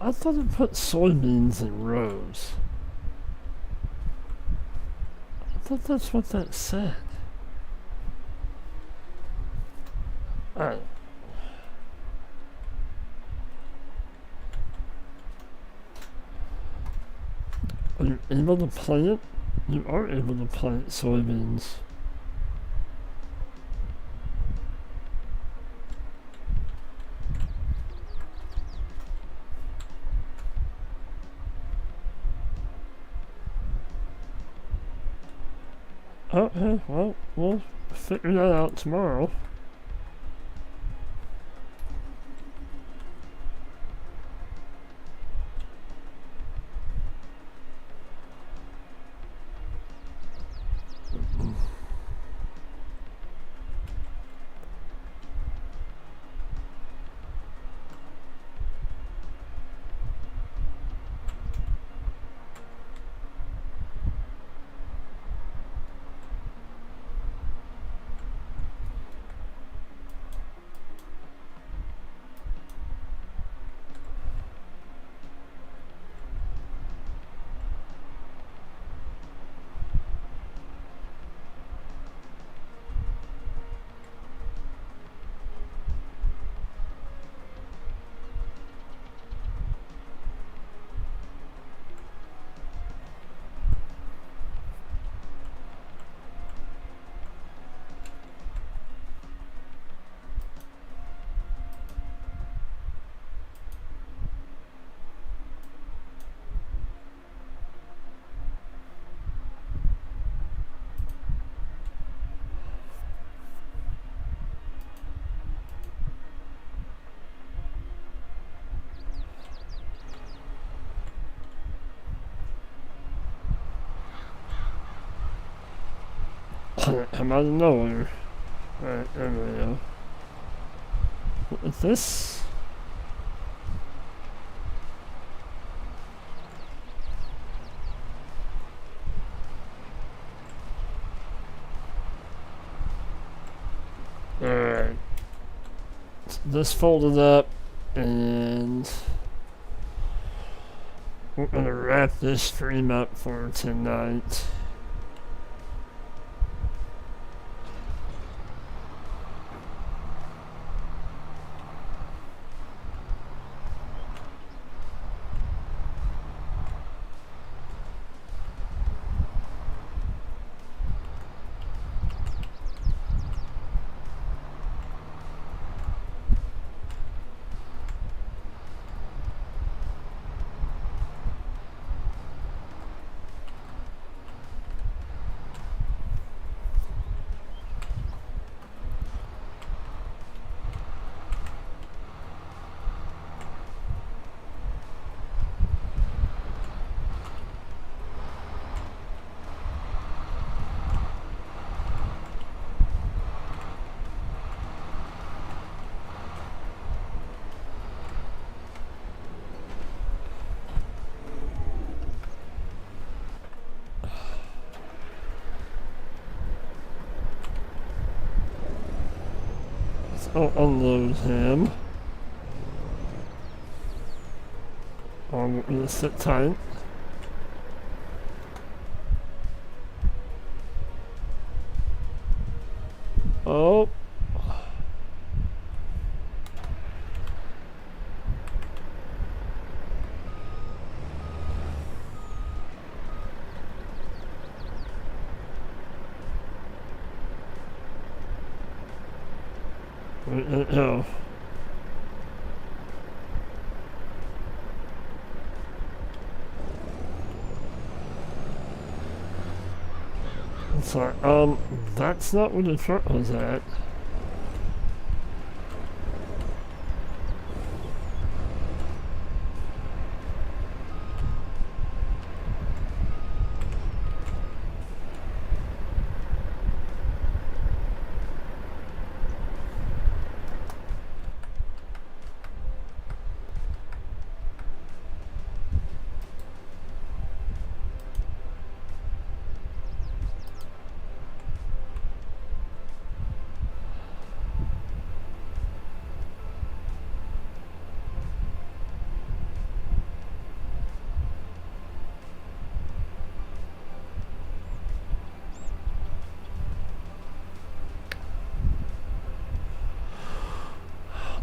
I thought it put soybeans in rows. I thought that's what that said. Alright. Are you able to plant? You are able to plant soybeans. Okay, well, we'll figure that out tomorrow. I'm out of nowhere. Alright, there we go. What is this? Alright. This folded up, and we're gonna wrap this stream up for tonight. I'll unload him. I'm gonna sit tight. Oh. Oh. It's like, that's not where the truck was at.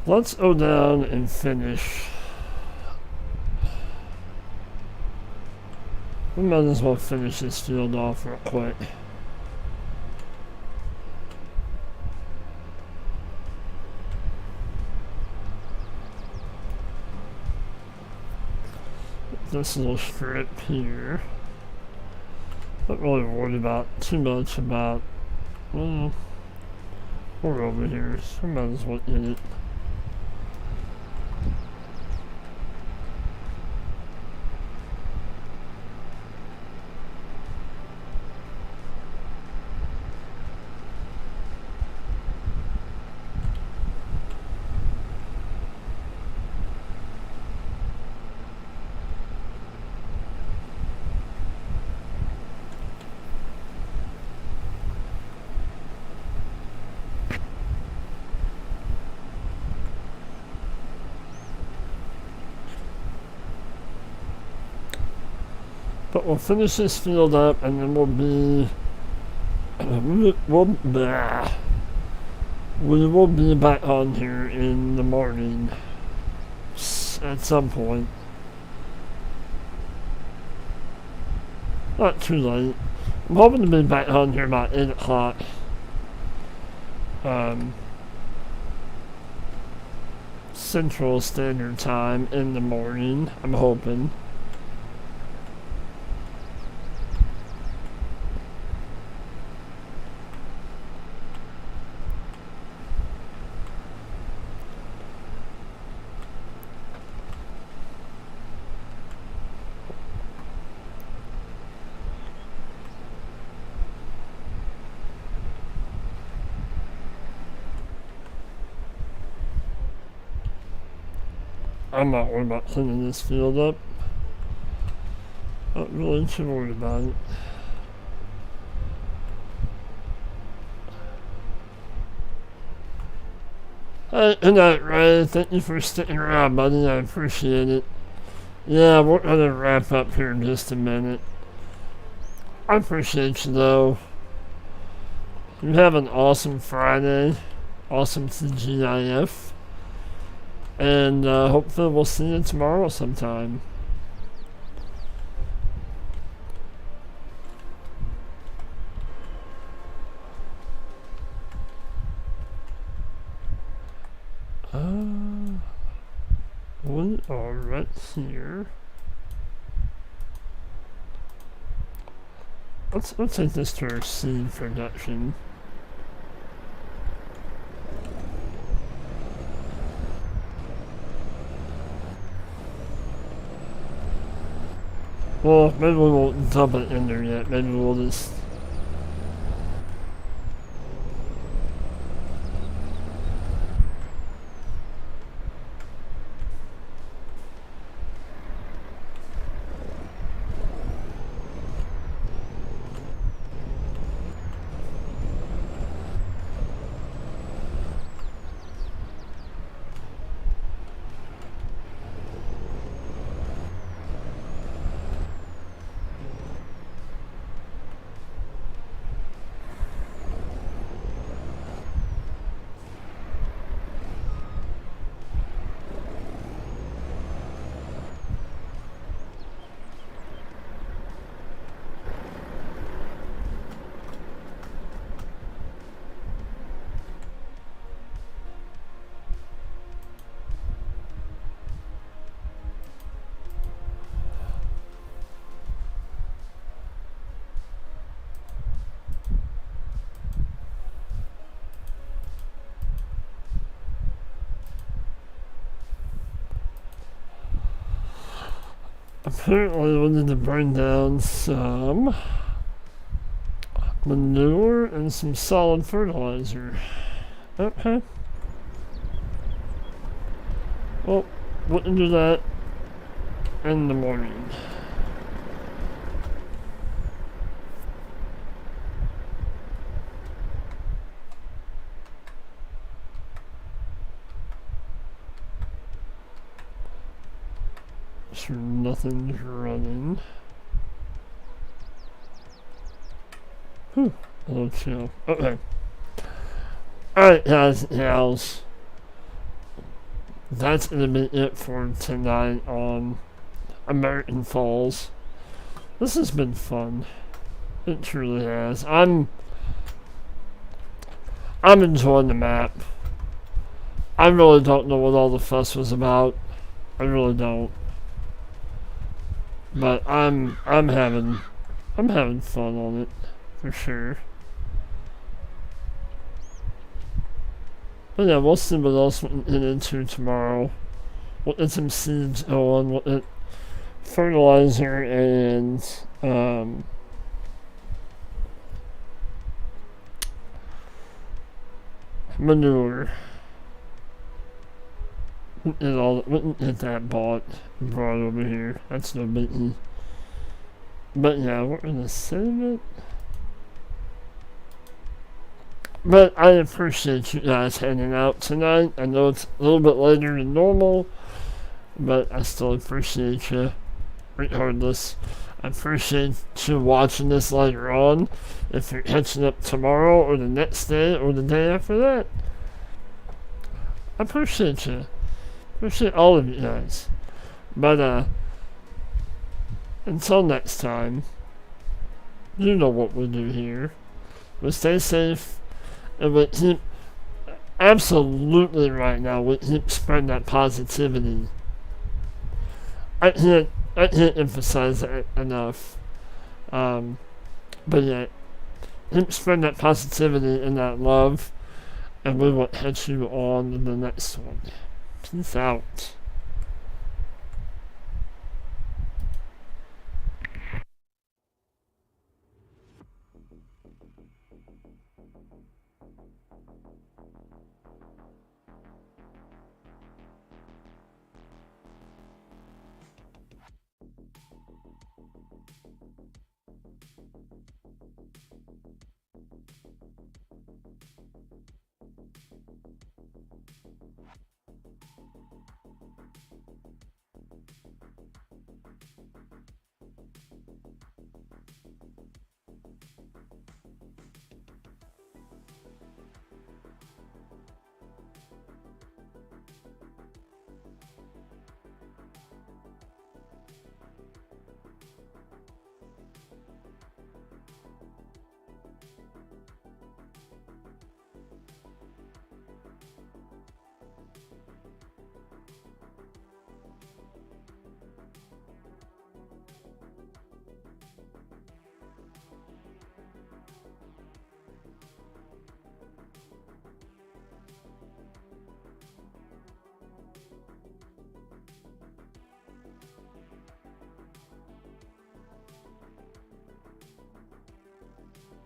Let's go down and finish. We might as well finish this field off real quick. This little strip here. Not really worried about too much about. We're over here, so we might as well get it. But we'll finish this field up, and then we will be back on here in the morning at some point. Not too late. I'm hoping to be back on here about 8 o'clock. Central Standard Time in the morning, I'm hoping. I'm not worried about cleaning this field up. Not really too worried about it. Alright, good night, Ray. Thank you for sticking around, buddy. I appreciate it. Yeah, we're gonna wrap up here in just a minute. I appreciate you, though. You have an awesome Friday. Awesome TGIF. And hopefully we'll see you tomorrow sometime. We are right here. Let's take this to our seed production. Well, maybe we won't dump it in there yet. Maybe we'll just... Apparently we need to burn down some manure and some solid fertilizer. Okay. Well, we can do that in the morning. Sure, nothing's running. Whew, a little chill. Okay. Alright, guys and gals. That's gonna be it for tonight on American Falls. This has been fun. It truly has. I'm enjoying the map. I really don't know what all the fuss was about. I really don't. But I'm having fun on it, for sure. But yeah, we'll see what else we can get into tomorrow. We'll get some seeds going, we'll get fertilizer and manure. We can get that brought over here. That's no biggie. But yeah, we're gonna save it. But I appreciate you guys hanging out tonight. I know it's a little bit later than normal, but I still appreciate you regardless. I appreciate you watching this later on. If you're catching up tomorrow or the next day or the day after that, I appreciate you. Appreciate all of you guys. But until next time, you know what we do here. We stay safe, and we keep, absolutely right now, we keep spreading that positivity. I can't emphasize that enough. But yeah, keep spreading that positivity and that love, and we will catch you on the next one. Peace out.